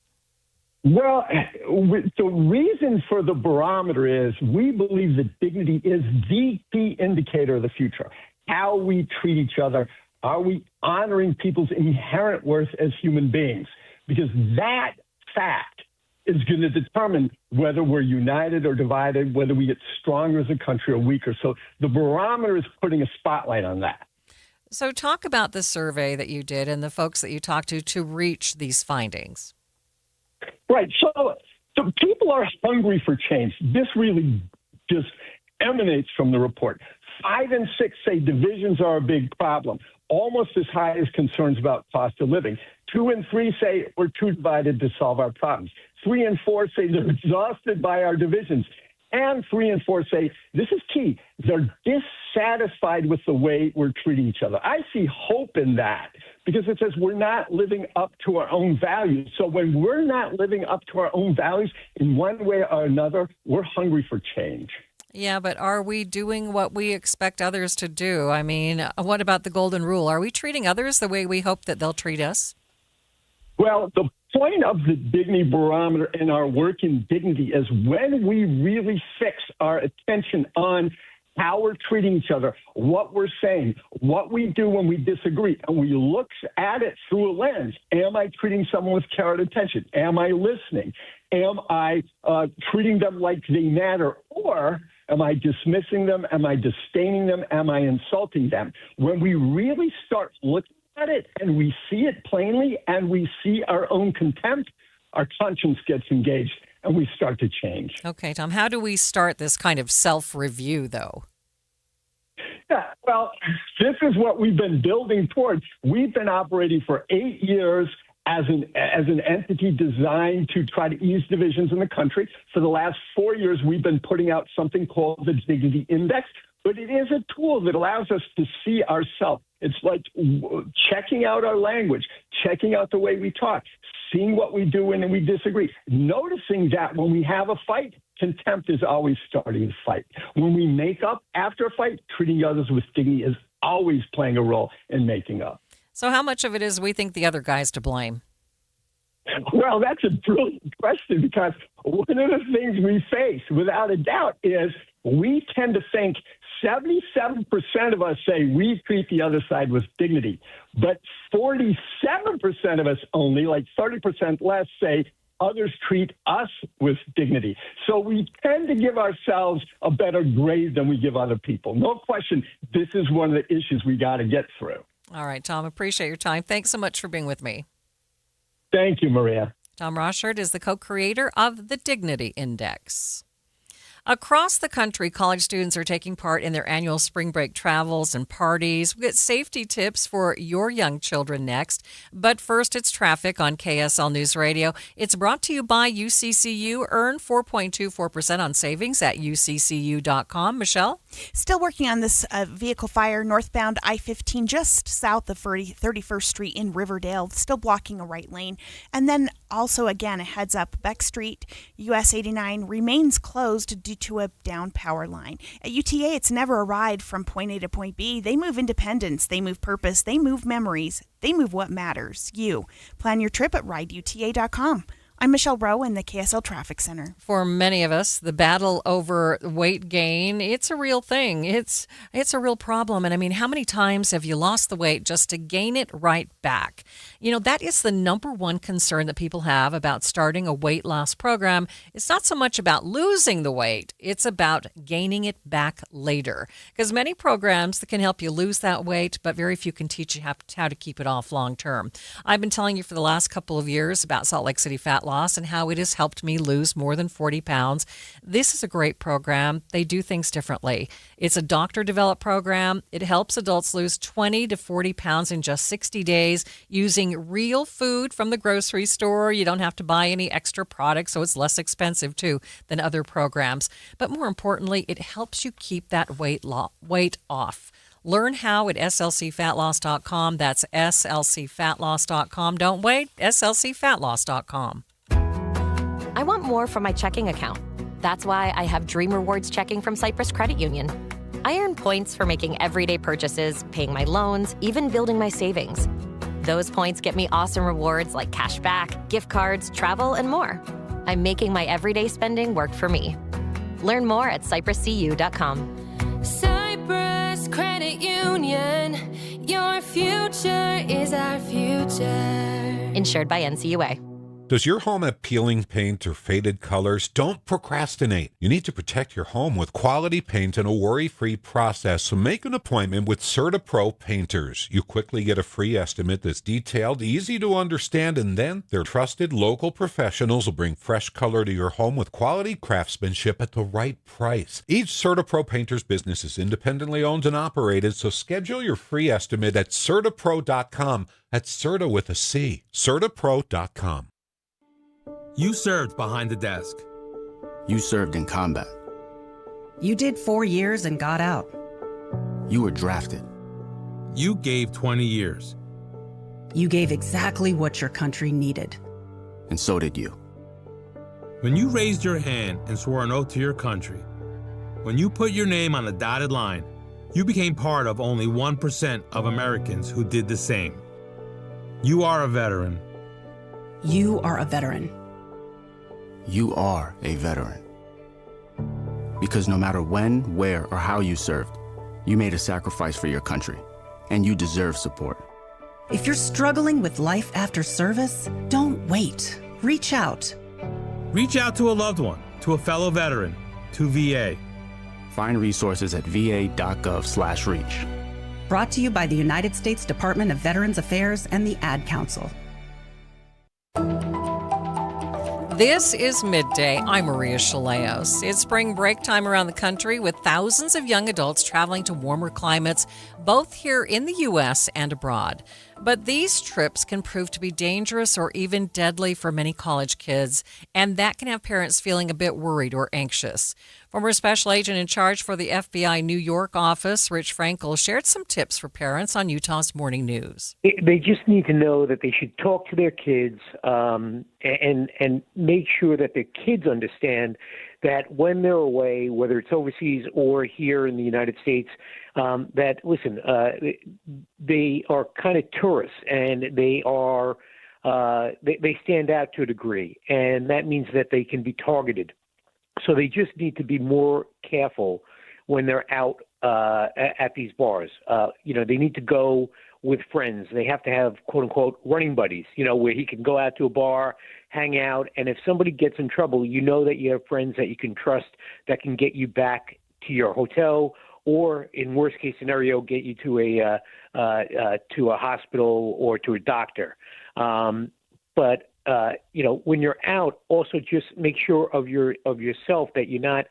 Well, the reason for the barometer is we believe that dignity is the key indicator of the future. How we treat each other. Are we honoring people's inherent worth as human beings? Because that fact is going to determine whether we're united or divided, whether we get stronger as a country or weaker. So the barometer is putting a spotlight on that. So talk about the survey that you did and the folks that you talked to reach these findings. Right. So people are hungry for change. This really just emanates from the report. 5 and 6 say divisions are a big problem, almost as high as concerns about cost of living. 2 and 3 say we're too divided to solve our problems. 3 and 4 say they're exhausted by our divisions. And 3 and 4 say, this is key, they're dissatisfied with the way we're treating each other. I see hope in that because it says we're not living up to our own values. So when we're not living up to our own values in one way or another, we're hungry for change. Yeah, but are we doing what we expect others to do? I mean, what about the golden rule? Are we treating others the way we hope that they'll treat us? Well, the point of the Dignity Barometer and our work in dignity is when we really fix our attention on how we're treating each other, what we're saying, what we do when we disagree, and we look at it through a lens. Am I treating someone with care and attention? Am I listening? Am I treating them like they matter? Or am I dismissing them? Am I disdaining them? Am I insulting them? When we really start looking at it and we see it plainly and we see our own contempt, our conscience gets engaged and we start to change. Okay, Tom, how do we start this kind of self-review, though? Yeah, well, this is what we've been building towards. We've been operating for 8 years as an entity designed to try to ease divisions in the country. For the last 4 years, we've been putting out something called the Dignity Index, but it is a tool that allows us to see ourselves. It's like checking out our language, checking out the way we talk, seeing what we do when we disagree, noticing that when we have a fight, contempt is always starting the fight. When we make up after a fight, treating others with dignity is always playing a role in making up. So how much of it is we think the other guy's to blame? Well, that's a brilliant question because one of the things we face, without a doubt, is we tend to think 77% of us say we treat the other side with dignity, but 47% of us only, like 30% less, say others treat us with dignity. So we tend to give ourselves a better grade than we give other people. No question, this is one of the issues we got to get through. All right, Tom, appreciate your time. Thanks so much for being with me. Thank you, Maria. Tom Rochard is the co-creator of the Dignity Index. Across the country, college students are taking part in their annual spring break travels and parties. We get safety tips for your young children next. But first, it's traffic on KSL News Radio. It's brought to you by UCCU. Earn 4.24% on savings at uccu.com. Michelle? Still working on this vehicle fire northbound I-15 just south of 31st Street in Riverdale, still blocking a right lane. And then also, again, a heads up, Beck Street, US 89 remains closed due to a down power line. At UTA, it's never a ride from point A to point B. They move independence, they move purpose, they move memories, they move what matters, you. Plan your trip at rideuta.com. I'm Michelle Rowe in the KSL Traffic Center. For many of us, the battle over weight gain, it's a real thing. It's a real problem. And I mean, how many times have you lost the weight just to gain it right back? You know, that is the number one concern that people have about starting a weight loss program. It's not so much about losing the weight. It's about gaining it back later. Because many programs that can help you lose that weight, but very few can teach you how to keep it off long term. I've been telling you for the last couple of years about Salt Lake City Fat Loss and how it has helped me lose more than 40 pounds. This is a great program. They do things differently. It's a doctor-developed program. It helps adults lose 20 to 40 pounds in just 60 days using real food from the grocery store. You don't have to buy any extra products, so it's less expensive, too, than other programs. But more importantly, it helps you keep that weight off. Learn how at slcfatloss.com. That's slcfatloss.com. Don't wait, slcfatloss.com. I want more from my checking account. That's why I have Dream Rewards checking from Cyprus Credit Union. I earn points for making everyday purchases, paying my loans, even building my savings. Those points get me awesome rewards like cash back, gift cards, travel, and more. I'm making my everyday spending work for me. Learn more at cypruscu.com. Cyprus Credit Union, your future is our future. Insured by NCUA. Does your home have peeling paint or faded colors? Don't procrastinate. You need to protect your home with quality paint and a worry-free process, so make an appointment with CertaPro Painters. You quickly get a free estimate that's detailed, easy to understand, and then their trusted local professionals will bring fresh color to your home with quality craftsmanship at the right price. Each CertaPro Painters business is independently owned and operated, so schedule your free estimate at CertaPro.com. That's Certa with a C. CertaPro.com. You served behind the desk. You served in combat. You did 4 years and got out. You were drafted. You gave 20 years. You gave exactly what your country needed. And so did you. When you raised your hand and swore an oath to your country, when you put your name on a dotted line, you became part of only 1% of Americans who did the same. You are a veteran. You are a veteran. You are a veteran. Because no matter when, where, or how you served, you made a sacrifice for your country, and you deserve support. If you're struggling with life after service, don't wait. Reach out. Reach out to a loved one, to a fellow veteran, to VA. Find resources at va.gov/reach. Brought to you by the United States Department of Veterans Affairs and the Ad Council. This is Midday. I'm Maria Shilaos. It's spring break time around the country with thousands of young adults traveling to warmer climates, both here in the U.S. and abroad. But these trips can prove to be dangerous or even deadly for many college kids, and that can have parents feeling a bit worried or anxious. Former Special Agent in charge for the FBI New York office, Rich Frankel, shared some tips for parents on Utah's Morning News. They just need to know that they should talk to their kids and make sure that their kids understand that when they're away, whether it's overseas or here in the United States, that, listen, they are kind of tourists, and they are they stand out to a degree, and that means that they can be targeted. So they just need to be more careful when they're out at these bars. They need to go with friends. They have to have, quote unquote, running buddies, where he can go out to a bar, hang out. And if somebody gets in trouble, you know that you have friends that you can trust that can get you back to your hotel or in worst case scenario, get you to a hospital or to a doctor. But when you're out, also just make sure of yourself that you're not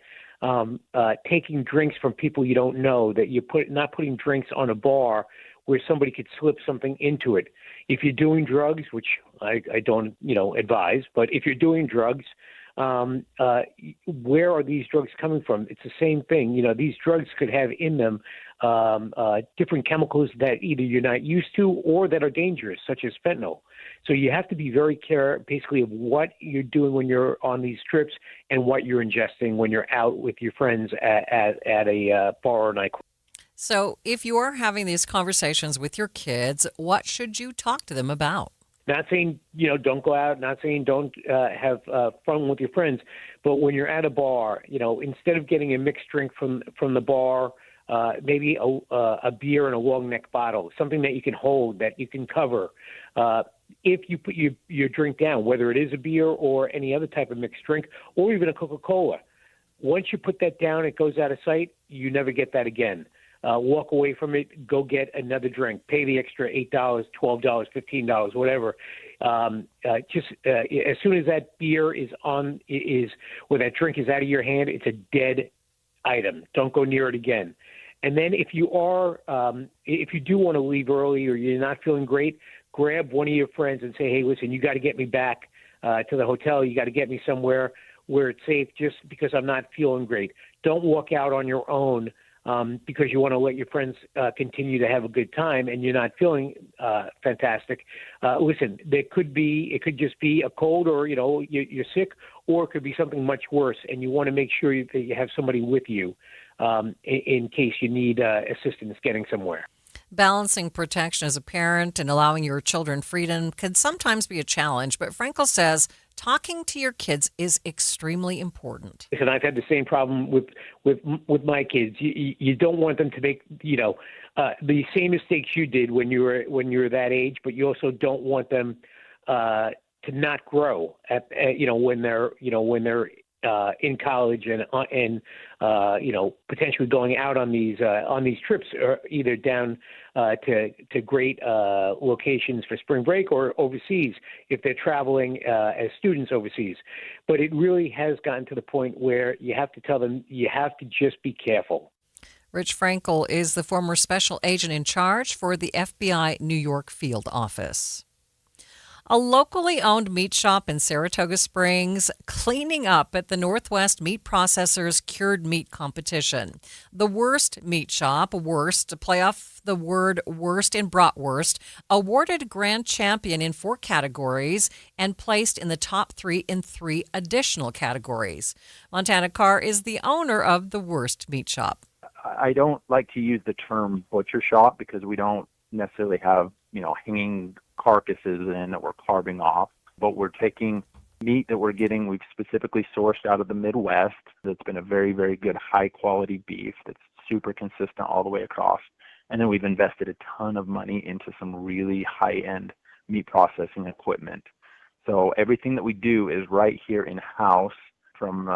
taking drinks from people you don't know, that you're not putting drinks on a bar where somebody could slip something into it. If you're doing drugs, which I don't advise, but if you're doing drugs, where are these drugs coming from? It's the same thing. These drugs could have in them different chemicals that either you're not used to or that are dangerous, such as fentanyl. So you have to be very careful, basically, of what you're doing when you're on these trips and what you're ingesting when you're out with your friends at a bar or nightclub. So if you are having these conversations with your kids, what should you talk to them about? Not saying, don't go out, not saying don't have fun with your friends, but when you're at a bar, instead of getting a mixed drink from the bar, maybe a beer in a long neck bottle, something that you can hold, that you can cover. If you put your drink down, whether it is a beer or any other type of mixed drink, or even a Coca-Cola, once you put that down, it goes out of sight, you never get that again. Walk away from it, go get another drink, pay the extra $8, $12, $15, whatever. Just as soon as that beer or that drink is out of your hand, it's a dead item. Don't go near it again. And then if you do want to leave early or you're not feeling great, grab one of your friends and say, hey, listen, you got to get me back to the hotel. You got to get me somewhere where it's safe just because I'm not feeling great. Don't walk out on your own because you want to let your friends continue to have a good time and you're not feeling fantastic. Listen, it could just be a cold or, you're sick, or it could be something much worse, and you want to make sure that you have somebody with you in case you need assistance getting somewhere. Balancing protection as a parent and allowing your children freedom can sometimes be a challenge, but Frankel says talking to your kids is extremely important. And I've had the same problem with my kids. You don't want them to make the same mistakes you did when you were that age, but you also don't want them to not grow when they're in college and potentially going out on these trips, or either down to great locations for spring break or overseas if they're traveling as students overseas. But it really has gotten to the point where you have to tell them you have to just be careful. Rich Frankel is the former special agent in charge for the FBI New York field office. A locally owned meat shop in Saratoga Springs cleaning up at the Northwest Meat Processors Cured Meat Competition. The Worst Meat Shop, Worst, to play off the word worst in bratwurst, awarded grand champion in 4 categories and placed in the top 3 in 3 additional categories. Montana Carr is the owner of the Worst Meat Shop. I don't like to use the term butcher shop because we don't necessarily have, hanging carcasses in that we're carving off, but we're taking meat that we're getting, we've specifically sourced out of the Midwest. That's been a very, very good high quality beef that's super consistent all the way across. And then we've invested a ton of money into some really high end meat processing equipment. So everything that we do is right here in house, from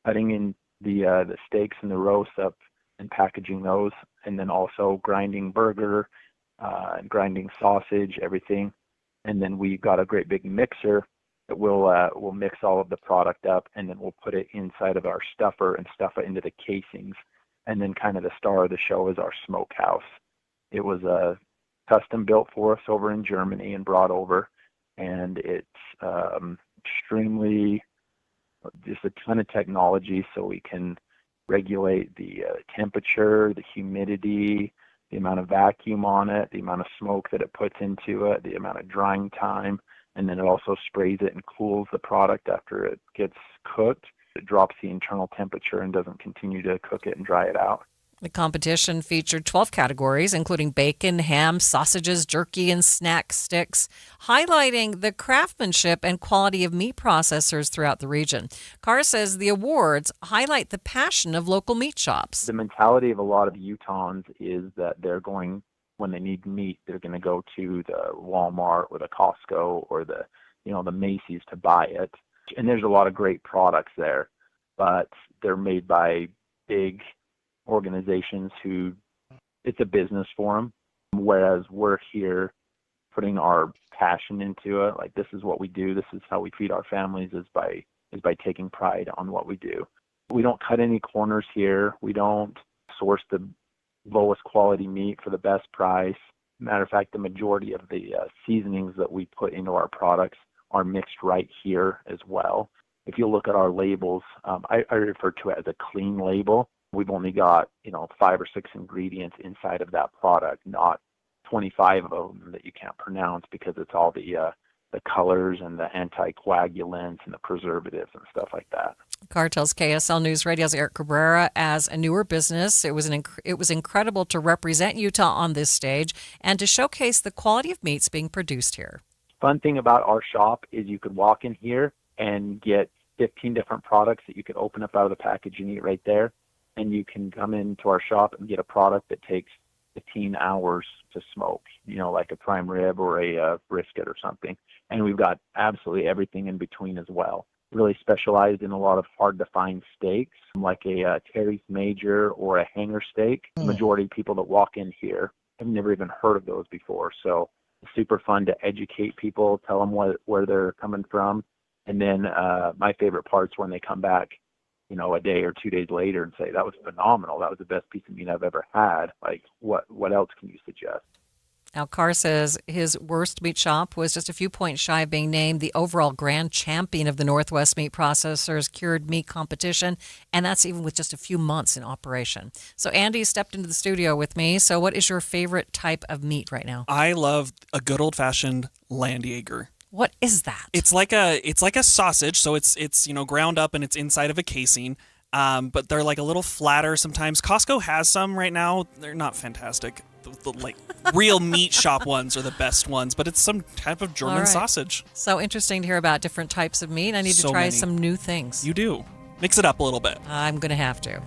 cutting in the steaks and the roasts up and packaging those, and then also grinding burger, grinding sausage, everything. And then we've got a great big mixer that we'll mix all of the product up, and then we'll put it inside of our stuffer and stuff it into the casings. And then kind of the star of the show is our smokehouse. It was custom built for us over in Germany and brought over, and it's extremely, just a ton of technology, so we can regulate the temperature, the humidity, the amount of vacuum on it, the amount of smoke that it puts into it, the amount of drying time, and then it also sprays it and cools the product after it gets cooked. It drops the internal temperature and doesn't continue to cook it and dry it out. The competition featured 12 categories, including bacon, ham, sausages, jerky, and snack sticks, highlighting the craftsmanship and quality of meat processors throughout the region. Carr says the awards highlight the passion of local meat shops. The mentality of a lot of Utahns is that they're going, when they need meat, they're going to go to the Walmart or the Costco or the Macy's to buy it. And there's a lot of great products there, but they're made by big organizations who it's a business for them, whereas we're here putting our passion into it. Like, this is what we do. This is how we feed our families, is by taking pride on what we do. We don't cut any corners here. We don't source the lowest quality meat for the best price. Matter of fact, the majority of the seasonings that we put into our products are mixed right here as well. If you look at our labels, I refer to it as a clean label. We've only got 5 or 6 ingredients inside of that product, not 25 of them that you can't pronounce, because it's all the colors and the anticoagulants and the preservatives and stuff like that. Carr tells KSL News Radio's Eric Cabrera, as a newer business, it was incredible to represent Utah on this stage and to showcase the quality of meats being produced here. Fun thing about our shop is you could walk in here and get 15 different products that you could open up out of the package and eat right there. And you can come into our shop and get a product that takes 15 hours to smoke, like a prime rib or a brisket or something. And we've got absolutely everything in between as well. Really specialized in a lot of hard-to-find steaks, like a Terry's Major or a hanger steak. The majority of people that walk in here have never even heard of those before. So it's super fun to educate people, tell them where they're coming from. And then my favorite part's when they come back, a day or 2 days later and say, that was phenomenal. That was the best piece of meat I've ever had. Like, what else can you suggest? Now, Carr says his worst meat shop was just a few points shy of being named the overall grand champion of the Northwest Meat Processors Cured Meat Competition, and that's even with just a few months in operation. So Andy stepped into the studio with me. So what is your favorite type of meat right now? I love a good old-fashioned land Jaeger. What is that? It's like a sausage, so it's ground up and it's inside of a casing. But they're like a little flatter sometimes. Costco has some right now. They're not fantastic. The like real meat shop ones are the best ones, but it's some type of German sausage. So interesting to hear about different types of meat. I need to try some new things. You do. Mix it up a little bit. I'm going to have to.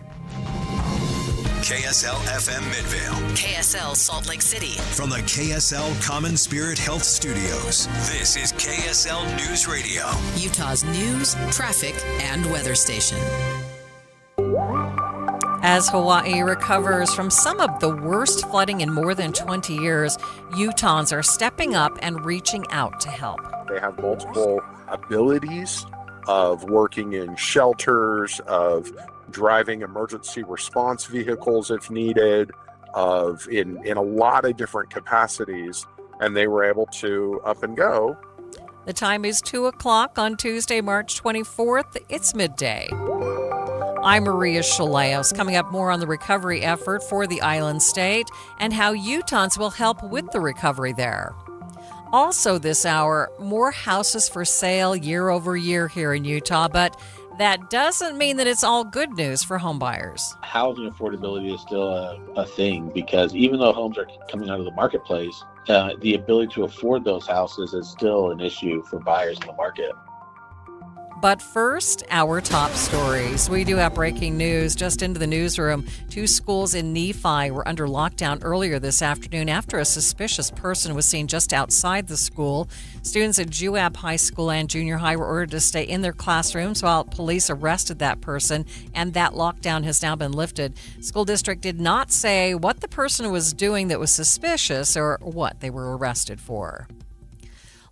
KSL FM Midvale. KSL Salt Lake City. From the KSL Common Spirit Health Studios, this is KSL News Radio. Utah's news, traffic, and weather station. As Hawaii recovers from some of the worst flooding in more than 20 years, Utahns are stepping up and reaching out to help. They have multiple abilities of working in shelters, of driving emergency response vehicles if needed, in a lot of different capacities, and they were able to up and go. The time is 2 o'clock on Tuesday, March 24th. It's midday. I'm Maria Shilaos. Coming up, more on the recovery effort for the island state and how Utahns will help with the recovery there. Also this hour, more houses for sale year over year here in Utah, but that doesn't mean that it's all good news for homebuyers. Housing affordability is still a thing, because even though homes are coming out of the marketplace, the ability to afford those houses is still an issue for buyers in the market. But first, our top stories. We do have breaking news just into the newsroom. 2 schools in Nephi were under lockdown earlier this afternoon after a suspicious person was seen just outside the school. Students at Juab High School and Junior High were ordered to stay in their classrooms while police arrested that person, and that lockdown has now been lifted. School district did not say what the person was doing that was suspicious or what they were arrested for.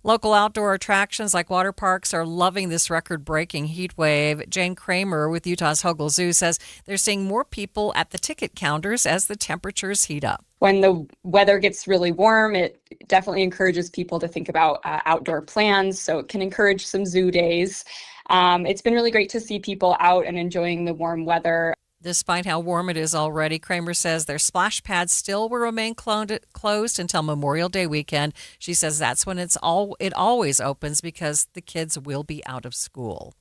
Local outdoor attractions like water parks are loving this record-breaking heat wave. Jane Kramer with Utah's Hogle Zoo says they're seeing more people at the ticket counters as the temperatures heat up. When the weather gets really warm, it definitely encourages people to think about outdoor plans, so it can encourage some zoo days. It's been really great to see people out and enjoying the warm weather. Despite how warm it is already, Kramer says their splash pads still will remain closed until Memorial Day weekend. She says that's when it always opens because the kids will be out of school.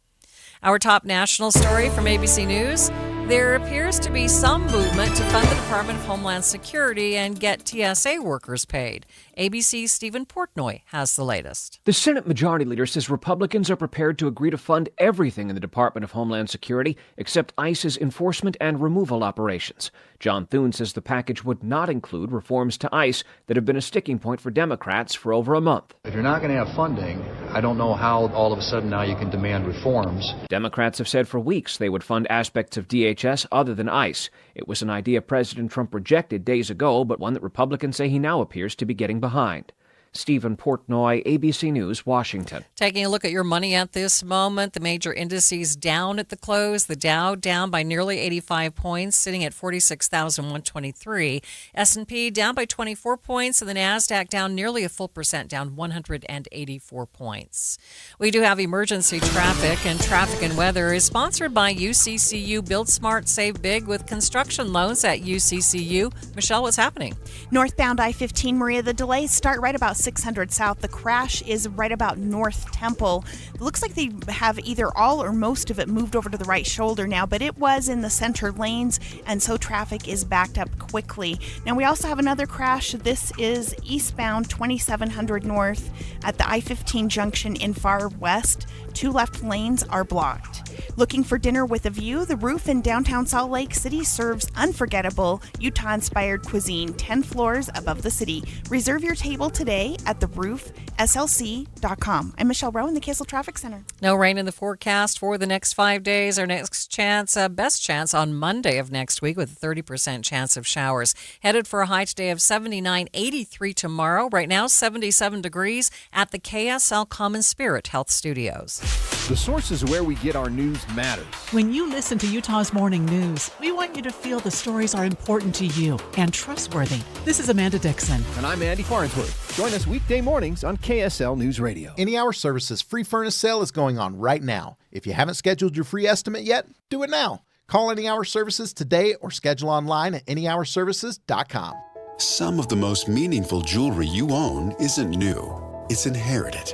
Our top national story from ABC News. There appears to be some movement to fund the Department of Homeland Security and get TSA workers paid. ABC's Stephen Portnoy has the latest. The Senate Majority Leader says Republicans are prepared to agree to fund everything in the Department of Homeland Security except ICE's enforcement and removal operations. John Thune says the package would not include reforms to ICE that have been a sticking point for Democrats for over a month. If you're not going to have funding, I don't know how all of a sudden now you can demand reforms. Democrats have said for weeks they would fund aspects of DHS other than ICE. It was an idea President Trump rejected days ago, but one that Republicans say he now appears to be getting behind. Stephen Portnoy, ABC News, Washington. Taking a look at your money at this moment, the major indices down at the close. The Dow down by nearly 85 points, sitting at 46,123. S&P down by 24 points, and the NASDAQ down nearly a full percent, down 184 points. We do have emergency traffic, and traffic and weather is sponsored by UCCU. Build Smart, Save Big with construction loans at UCCU. Michelle, what's happening? Northbound I-15, Maria, the delays start right about 600 South. The crash is right about North Temple. It looks like they have either all or most of it moved over to the right shoulder now, but it was in the center lanes, and so traffic is backed up quickly. Now, we also have another crash. This is eastbound 2700 North at the I-15 junction in Far West. 2 left lanes are blocked. Looking for dinner with a view? The Roof in downtown Salt Lake City serves unforgettable Utah-inspired cuisine 10 floors above the city. Reserve your table today at theroofslc.com. I'm Michelle Rowe in the KSL Traffic Center. No rain in the forecast for the next 5 days. Our next chance, best chance on Monday of next week with a 30% chance of showers. Headed for a high today of 79, 83 tomorrow. Right now, 77 degrees at the KSL Common Spirit Health Studios. The sources where we get our news matters. When you listen to Utah's Morning News, we want you to feel the stories are important to you and trustworthy. This is Amanda Dixon. And I'm Andy Farnsworth. Join us weekday mornings on KSL News Radio. Any Hour Services free furnace sale is going on right now. If you haven't scheduled your free estimate yet, do it now. Call Any Hour Services today or schedule online at anyhourservices.com. Some of the most meaningful jewelry you own isn't new. It's inherited.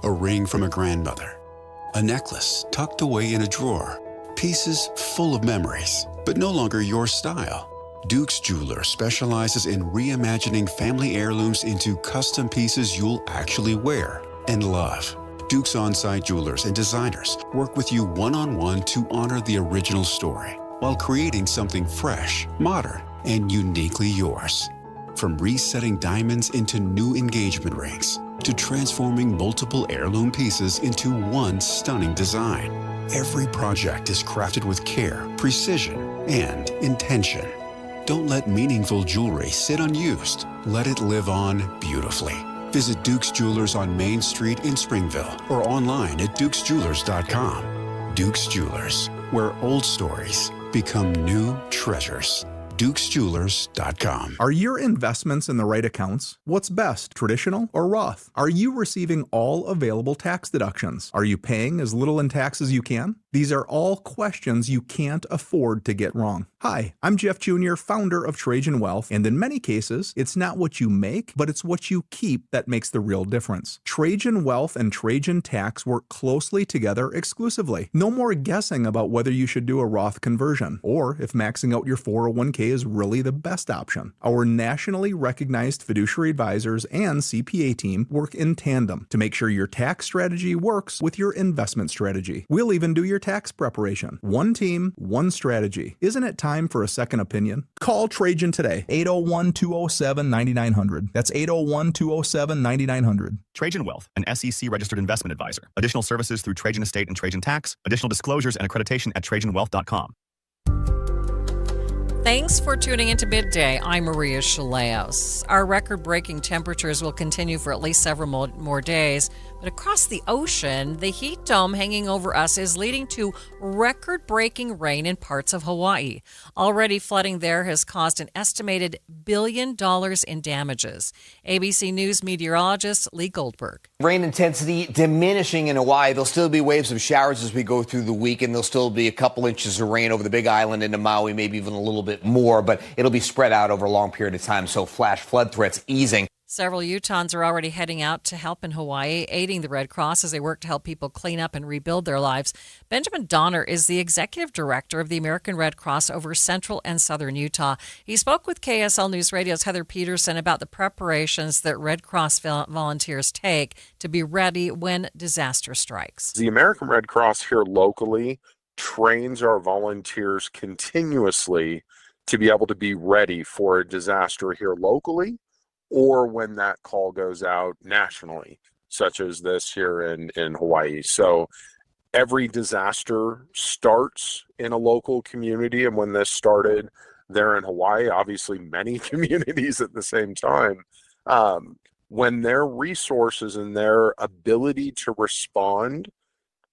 A ring from a grandmother. A necklace tucked away in a drawer. Pieces full of memories, but no longer your style. Duke's Jeweler specializes in reimagining family heirlooms into custom pieces you'll actually wear and love. Duke's on-site jewelers and designers work with you one-on-one to honor the original story while creating something fresh, modern, and uniquely yours. From resetting diamonds into new engagement rings to transforming multiple heirloom pieces into one stunning design. Every project is crafted with care, precision, and intention. Don't let meaningful jewelry sit unused. Let it live on beautifully. Visit Duke's Jewelers on Main Street in Springville or online at dukesjewelers.com. Duke's Jewelers, where old stories become new treasures. dukesjewelers.com. Are your investments in the right accounts? What's best, traditional or Roth? Are you receiving all available tax deductions? Are you paying as little in tax as you can? These are all questions you can't afford to get wrong. Hi, I'm Jeff Jr., founder of Trajan Wealth, and in many cases, it's not what you make, but it's what you keep that makes the real difference. Trajan Wealth and Trajan Tax work closely together exclusively. No more guessing about whether you should do a Roth conversion, or if maxing out your 401k is really the best option. Our nationally recognized fiduciary advisors and CPA team work in tandem to make sure your tax strategy works with your investment strategy. We'll even do your tax preparation. One team, one strategy. Isn't it time for a second opinion? Call Trajan today, 801-207-9900. That's 801-207-9900. Trajan Wealth, an SEC registered investment advisor. Additional services through Trajan Estate and Trajan Tax. Additional disclosures and accreditation at trajanwealth.com. Thanks for tuning into Midday. I'm Maria Shilaos. Our record-breaking temperatures will continue for at least several more days, but across the ocean, the heat dome hanging over us is leading to record-breaking rain in parts of Hawaii. Already flooding there has caused an estimated $1 billion in damages. ABC News meteorologist Lee Goldberg. Rain intensity diminishing in Hawaii. There'll still be waves of showers as we go through the week, and there'll still be a couple inches of rain over the Big Island into Maui, maybe even a little bit more, but it'll be spread out over a long period of time, so flash flood threats easing. Several Utahns are already heading out to help in Hawaii, aiding the Red Cross as they work to help people clean up and rebuild their lives. Benjamin Donner is the executive director of the American Red Cross over central and southern Utah. He spoke with KSL News Radio's Heather Peterson about the preparations that Red Cross volunteers take to be ready when disaster strikes. The American Red Cross here locally trains our volunteers continuously to be able to be ready for a disaster here locally or when that call goes out nationally. such as this here in Hawaii. So every disaster starts in a local community. And when this started there in Hawaii, obviously many communities at the same time, when their resources and their ability to respond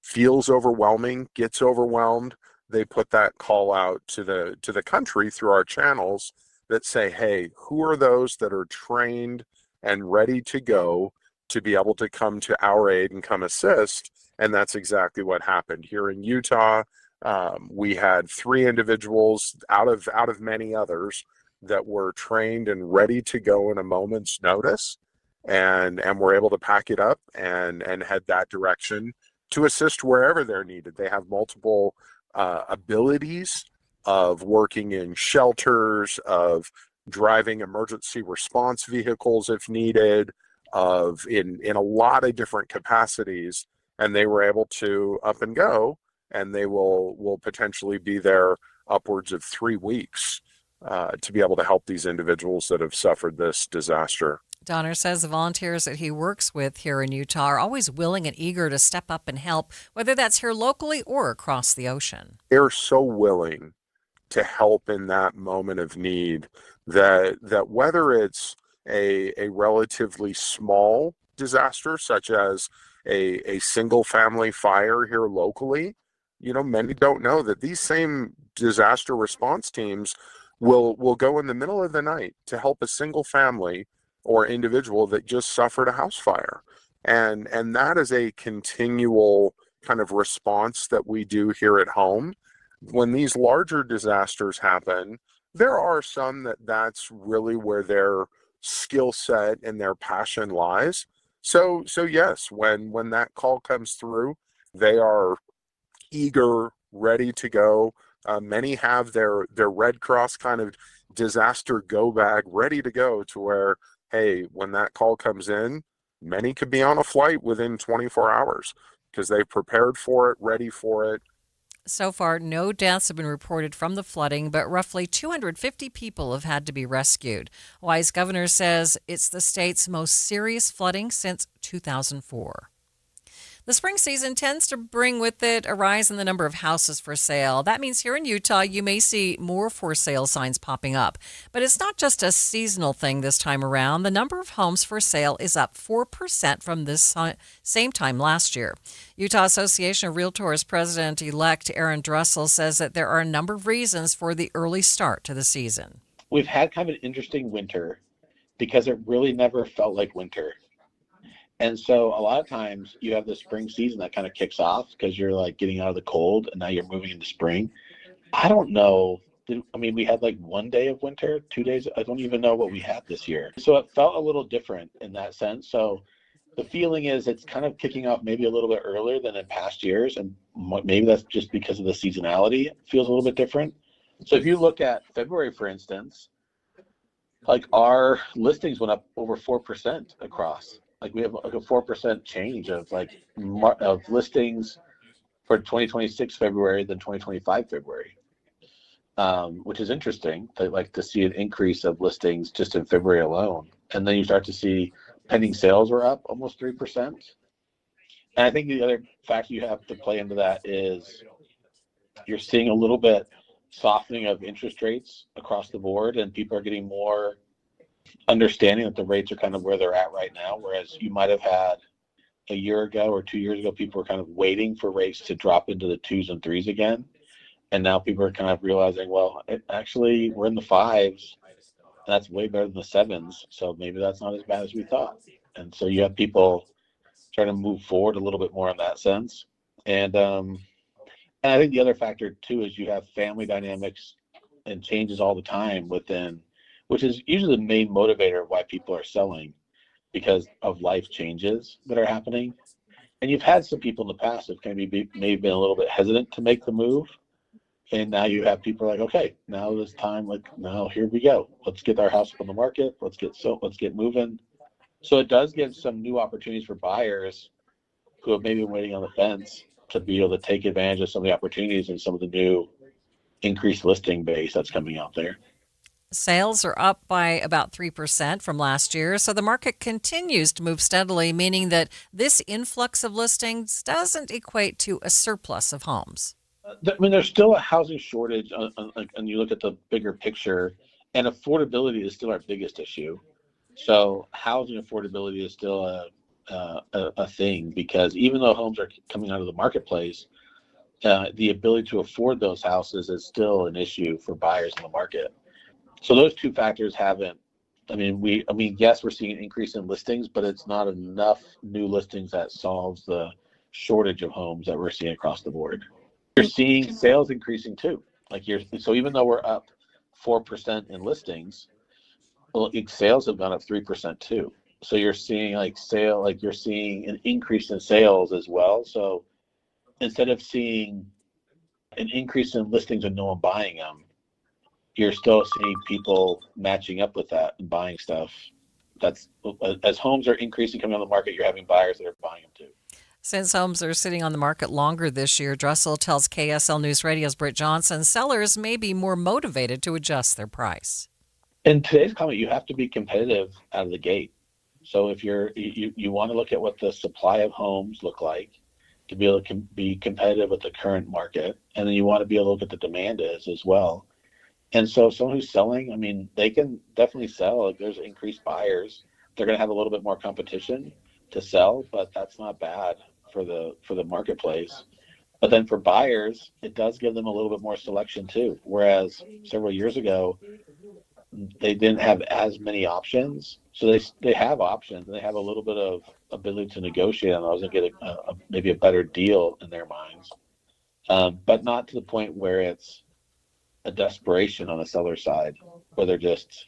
feels overwhelming, gets overwhelmed, they put that call out to the country through our channels that say, hey, who are those that are trained and ready to go to be able to come to our aid and come assist? And that's exactly what happened here in Utah. We had 3 individuals out of many others that were trained and ready to go in a moment's notice, and were able to pack it up and head that direction to assist wherever they're needed. They have multiple abilities of working in shelters, of driving emergency response vehicles if needed, of in a lot of different capacities, and they were able to up and go, and they will potentially be there upwards of 3 weeks to be able to help these individuals that have suffered this disaster. Donner says the volunteers that he works with here in Utah are always willing and eager to step up and help, whether that's here locally or across the ocean. They're so willing to help in that moment of need that whether it's a relatively small disaster, such as a single family fire here locally, many don't know that these same disaster response teams will go in the middle of the night to help a single family or individual that just suffered a house fire. And that is a continual kind of response that we do here at home. When these larger disasters happen, there are some that's really where their skill set and their passion lies. So yes, when that call comes through, they are eager, ready to go. Many have their Red Cross kind of disaster go bag ready to go, to where, hey, when that call comes in, many could be on a flight within 24 hours because they've prepared for it, ready for it. So far, no deaths have been reported from the flooding, but roughly 250 people have had to be rescued. Hawaii's governor says it's the state's most serious flooding since 2004. The spring season tends to bring with it a rise in the number of houses for sale. That means here in Utah, you may see more for sale signs popping up. But it's not just a seasonal thing this time around. The number of homes for sale is up 4% from this same time last year. Utah Association of Realtors President-elect Aaron Dressel says that there are a number of reasons for the early start to the season. We've had kind of an interesting winter because it really never felt like winter. And so a lot of times you have the spring season that kind of kicks off because you're like getting out of the cold and now you're moving into spring. I don't know. We had like 1 day of winter, 2 days. I don't even know what we had this year. So it felt a little different in that sense. So the feeling is it's kind of kicking off maybe a little bit earlier than in past years. And maybe that's just because of the seasonality. It feels a little bit different. So if you look at February, for instance, like our listings went up over 4% across. Like we have like a 4% change of listings for 2026 February than 2025 February, which is interesting. To see an increase of listings just in February alone, and then you start to see pending sales were up almost 3%. And I think the other factor you have to play into that is you're seeing a little bit softening of interest rates across the board, and people are getting more understanding that the rates are kind of where they're at right now, whereas you might have had a year ago or 2 years ago, people were kind of waiting for rates to drop into the 2s and 3s again. And now people are kind of realizing, well, actually we're in the 5s, and that's way better than the 7s. So maybe that's not as bad as we thought. And so you have people trying to move forward a little bit more in that sense. And I think the other factor too is you have family dynamics and changes all the time within, which is usually the main motivator of why people are selling, because of life changes that are happening. And you've had some people in the past that maybe been a little bit hesitant to make the move. And now you have people like, okay, now it's time, now here we go. Let's get our house on the market. Let's get moving. So it does give some new opportunities for buyers who have maybe been waiting on the fence to be able to take advantage of some of the opportunities and some of the new increased listing base that's coming out there. Sales are up by about 3% from last year, so the market continues to move steadily, meaning that this influx of listings doesn't equate to a surplus of homes. I mean, there's still a housing shortage, and you look at the bigger picture, and affordability is still our biggest issue. So housing affordability is still a thing, because even though homes are coming out of the marketplace, the ability to afford those houses is still an issue for buyers in the market. So those two factors haven't. Yes, we're seeing an increase in listings, but it's not enough new listings that solves the shortage of homes that we're seeing across the board. You're seeing sales increasing too. So even though we're up 4% in listings, sales have gone up 3% too. So you're seeing you're seeing an increase in sales as well. So instead of seeing an increase in listings and no one buying them, you're still seeing people matching up with that and buying stuff. That's as homes are increasing coming on the market, you're having buyers that are buying them too. Since homes are sitting on the market longer this year, Dressel tells KSL News Radio's Britt Johnson sellers may be more motivated to adjust their price. In today's climate, you have to be competitive out of the gate. So if you want to look at what the supply of homes look like to be able to be competitive with the current market, and then you want to be able to look at the demand is as well. And so someone who's selling, they can definitely sell. If there's increased buyers, they're going to have a little bit more competition to sell, but that's not bad for the marketplace. But then for buyers, it does give them a little bit more selection too. Whereas several years ago, they didn't have as many options. So they have options, and they have a little bit of ability to negotiate on those and get maybe a better deal in their minds. But not to the point where it's a desperation on the seller side, where they're just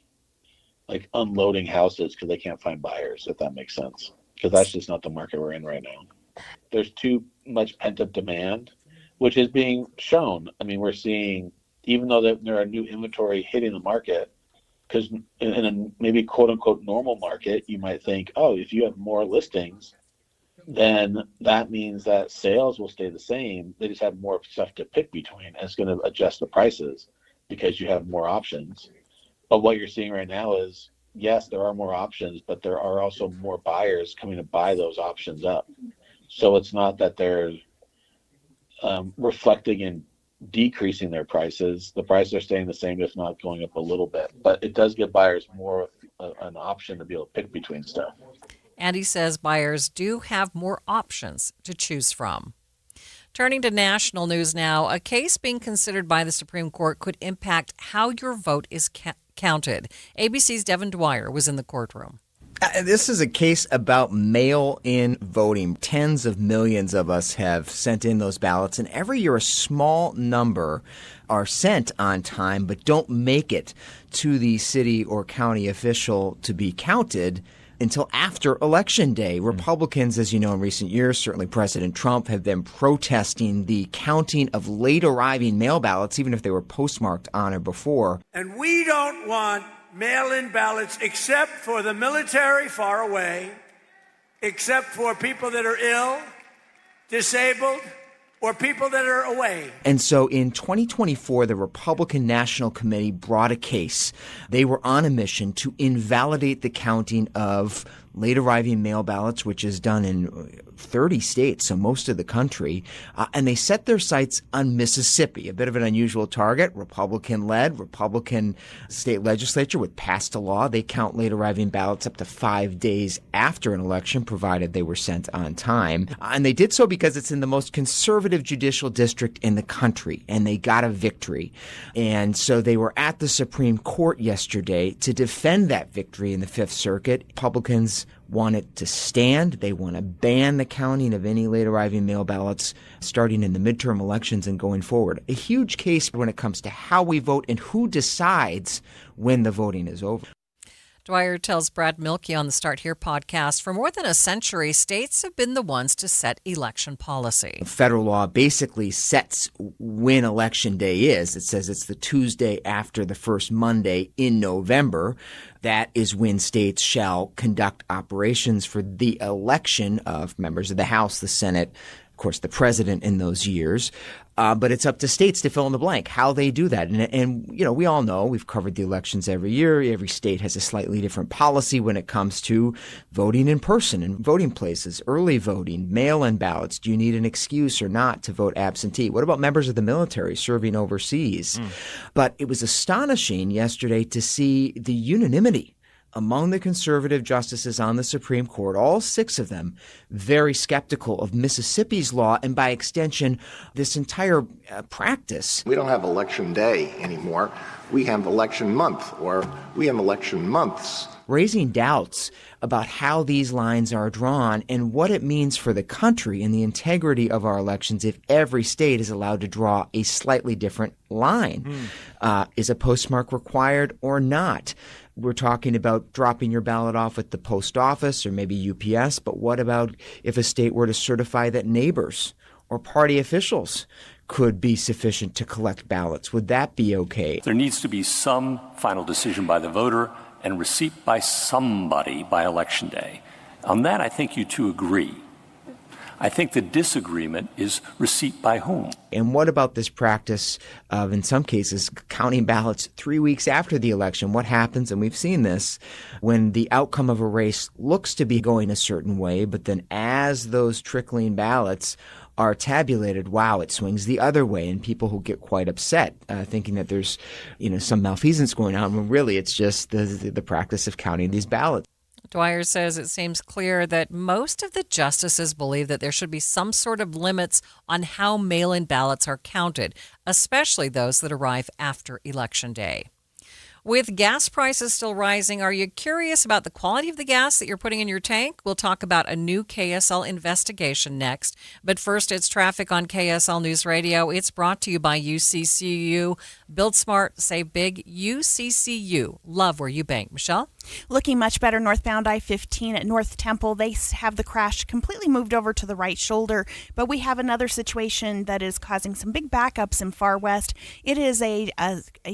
like unloading houses because they can't find buyers, if that makes sense. Because that's just not the market we're in right now. There's too much pent-up demand, which is being shown. We're seeing, even though there are new inventory hitting the market, because in a maybe quote-unquote normal market, you might think, oh, if you have more listings, then that means that sales will stay the same. They just have more stuff to pick between, and it's going to adjust the prices because you have more options. But what you're seeing right now is, yes, there are more options, but there are also more buyers coming to buy those options up. So it's not that they're reflecting in decreasing their prices. The prices are staying the same, if not going up a little bit. But it does give buyers more an option to be able to pick between stuff. And he says buyers do have more options to choose from. Turning to national news now, a case being considered by the Supreme Court could impact how your vote is counted. ABC's Devin Dwyer was in the courtroom. This is a case about mail-in voting. Tens of millions of us have sent in those ballots, and every year a small number are sent on time but don't make it to the city or county official to be counted until after Election Day. Republicans, as you know, in recent years, certainly President Trump, have been protesting the counting of late arriving mail ballots, even if they were postmarked on or before. And we don't want mail-in ballots except for the military far away, except for people that are ill, disabled, or people that are away. And so in 2024, the Republican National Committee brought a case. They were on a mission to invalidate the counting of late arriving mail ballots, which is done in 30 states, so most of the country. And they set their sights on Mississippi, a bit of an unusual target. Republican-led, Republican state legislature would pass a law. They count late arriving ballots up to 5 days after an election, provided they were sent on time. And they did so because it's in the most conservative judicial district in the country, and they got a victory. And so they were at the Supreme Court yesterday to defend that victory in the Fifth Circuit. Republicans want it to stand. They want to ban the counting of any late arriving mail ballots starting in the midterm elections and going forward. A huge case when it comes to how we vote and who decides when the voting is over. Dwyer tells Brad Milkey on the Start Here podcast, for more than a century, states have been the ones to set election policy. Federal law basically sets when Election Day is. It says it's the Tuesday after the first Monday in November. That is when states shall conduct operations for the election of members of the House, the Senate, of course, the president in those years. But it's up to states to fill in the blank, how they do that. And, we all know, we've covered the elections every year. Every state has a slightly different policy when it comes to voting in person and voting places, early voting, mail-in ballots. Do you need an excuse or not to vote absentee? What about members of the military serving overseas? But it was astonishing yesterday to see the unanimity among the conservative justices on the Supreme Court, all 6 of them, very skeptical of Mississippi's law and, by extension, this entire practice. We don't have election day anymore. We have election month, or we have election months. Raising doubts about how these lines are drawn and what it means for the country and the integrity of our elections if every state is allowed to draw a slightly different line. Is a postmark required or not? We're talking about dropping your ballot off at the post office or maybe UPS, but what about if a state were to certify that neighbors or party officials could be sufficient to collect ballots? Would that be okay? There needs to be some final decision by the voter and receipt by somebody by Election Day. On that, I think you two agree. I think the disagreement is receipt by whom. And what about this practice of, in some cases, counting ballots 3 weeks after the election? What happens, and we've seen this, when the outcome of a race looks to be going a certain way, but then as those trickling ballots are tabulated, wow, it swings the other way, and people who get quite upset, thinking that there's, some malfeasance going on, when really it's just the practice of counting these ballots. Dwyer says it seems clear that most of the justices believe that there should be some sort of limits on how mail-in ballots are counted, especially those that arrive after Election Day. With gas prices still rising, are you curious about the quality of the gas that you're putting in your tank? We'll talk about a new KSL investigation next. But first, it's traffic on KSL News Radio. It's brought to you by UCCU. Build smart, save big. UCCU. Love where you bank. Michelle? Looking much better northbound I-15 at North Temple. They have the crash completely moved over to the right shoulder, but we have another situation that is causing some big backups in Far West. It is a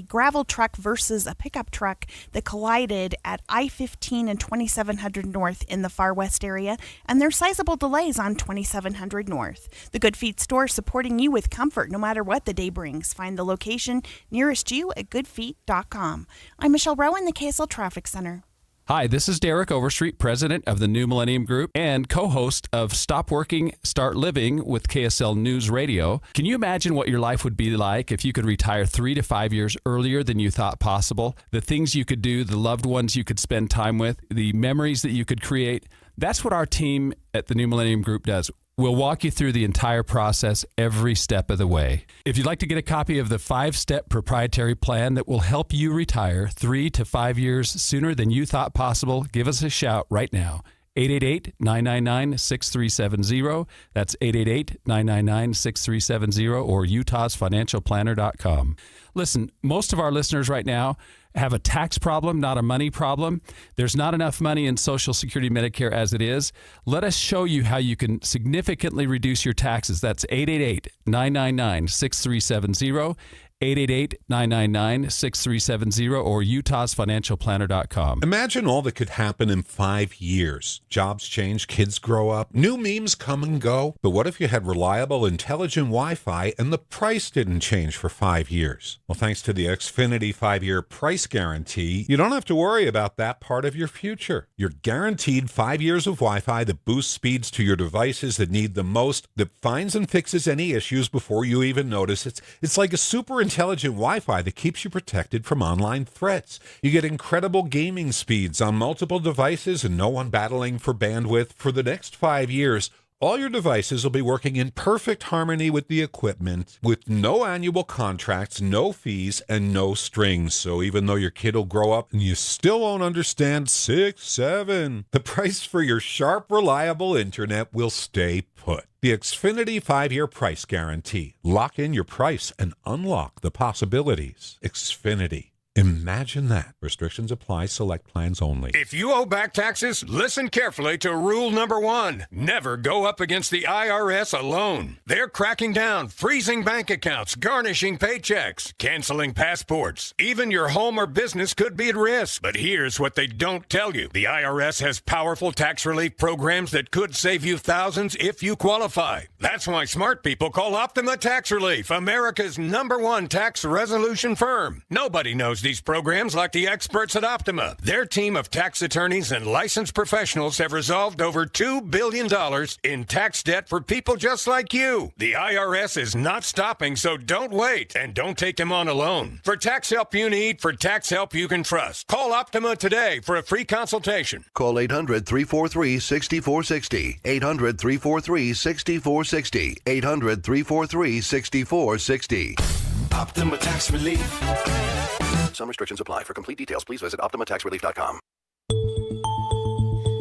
gravel truck versus a pickup truck that collided at I-15 and 2700 North in the Far West area, and there's sizable delays on 2700 North. The Good Feet store supporting you with comfort no matter what the day brings. Find the location nearest you at goodfeet.com. I'm Michelle Rowan, the KSL Traffic Center. Hi, this is Derek Overstreet, president of the New Millennium Group and co-host of Stop Working, Start Living with KSL News Radio. Can you imagine what your life would be like if you could retire 3 to 5 years earlier than you thought possible? The things you could do, the loved ones you could spend time with, the memories that you could create. That's what our team at the New Millennium Group does. We'll walk you through the entire process every step of the way. If you'd like to get a copy of the 5-step proprietary plan that will help you retire 3 to 5 years sooner than you thought possible, give us a shout right now. 888-999-6370. That's 888-999-6370 or utahsfinancialplanner.com. Listen, most of our listeners right now have a tax problem, not a money problem. There's not enough money in Social Security Medicare as it is. Let us show you how you can significantly reduce your taxes. That's 888-999-6370. 888-999-6370 or utahsfinancialplanner.com. Imagine all that could happen in 5 years. Jobs change, kids grow up, new memes come and go. But what if you had reliable, intelligent Wi-Fi and the price didn't change for 5 years? Well, thanks to the Xfinity 5-year price guarantee, you don't have to worry about that part of your future. You're guaranteed 5 years of Wi-Fi that boosts speeds to your devices that need the most, that finds and fixes any issues before you even notice. It's like a super intelligent Wi-Fi that keeps you protected from online threats. You get incredible gaming speeds on multiple devices and no one battling for bandwidth for the next 5 years. All your devices will be working in perfect harmony with the equipment, with no annual contracts, no fees, and no strings. So even though your kid will grow up and you still won't understand 6, 7, the price for your sharp, reliable internet will stay put. The Xfinity 5-year price guarantee. Lock in your price and unlock the possibilities. Xfinity. Imagine that. Restrictions apply. Select plans only. If you owe back taxes, listen carefully to rule number 1. Never go up against the IRS alone. They're cracking down, freezing bank accounts, garnishing paychecks, canceling passports. Even your home or business could be at risk. But here's what they don't tell you. The IRS has powerful tax relief programs that could save you thousands if you qualify. That's why smart people call Optima Tax Relief, America's #1 tax resolution firm. Nobody knows these programs like the experts at Optima. Their team of tax attorneys and licensed professionals have resolved over $2 billion in tax debt for people just like you. The IRS is not stopping, so don't wait and don't take them on alone. For tax help you need, for tax help you can trust, call Optima today for a free consultation. Call 800-343-6460. 800-343-6460. 800-343-6460. Optima Tax Relief. Some restrictions apply. For complete details, please visit OptimaTaxRelief.com.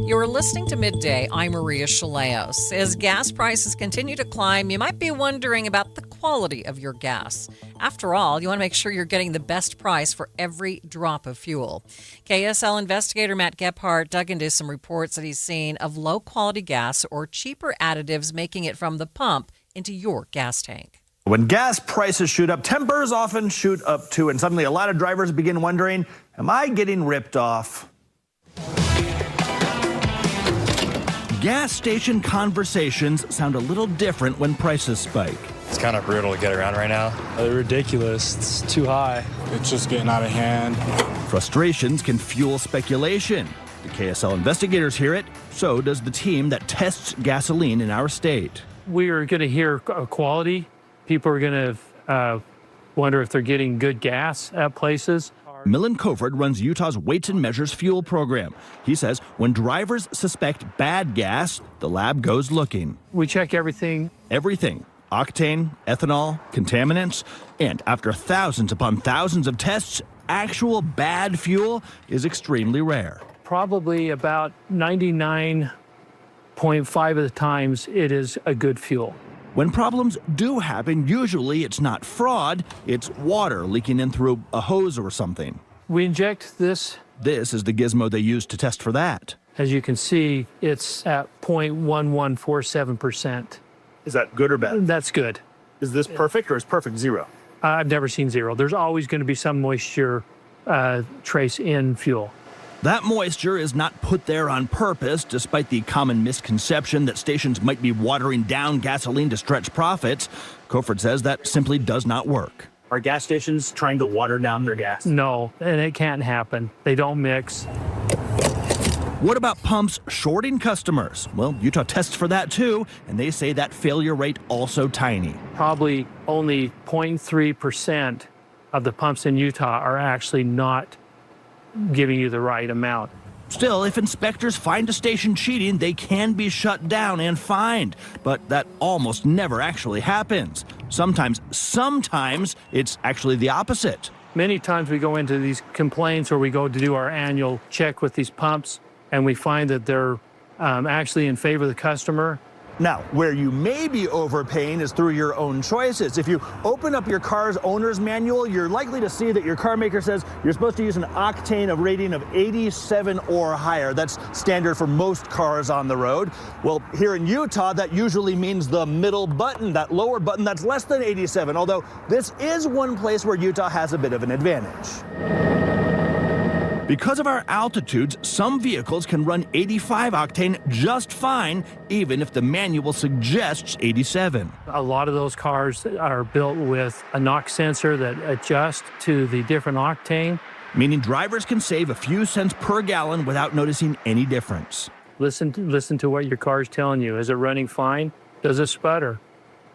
You're listening to Midday. I'm Maria Shilaos. As gas prices continue to climb, you might be wondering about the quality of your gas. After all, you want to make sure you're getting the best price for every drop of fuel. KSL investigator Matt Gephardt dug into some reports that he's seen of low-quality gas or cheaper additives making it from the pump into your gas tank. When gas prices shoot up, tempers often shoot up too, and suddenly a lot of drivers begin wondering, am I getting ripped off? Gas station conversations sound a little different when prices spike. It's kind of brutal to get around right now. They're ridiculous. It's too high. It's just getting out of hand. Frustrations can fuel speculation. The KSL investigators hear it, so does the team that tests gasoline in our state. We are going to hear quality. People are going to wonder if they're getting good gas at places. Millen Covert runs Utah's Weights and Measures fuel program. He says when drivers suspect bad gas, the lab goes looking. We check everything. Everything. Octane, ethanol, contaminants. And after thousands upon thousands of tests, actual bad fuel is extremely rare. Probably about 99.5 of the times it is a good fuel. When problems do happen, usually it's not fraud, it's water leaking in through a hose or something. We inject this. This is the gizmo they use to test for that. As you can see, it's at 0.1147%. Is that good or bad? That's good. Is this perfect or is perfect zero? I've never seen zero. There's always going to be some moisture trace in fuel. That moisture is not put there on purpose, despite the common misconception that stations might be watering down gasoline to stretch profits. Covert says that simply does not work. Are gas stations trying to water down their gas? No, and it can't happen. They don't mix. What about pumps shorting customers? Well, Utah tests for that too, and they say that failure rate also tiny. Probably only 0.3% of the pumps in Utah are actually not giving you the right amount. Still, if inspectors find a station cheating, they can be shut down and fined. But that almost never actually happens. Sometimes it's actually the opposite. Many times we go into these complaints or we go to do our annual check with these pumps and we find that they're actually in favor of the customer. Now, where you may be overpaying is through your own choices. If you open up your car's owner's manual, you're likely to see that your car maker says you're supposed to use an octane of rating of 87 or higher. That's standard for most cars on the road. Well, here in Utah, that usually means the middle button, that lower button that's less than 87, although this is one place where Utah has a bit of an advantage. Because of our altitudes, some vehicles can run 85 octane just fine, even if the manual suggests 87. A lot of those cars are built with a knock sensor that adjusts to the different octane. Meaning drivers can save a few cents per gallon without noticing any difference. Listen to what your car is telling you. Is it running fine? Does it sputter?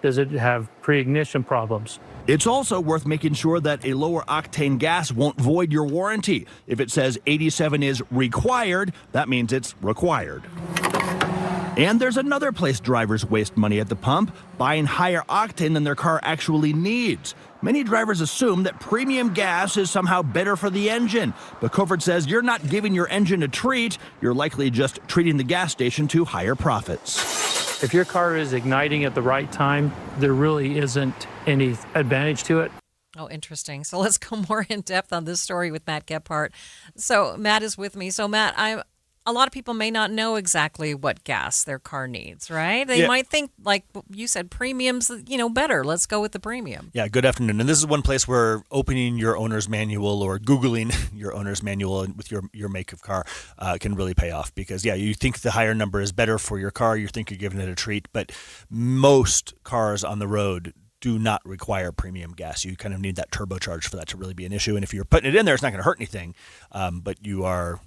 Does it have pre-ignition problems? It's also worth making sure that a lower octane gas won't void your warranty. If it says 87 is required, that means it's required. And there's another place drivers waste money at the pump, buying higher octane than their car actually needs. Many drivers assume that premium gas is somehow better for the engine, but Covert says you're not giving your engine a treat, you're likely just treating the gas station to higher profits. If your car is igniting at the right time, there really isn't any advantage to it. Oh, interesting. So let's go more in depth on this story with Matt Gephardt. So Matt is with me. So Matt, a lot of people may not know exactly what gas their car needs, right? They might think, like you said, premium's, better. Let's go with the premium. Yeah, good afternoon. And this is one place where opening your owner's manual or Googling your owner's manual with your make of car can really pay off because, you think the higher number is better for your car. You think you're giving it a treat. But most cars on the road do not require premium gas. You kind of need that turbocharge for that to really be an issue. And if you're putting it in there, it's not going to hurt anything. But you're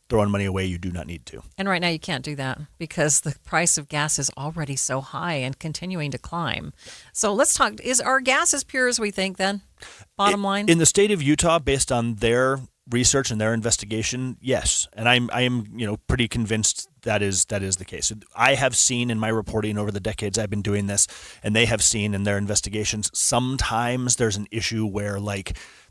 throwing money away you do not need to. And right now you can't do that because the price of gas is already so high and continuing to climb. So let's talk. Is our gas as pure as we think then? Bottom line? In the state of Utah, based on their research and their investigation, yes. And I am pretty convinced that is the case. I have seen in my reporting over the decades I've been doing this, and they have seen in their investigations, sometimes there's an issue where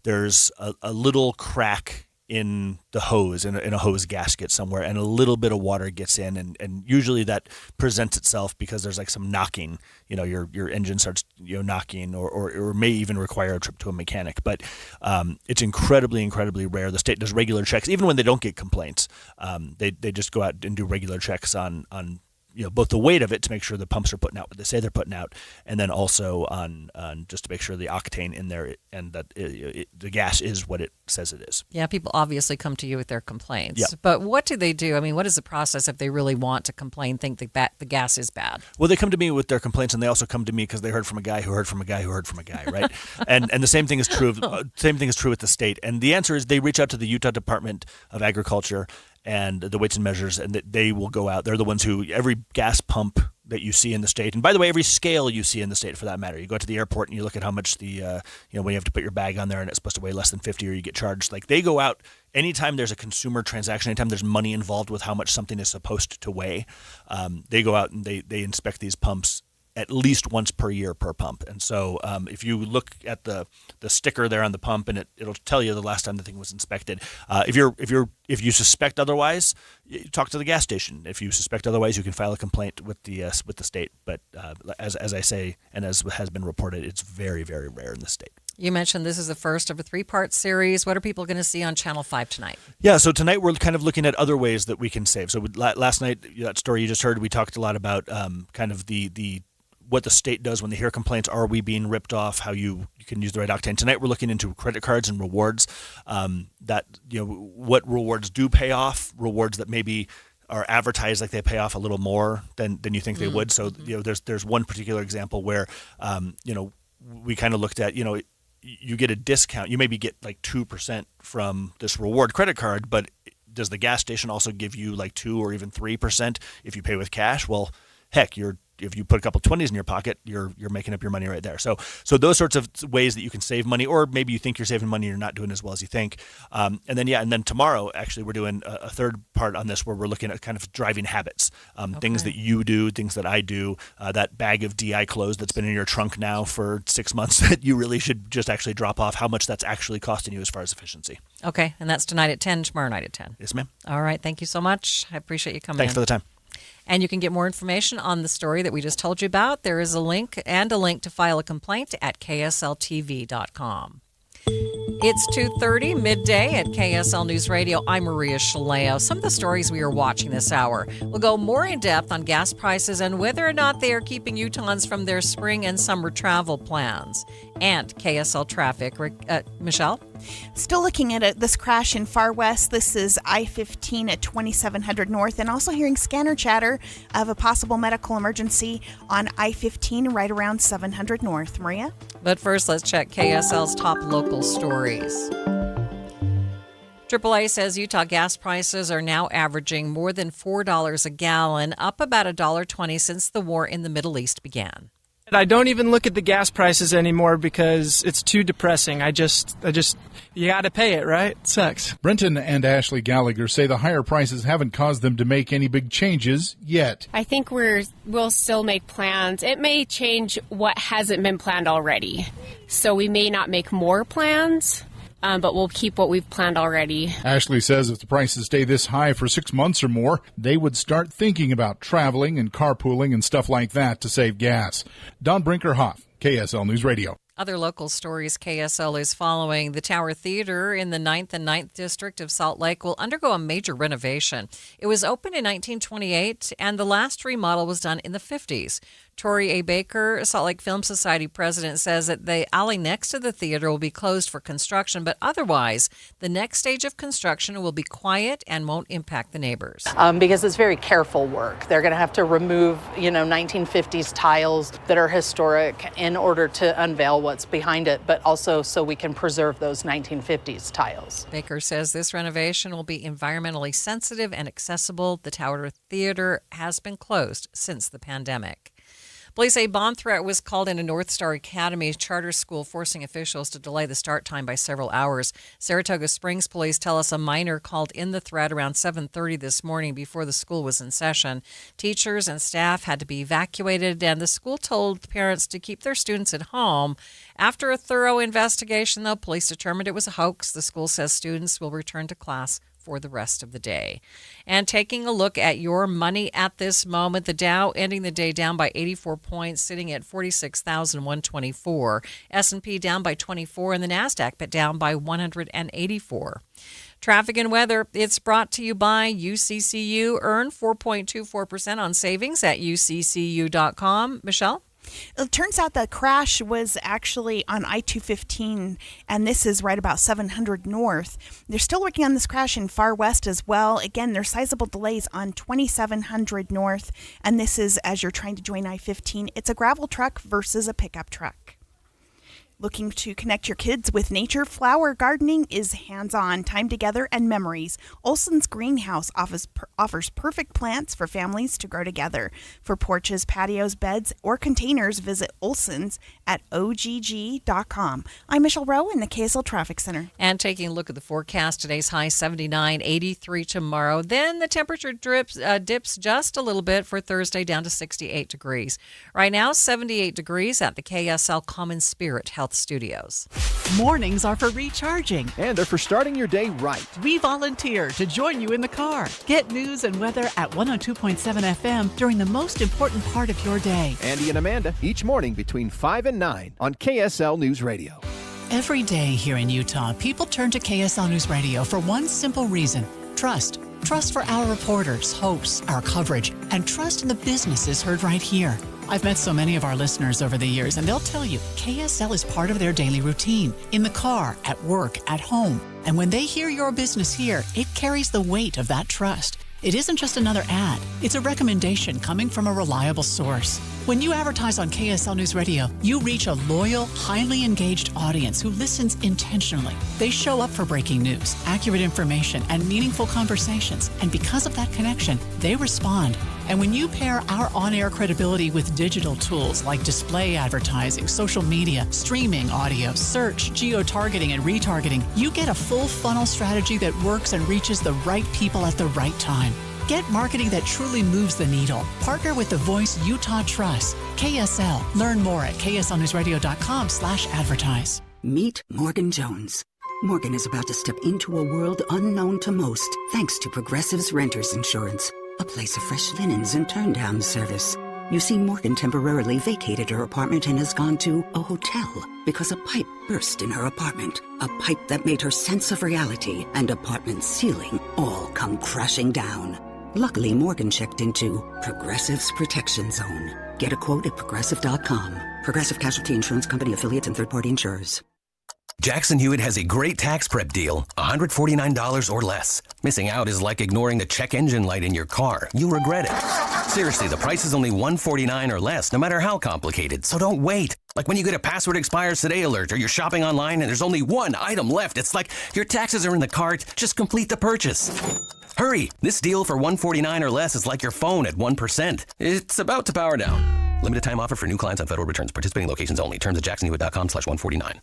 there's a little crack in the hose, in a hose gasket somewhere, and a little bit of water gets in, and usually that presents itself because there's some knocking. Your engine starts knocking, or may even require a trip to a mechanic. But it's incredibly rare. The state does regular checks, even when they don't get complaints. They just go out and do regular checks on both the weight of it to make sure the pumps are putting out what they say they're putting out, and then also on just to make sure the octane in there and that the gas is what it says it is. Yeah, people obviously come to you with their complaints. Yeah. But what do they do? I mean, what is the process if they really want to complain, think the gas is bad? Well, they come to me with their complaints, and they also come to me because they heard from a guy who heard from a guy who heard from a guy, right? and the same thing is true with the state. And the answer is they reach out to the Utah Department of Agriculture and the weights and measures, and they will go out. They're the ones who, every gas pump that you see in the state, and by the way, every scale you see in the state for that matter. You go to the airport and you look at how much when you have to put your bag on there and it's supposed to weigh less than 50 or you get charged. They go out anytime there's a consumer transaction, anytime there's money involved with how much something is supposed to weigh, they go out and they inspect these pumps at least once per year per pump. And so if you look at the sticker there on the pump, and it'll tell you the last time the thing was inspected. If you suspect otherwise, talk to the gas station. If you suspect otherwise, you can file a complaint with the state. But as I say, and as has been reported, it's very, very rare in the state. You mentioned this is the first of a 3-part series. What are people going to see on Channel 5 tonight? Yeah, so tonight we're kind of looking at other ways that we can save. So last night, that story you just heard, we talked a lot about kind of the what the state does when they hear complaints. Are we being ripped off? How you can use the right octane. Tonight we're looking into credit cards and rewards. What rewards do pay off. Rewards that maybe are advertised like they pay off a little more than you think they would. So there's one particular example where we kind of looked at you get a discount. You maybe get 2% from this reward credit card, but does the gas station also give you 2 or even 3% if you pay with cash? Well, heck, if you put a couple 20s in your pocket, you're making up your money right there. So those sorts of ways that you can save money, or maybe you think you're saving money and you're not doing as well as you think. And then tomorrow, actually, we're doing a third part on this where we're looking at kind of driving habits, things that you do, things that I do, that bag of DI clothes that's been in your trunk now for 6 months that you really should just actually drop off, how much that's actually costing you as far as efficiency. Okay, and that's tonight at 10, tomorrow night at 10. Yes, ma'am. All right, thank you so much. I appreciate you coming Thanks for the time. And you can get more information on the story that we just told you about. There is a link to file a complaint at ksltv.com. It's 2:30, midday at KSL News Radio. I'm Maria Shilaos. Some of the stories we are watching this hour. We'll go more in depth on gas prices and whether or not they are keeping Utahns from their spring and summer travel plans. And KSL traffic. Michelle? Still looking at this crash in Far West. This is I-15 at 2700 North, and also hearing scanner chatter of a possible medical emergency on I-15 right around 700 North. Maria? But first, let's check KSL's top local stories. AAA says Utah gas prices are now averaging more than $4 a gallon, up about $1.20 since the war in the Middle East began. I don't even look at the gas prices anymore because it's too depressing. I just, you got to pay it, right? It sucks. Brenton and Ashley Gallagher say the higher prices haven't caused them to make any big changes yet. I think we'll still make plans. It may change what hasn't been planned already. So we may not make more plans, but we'll keep what we've planned already. Ashley says if the prices stay this high for 6 months or more, they would start thinking about traveling and carpooling and stuff like that to save gas. Don Brinker-Hoff, KSL News Radio. Other local stories KSL is following. The Tower Theater in the 9th and 9th District of Salt Lake will undergo a major renovation. It was opened in 1928, and the last remodel was done in the 50s. Tori A. Baker, Salt Lake Film Society president, says that the alley next to the theater will be closed for construction, but otherwise, the next stage of construction will be quiet and won't impact the neighbors. Because it's very careful work. They're going to have to remove, 1950s tiles that are historic in order to unveil what's behind it, but also so we can preserve those 1950s tiles. Baker says this renovation will be environmentally sensitive and accessible. The Tower Theater has been closed since the pandemic. Police say bomb threat was called in a North Star Academy charter school, forcing officials to delay the start time by several hours. Saratoga Springs police tell us a minor called in the threat around 7:30 this morning before the school was in session. Teachers and staff had to be evacuated, and the school told parents to keep their students at home. After a thorough investigation, though, police determined it was a hoax. The school says students will return to class for the rest of the day. And taking a look at your money at this moment, the Dow ending the day down by 84 points, sitting at 46,124. S&P down by 24, and the NASDAQ down by 184. Traffic and weather, it's brought to you by UCCU. Earn 4.24% on savings at uccu.com. Michelle? It turns out the crash was actually on I-215, and this is right about 700 north. They're still working on this crash in Far West as well. Again, there's sizable delays on 2700 north, and this is as you're trying to join I-15. It's a gravel truck versus a pickup truck. Looking to connect your kids with nature? Flower gardening is hands-on, time together, and memories. Olson's Greenhouse offers perfect plants for families to grow together. For porches, patios, beds, or containers, visit Olson's at ogg.com. I'm Michelle Rowe in the KSL Traffic Center. And taking a look at the forecast, today's high 79, 83 tomorrow. Then the temperature dips just a little bit for Thursday down to 68 degrees. Right now, 78 degrees at the KSL Common Spirit Health Studios. Mornings are for recharging. And they're for starting your day right. We volunteer to join you in the car. Get news and weather at 102.7 FM during the most important part of your day. Andy and Amanda, each morning between 5 and 9 on KSL News Radio. Every day here in Utah, people turn to KSL News Radio for one simple reason: trust. Trust for our reporters, hosts, our coverage, and trust in the businesses heard right here. I've met so many of our listeners over the years, and they'll tell you KSL is part of their daily routine, in the car, at work, at home. And when they hear your business here, it carries the weight of that trust. It isn't just another ad. It's a recommendation coming from a reliable source. When you advertise on KSL News Radio, you reach a loyal, highly engaged audience who listens intentionally. They show up for breaking news, accurate information, and meaningful conversations. And because of that connection, they respond. And when you pair our on-air credibility with digital tools like display advertising, social media, streaming audio, search, geo-targeting, and retargeting, you get a full funnel strategy that works and reaches the right people at the right time. Get marketing that truly moves the needle. Partner with the voice Utah trusts. KSL. Learn more at kslnewsradio.com/advertise. Meet Morgan Jones. Morgan is about to step into a world unknown to most, thanks to Progressive's Renters Insurance, a place of fresh linens and turn-down service. You see, Morgan temporarily vacated her apartment and has gone to a hotel because a pipe burst in her apartment. A pipe that made her sense of reality and apartment ceiling all come crashing down. Luckily, Morgan checked into Progressive's Protection Zone. Get a quote at Progressive.com. Progressive Casualty Insurance Company, affiliates, and third-party insurers. Jackson Hewitt has a great tax prep deal, $149 or less. Missing out is like ignoring the check engine light in your car. You'll regret it. Seriously, the price is only $149 or less, no matter how complicated, so don't wait. Like when you get a password expires today alert, or you're shopping online and there's only one item left. It's like your taxes are in the cart, just complete the purchase. Hurry! This deal for $149 or less is like your phone at 1%. It's about to power down. Limited time offer for new clients on federal returns. Participating locations only. Terms at jacksonhewitt.com/149.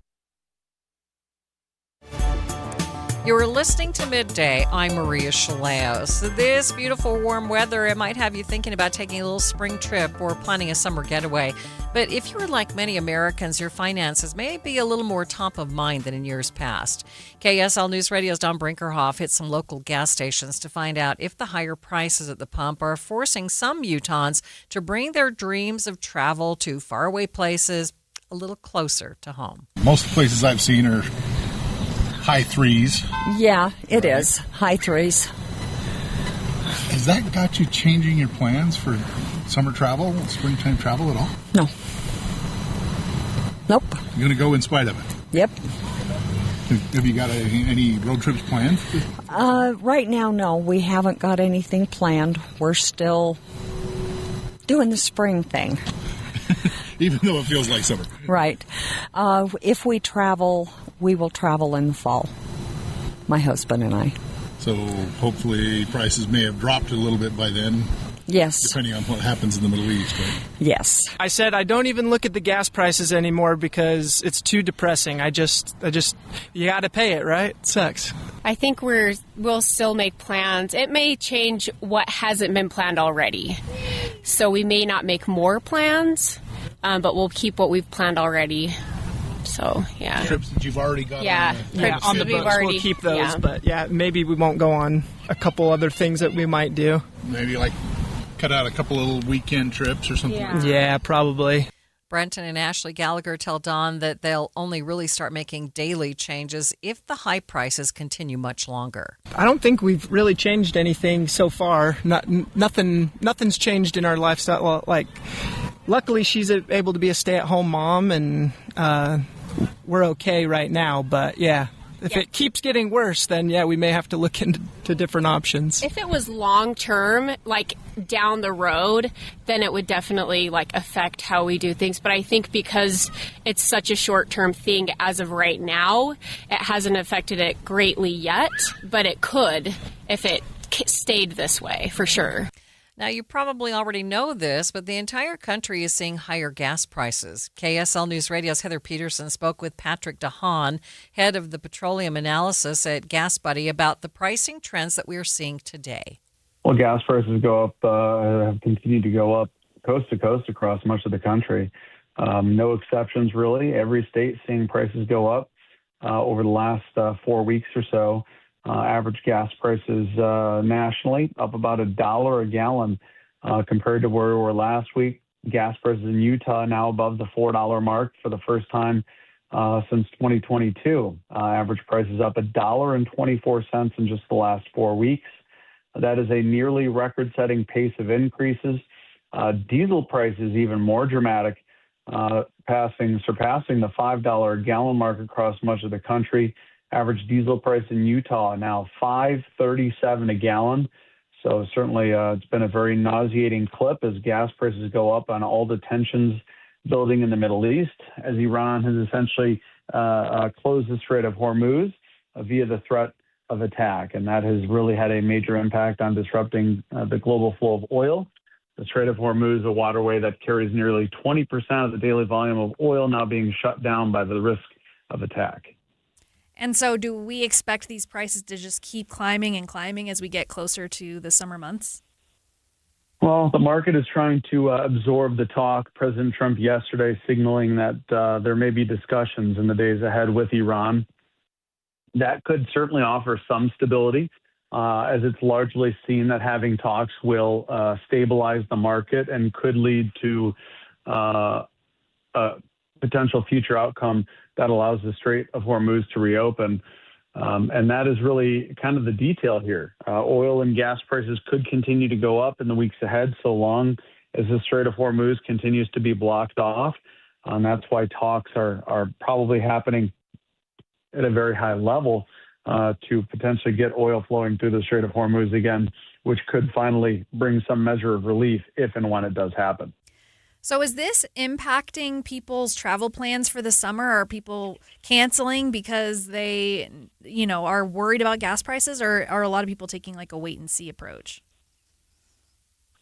You're listening to Midday. I'm Maria Shilaos. This beautiful warm weather, it might have you thinking about taking a little spring trip or planning a summer getaway. But if you're like many Americans, your finances may be a little more top of mind than in years past. KSL News Radio's Don Brinkerhoff hit some local gas stations to find out if the higher prices at the pump are forcing some Utahns to bring their dreams of travel to faraway places a little closer to home. Most places I've seen are high threes. Yeah, it is. High threes. Has that got you changing your plans for summer travel, springtime travel at all? No. Nope. You're going to go in spite of it? Yep. Have you got any road trips planned? Right now, no. We haven't got anything planned. We're still doing the spring thing. Even though it feels like summer. Right. If we travel, we will travel in the fall. My husband and I. So hopefully prices may have dropped a little bit by then. Yes. Depending on what happens in the Middle East, right? Yes. I said I don't even look at the gas prices anymore because it's too depressing. I just, you got to pay it, right? It sucks. I think we'll still make plans. It may change what hasn't been planned already. So we may not make more plans, but we'll keep what we've planned already. So, yeah. Trips that you've already got on the books. We'll keep those, but maybe we won't go on a couple other things that we might do. Maybe like cut out a couple little weekend trips or something. Yeah, probably. Brenton and Ashley Gallagher tell Dawn that they'll only really start making daily changes if the high prices continue much longer. I don't think we've really changed anything so far. Nothing's changed in our lifestyle. Well, like, luckily she's able to be a stay-at-home mom, and we're okay right now. But if it keeps getting worse, then we may have to look into different options. If it was long term, like down the road, then it would definitely affect how we do things. But I think because it's such a short term thing as of right now, it hasn't affected it greatly yet, but it could if it stayed this way for sure. Now, you probably already know this, but the entire country is seeing higher gas prices. KSL News Radio's Heather Peterson spoke with Patrick DeHaan, head of the petroleum analysis at Gas Buddy, about the pricing trends that we are seeing today. Well, gas prices have continued to go up coast to coast across much of the country. No exceptions, really. Every state seeing prices go up over the last 4 weeks or so. Average gas prices nationally up about $1 a gallon compared to where we were last week. Gas prices in Utah now above the $4 mark for the first time since 2022. Average prices up $1.24 in just the last 4 weeks. That is a nearly record-setting pace of increases. Diesel prices even more dramatic, surpassing the $5 a gallon mark across much of the country. Average diesel price in Utah now $5.37 a gallon. So certainly it's been a very nauseating clip as gas prices go up on all the tensions building in the Middle East, as Iran has essentially closed the Strait of Hormuz via the threat of attack. And that has really had a major impact on disrupting the global flow of oil. The Strait of Hormuz is a waterway that carries nearly 20% of the daily volume of oil now being shut down by the risk of attack. And so do we expect these prices to just keep climbing and climbing as we get closer to the summer months? Well, the market is trying to absorb the talk. President Trump yesterday signaling that there may be discussions in the days ahead with Iran. That could certainly offer some stability, as it's largely seen that having talks will stabilize the market and could lead to a potential future outcome that allows the Strait of Hormuz to reopen. And that is really kind of the detail here. Oil and gas prices could continue to go up in the weeks ahead so long as the Strait of Hormuz continues to be blocked off. That's why talks are probably happening at a very high level to potentially get oil flowing through the Strait of Hormuz again, which could finally bring some measure of relief if and when it does happen. So is this impacting people's travel plans for the summer? Are people canceling because they, are worried about gas prices, or are a lot of people taking a wait and see approach?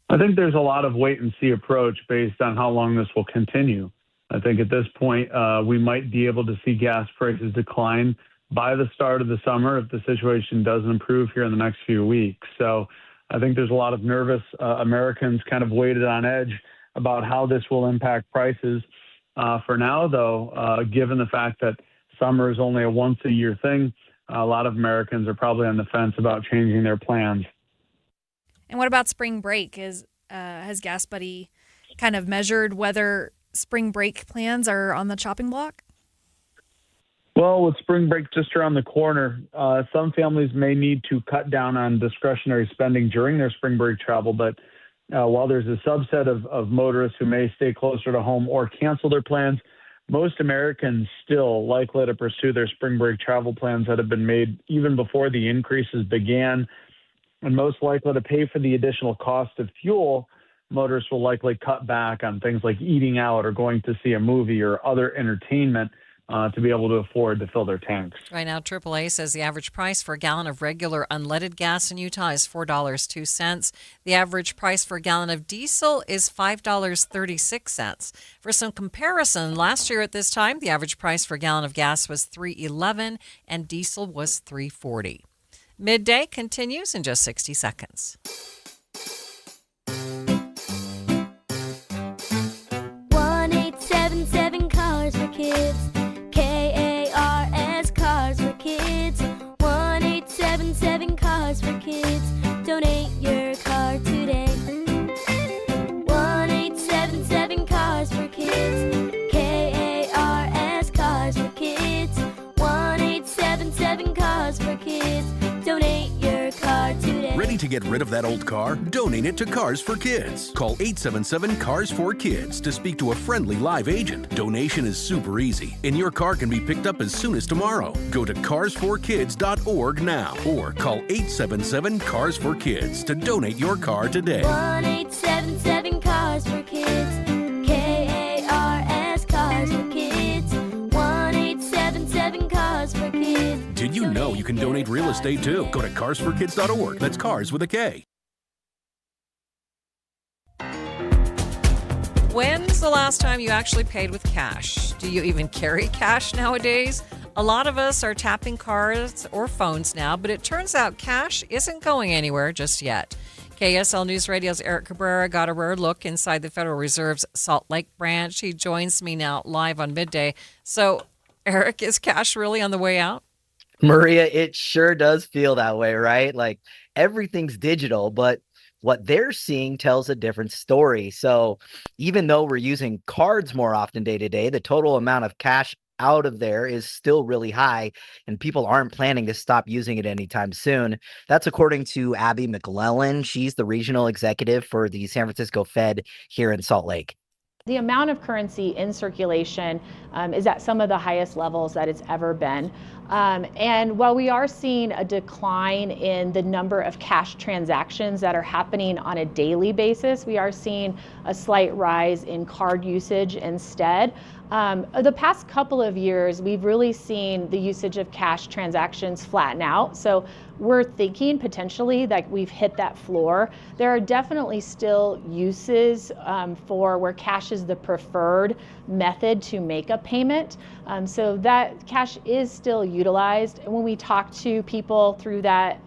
I think there's a lot of wait and see approach based on how long this will continue. I think at this point, we might be able to see gas prices decline by the start of the summer if the situation doesn't improve here in the next few weeks. So I think there's a lot of nervous Americans kind of waited on edge about how this will impact prices. For now, though, given the fact that summer is only a once-a-year thing, a lot of Americans are probably on the fence about changing their plans. And what about spring break? Has Gas Buddy kind of measured whether spring break plans are on the chopping block? Well, with spring break just around the corner, some families may need to cut down on discretionary spending during their spring break travel. But while there's a subset of motorists who may stay closer to home or cancel their plans, most Americans still likely to pursue their spring break travel plans that have been made even before the increases began, and most likely to pay for the additional cost of fuel. Motorists will likely cut back on things like eating out or going to see a movie or other entertainment to be able to afford to fill their tanks. Right now, AAA says the average price for a gallon of regular unleaded gas in Utah is $4.02. The average price for a gallon of diesel is $5.36. For some comparison, last year at this time, the average price for a gallon of gas was $3.11 and diesel was $3.40. Midday continues in just 60 seconds. 1-877 Cars for Kids. KARS Cars for Kids. 1-877 Cars for Kids. Donate your car today. 1-877 Cars for Kids. KARS Cars for Kids. 1-877 Cars for Kids. Donate your car today. Ready to get rid of that old car? Donate it to Cars for Kids. Call 877 Cars for Kids to speak to a friendly live agent. Donation is super easy, and your car can be picked up as soon as tomorrow. Go to carsforkids.org now or call 877 Cars for Kids to donate your car today. 1-877 Cars for Kids. KARS Cars for Kids. 1-877 Cars for Kids. Did you know you can donate real estate too? Go to carsforkids.org. That's cars with a K. When's the last time you actually paid with cash? Do you even carry cash nowadays? A lot of us are tapping cards or phones now, but it turns out cash isn't going anywhere just yet. KSL News Radio's Eric Cabrera got a rare look inside the Federal Reserve's Salt Lake branch. He joins me now live on Midday. So, Eric, is cash really on the way out? Maria, it sure does feel that way, right? Like everything's digital, but what they're seeing tells a different story. So even though we're using cards more often day to day, the total amount of cash out of there is still really high, and people aren't planning to stop using it anytime soon. That's according to Abby McClellan. She's the regional executive for the San Francisco Fed here in Salt Lake. The amount of currency in circulation is at some of the highest levels that it's ever been. And while we are seeing a decline in the number of cash transactions that are happening on a daily basis, we are seeing a slight rise in card usage instead. The past couple of years, we've really seen the usage of cash transactions flatten out. So we're thinking potentially that we've hit that floor. There are definitely still uses for where cash is the preferred method to make a payment. So that cash is still utilized. And when we talk to people through that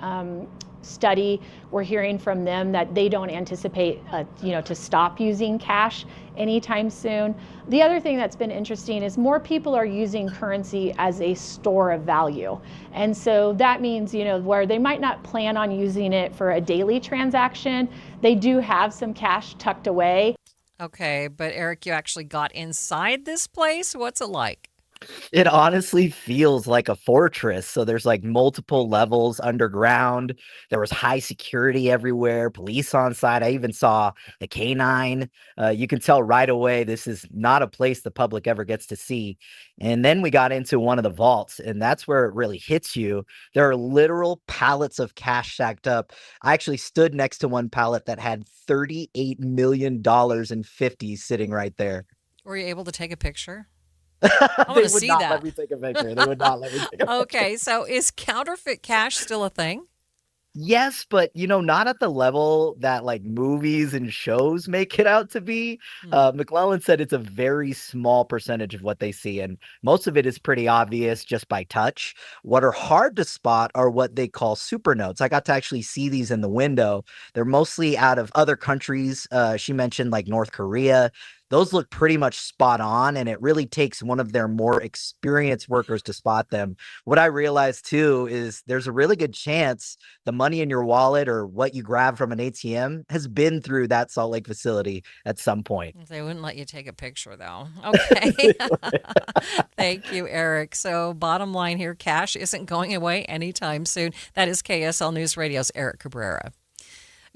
study, we're hearing from them that they don't anticipate, to stop using cash anytime soon. The other thing that's been interesting is more people are using currency as a store of value. And so that means, where they might not plan on using it for a daily transaction, they do have some cash tucked away. Okay, but Eric, you actually got inside this place. What's it like? It honestly feels like a fortress. So there's like multiple levels underground. There was high security everywhere, police on site. I even saw a canine. You can tell right away this is not a place the public ever gets to see. And then we got into one of the vaults, and that's where it really hits you. There are literal pallets of cash stacked up. I actually stood next to one pallet that had $38 million in 50s sitting right there. Were you able to take a picture? I want to see that. They would not let me take a picture. They would not let me take a picture. Okay, so is counterfeit cash still a thing? Yes, but not at the level that like movies and shows make it out to be. McClellan said it's a very small percentage of what they see, and most of it is pretty obvious just by touch. What are hard to spot are what they call super notes. I got to actually see these in the window. They're mostly out of other countries. She mentioned like North Korea. those look pretty much spot on, and it really takes one of their more experienced workers to spot them. What I realized too is there's a really good chance the money in your wallet or what you grab from an ATM has been through that Salt Lake facility at some point. They wouldn't let you take a picture, though. Okay. Thank you, Eric. So bottom line here, cash isn't going away anytime soon. That is KSL News Radio's Eric Cabrera.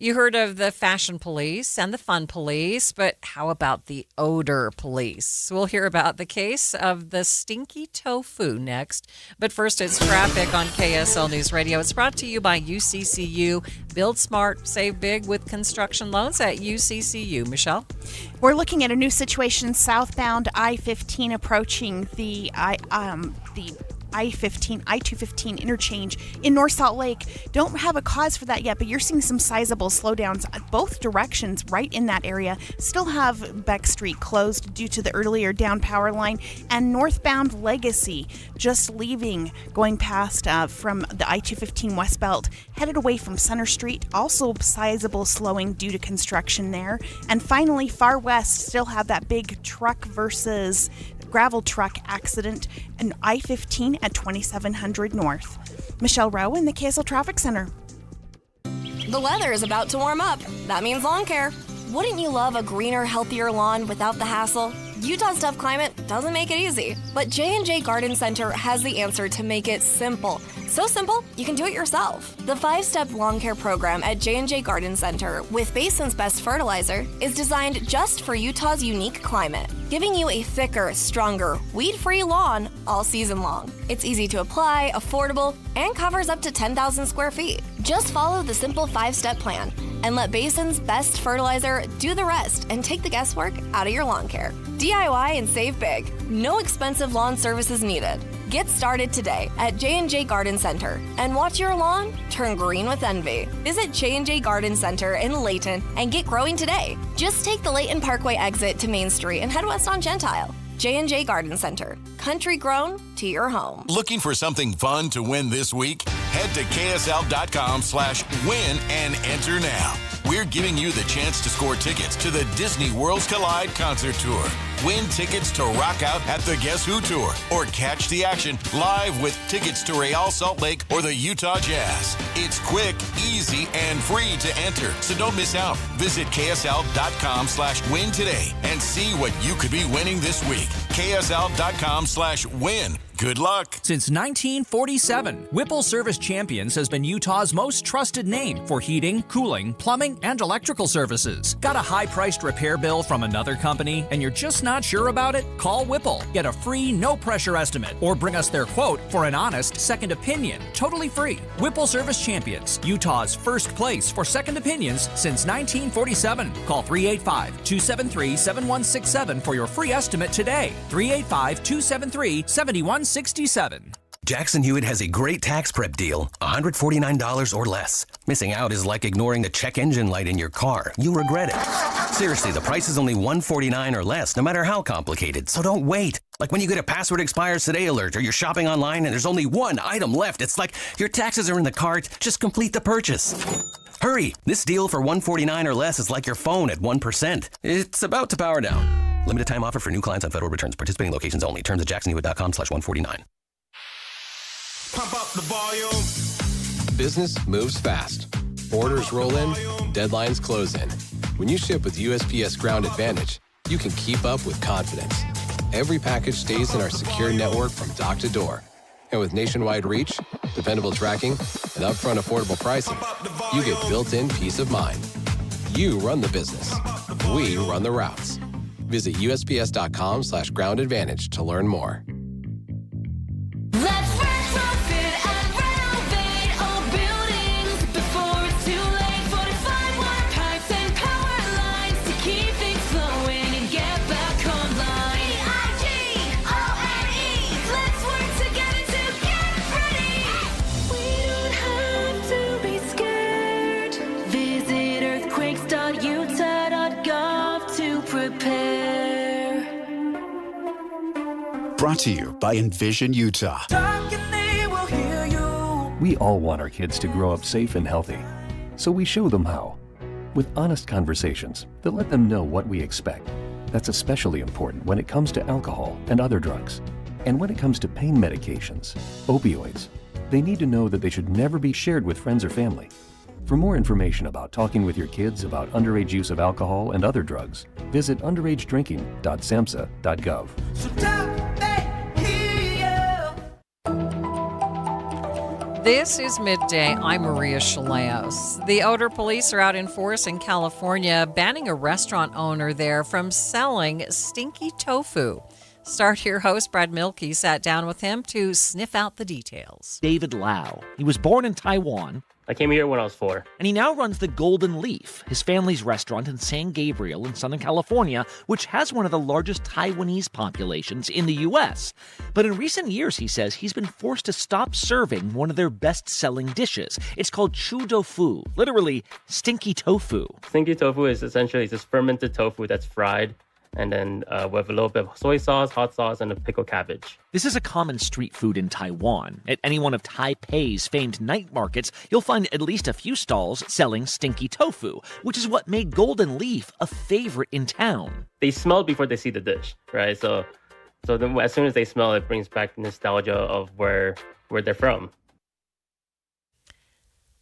You heard of the fashion police and the fun police, but how about the odor police? We'll hear about the case of the stinky tofu next. But first, it's traffic on KSL News Radio. It's brought to you by UCCU. Build smart, save big with construction loans at UCCU. Michelle? We're looking at a new situation southbound I-15 approaching the I-215 interchange in North Salt Lake. Don't have a cause for that yet, but you're seeing some sizable slowdowns both directions right in that area. Still have Beck Street closed due to the earlier down power line, and northbound Legacy just leaving, going past from the I-215 westbelt, headed away from Center Street. Also sizable slowing due to construction there. And finally, far west still have that big truck versus gravel truck accident in I-15 at 2700 North. Michelle Rowe in the KSL Traffic Center. The weather is about to warm up. That means lawn care. Wouldn't you love a greener, healthier lawn without the hassle? Utah's tough climate doesn't make it easy, but J&J Garden Center has the answer to make it simple. So simple, you can do it yourself. The 5-step lawn care program at J&J Garden Center with Basin's Best Fertilizer is designed just for Utah's unique climate, giving you a thicker, stronger, weed-free lawn all season long. It's easy to apply, affordable, and covers up to 10,000 square feet. Just follow the simple 5-step plan and let Basin's Best Fertilizer do the rest and take the guesswork out of your lawn care. DIY and save big. No expensive lawn services needed. Get started today at J&J Garden Center and watch your lawn turn green with envy. Visit J&J Garden Center in Layton and get growing today. Just take the Layton Parkway exit to Main Street and head west on Gentile. J&J Garden Center. Country grown to your home. Looking for something fun to win this week? Head to ksl.com/win and enter now. We're giving you the chance to score tickets to the Disney Worlds Collide concert tour. Win tickets to rock out at the Guess Who tour, or catch the action live with tickets to Real Salt Lake or the Utah Jazz. It's quick, easy, and free to enter, so don't miss out. Visit ksl.com/win today and see what you could be winning this week. ksl.com/win. Good luck. Since 1947, Whipple Service Champions has been Utah's most trusted name for heating, cooling, plumbing, and electrical services. Got a high-priced repair bill from another company and you're just not sure about it? Call Whipple. Get a free, no-pressure estimate or bring us their quote for an honest second opinion. Totally free. Whipple Service Champions, Utah's first place for second opinions since 1947. Call 385-273-7167 for your free estimate today. 385-273-7167. Jackson Hewitt has a great tax prep deal, $149 or less. Missing out is like ignoring the check engine light in your car. You'll regret it. Seriously, the price is only $149 or less, no matter how complicated, so don't wait. Like when you get a password expires today alert, or you're shopping online and there's only one item left. It's like your taxes are in the cart, just complete the purchase. Hurry, this deal for $149 or less is like your phone at 1%. It's about to power down. Limited time offer for new clients on federal returns. Participating locations only. Terms at jacksonhewitt.com/149. Pump up the volume. Business moves fast. Orders roll in, deadlines close in. When you ship with USPS Ground Advantage, you can keep up with confidence. Every package stays in our secure network from dock to door. And with nationwide reach, dependable tracking, and upfront affordable pricing, you get built-in peace of mind. You run the business. We run the routes. Visit USPS.com/Ground Advantage to learn more. Let's retrofit and renovate old buildings before it's too late. 45 wire pipes and power lines to keep things flowing and get back online. EIGONE. Let's work together to get ready. We don't have to be scared. Visit earthquakes.utah.gov to prepare. Brought to you by Envision Utah. We all want our kids to grow up safe and healthy, so we show them how. With honest conversations that let them know what we expect, That's especially important when it comes to alcohol and other drugs. And when it comes to pain medications, opioids, they need to know that they should never be shared with friends or family. For more information about talking with your kids about underage use of alcohol and other drugs, visit underagedrinking.samhsa.gov. This is Midday. I'm Maria Shilaos. The odor police are out in force in California, banning a restaurant owner there from selling stinky tofu. Start Here host Brad Milkey sat down with him to sniff out the details. David Lau. He was born in Taiwan. I came here when I was 4. And he now runs the Golden Leaf, his family's restaurant in San Gabriel in Southern California, which has one of the largest Taiwanese populations in the U.S. But in recent years, he says, he's been forced to stop serving one of their best-selling dishes. It's called chu tofu, literally stinky tofu. Stinky tofu is essentially just fermented tofu that's fried, and then with a little bit of soy sauce, hot sauce, and a pickled cabbage. This is a common street food in Taiwan. At any one of Taipei's famed night markets, you'll find at least a few stalls selling stinky tofu, which is what made Golden Leaf a favorite in town. They smell before they see the dish, right? So then as soon as they smell it, brings back nostalgia of where they're from.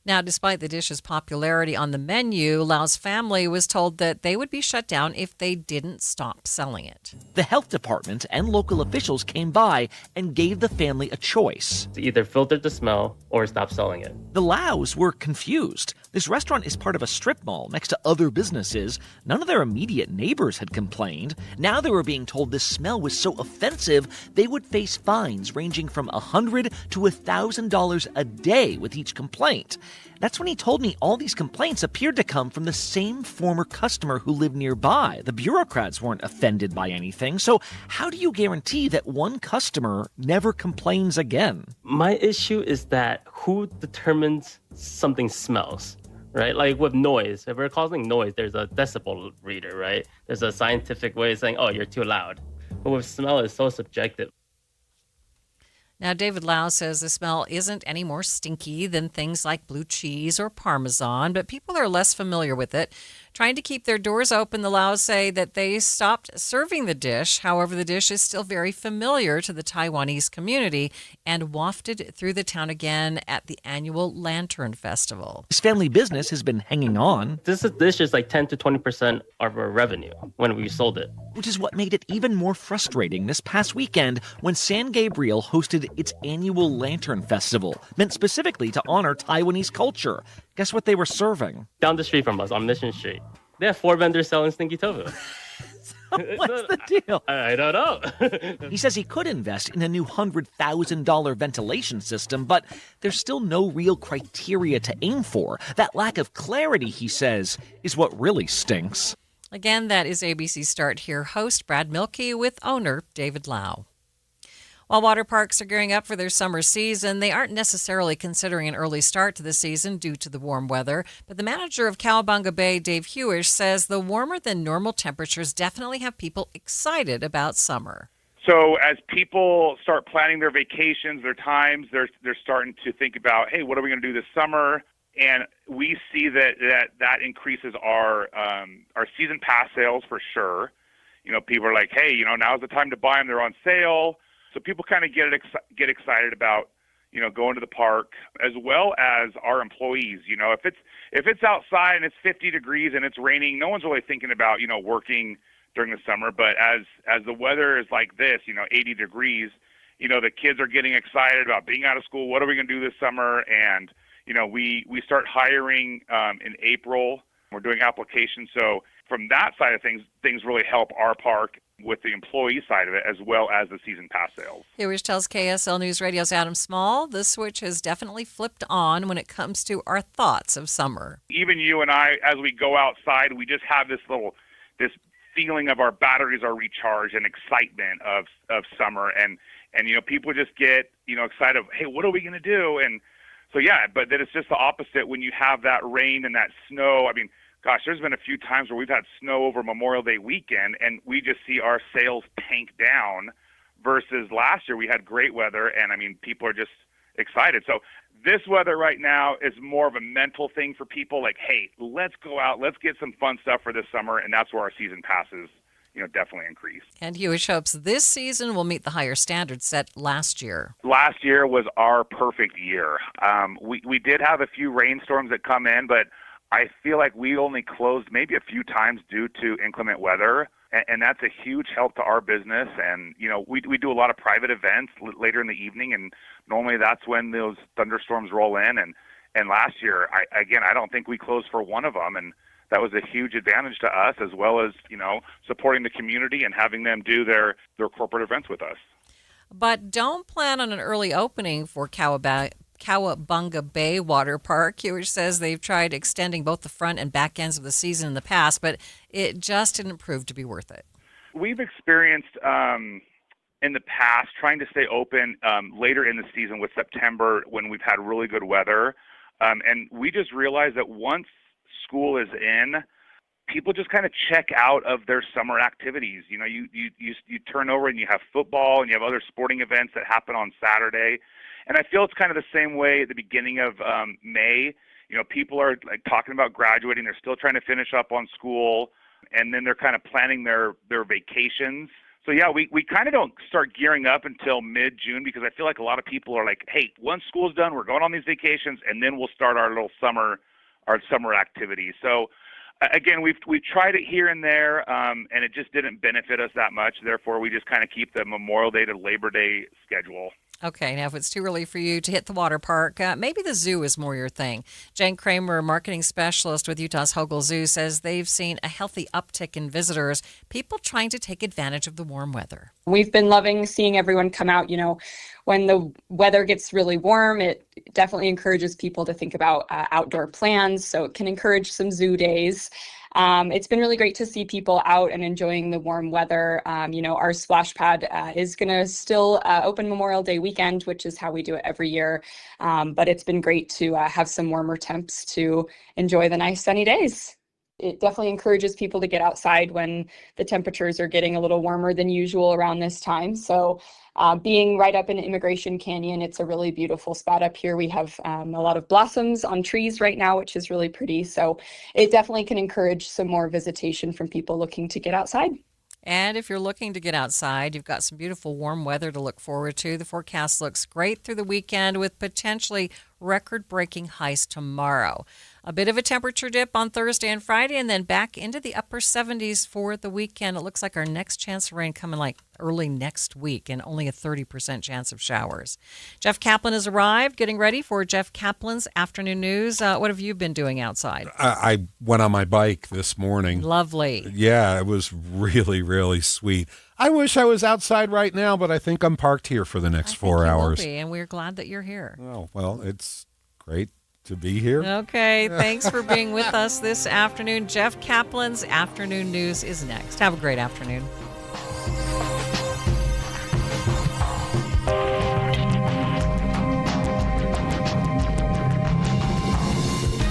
Now, despite the dish's popularity on the menu, Lau's family was told that they would be shut down if they didn't stop selling it. The health department and local officials came by and gave the family a choice. To either filter the smell or stop selling it. The Laos were confused. This restaurant is part of a strip mall next to other businesses. None of their immediate neighbors had complained. Now they were being told this smell was so offensive, they would face fines ranging from $100 to $1,000 a day with each complaint. That's when he told me all these complaints appeared to come from the same former customer who lived nearby. The bureaucrats weren't offended by anything, so how do you guarantee that one customer never complains again? My issue is that who determines something smells, right? Like with noise, if we're causing noise, there's a decibel reader, right? There's a scientific way of saying, oh, you're too loud. But with smell, it's so subjective. Now, David Lau says the smell isn't any more stinky than things like blue cheese or Parmesan, but people are less familiar with it. Trying to keep their doors open, the Laos say that they stopped serving the dish. However, the dish is still very familiar to the Taiwanese community and wafted through the town again at the annual Lantern Festival. His family business has been hanging on. This dish is like 10 to 20% of our revenue when we sold it. Which is what made it even more frustrating this past weekend when San Gabriel hosted its annual Lantern Festival, meant specifically to honor Taiwanese culture. Guess what they were serving? Down the street from us, on Mission Street. They have 4 vendors selling stinky tofu. What's the deal? I don't know. He says he could invest in a new $100,000 ventilation system, but there's still no real criteria to aim for. That lack of clarity, he says, is what really stinks. Again, that is ABC Start Here host Brad Milkey with owner David Lau. While water parks are gearing up for their summer season, they aren't necessarily considering an early start to the season due to the warm weather. But the manager of Cowabunga Bay, Dave Hewish, says the warmer than normal temperatures definitely have people excited about summer. So as people start planning their vacations, their times, they're starting to think about, hey, what are we going to do this summer? And we see that increases our season pass sales for sure. You know, people are like, hey, you know, now's the time to buy them. They're on sale. So people kind of get excited about, you know, going to the park, as well as our employees. You know, if it's outside and it's 50 degrees and it's raining, no one's really thinking about, you know, working during the summer. But as the weather is like this, you know, 80 degrees, you know, the kids are getting excited about being out of school. What are we going to do this summer? And you know, we start hiring in April. We're doing applications. So from that side of things really help our park with the employee side of it, as well as the season pass sales. Hewish tells KSL News Radio's Adam Small the switch has definitely flipped on when it comes to our thoughts of summer. Even you and I, as we go outside, we just have this feeling of our batteries are recharged and excitement of summer. And you know, people just get, you know, excited of, hey, what are we going to do? And so, yeah, but then it's just the opposite when you have that rain and that snow. I mean, gosh, there's been a few times where we've had snow over Memorial Day weekend, and we just see our sales tank down versus last year we had great weather, and, I mean, people are just excited. So this weather right now is more of a mental thing for people, like, hey, let's go out, let's get some fun stuff for this summer, and that's where our season passes, definitely increase. And Hewish hopes this season will meet the higher standards set last year. Last year was our perfect year. We did have a few rainstorms that come in, but I feel like we only closed maybe a few times due to inclement weather. And that's a huge help to our business. And, we do a lot of private events later in the evening, and normally that's when those thunderstorms roll in. And last year, I don't think we closed for one of them. And that was a huge advantage to us, as well as, supporting the community and having them do their corporate events with us. But don't plan on an early opening for Cowabunga Bay Water Park, which says they've tried extending both the front and back ends of the season in the past, but it just didn't prove to be worth it. We've experienced in the past trying to stay open later in the season with September when we've had really good weather. And we just realized that once school is in, people just kind of check out of their summer activities. You turn over and you have football and you have other sporting events that happen on Saturday. And I feel it's kind of the same way at the beginning of May. People are like talking about graduating. They're still trying to finish up on school, and then they're kind of planning their vacations. So yeah, we kind of don't start gearing up until mid-June, because I feel like a lot of people are like, hey, once school's done, we're going on these vacations, and then we'll start our little summer activities. So again, we've tried it here and there, and it just didn't benefit us that much. Therefore, we just kind of keep the Memorial Day to Labor Day schedule. Okay, now if it's too early for you to hit the water park, maybe the zoo is more your thing. Jane Kramer, marketing specialist with Utah's Hogle Zoo, says they've seen a healthy uptick in visitors, people trying to take advantage of the warm weather. We've been loving seeing everyone come out. When the weather gets really warm, it definitely encourages people to think about outdoor plans, so it can encourage some zoo days. It's been really great to see people out and enjoying the warm weather. Our splash pad is going to still open Memorial Day weekend, which is how we do it every year. But it's been great to have some warmer temps to enjoy the nice sunny days. It definitely encourages people to get outside when the temperatures are getting a little warmer than usual around this time. So being right up in Immigration Canyon, it's a really beautiful spot up here. We have a lot of blossoms on trees right now, which is really pretty. So it definitely can encourage some more visitation from people looking to get outside. And if you're looking to get outside, you've got some beautiful warm weather to look forward to. The forecast looks great through the weekend with potentially record-breaking highs tomorrow. A bit of a temperature dip on Thursday and Friday, and then back into the upper 70s for the weekend. It looks like our next chance of rain coming like early next week, and only a 30% chance of showers. Jeff Kaplan has arrived, getting ready for Jeff Kaplan's afternoon news. What have you been doing outside? I went on my bike this morning. Lovely. Yeah, it was really, really sweet. I wish I was outside right now, but I think I'm parked here for the next 4 hours. Will be, and we're glad that you're here. Oh, well, it's great to be here. Okay, thanks for being with us this afternoon. Jeff Kaplan's afternoon news is next. Have a great afternoon.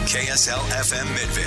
KSL FM Midvale.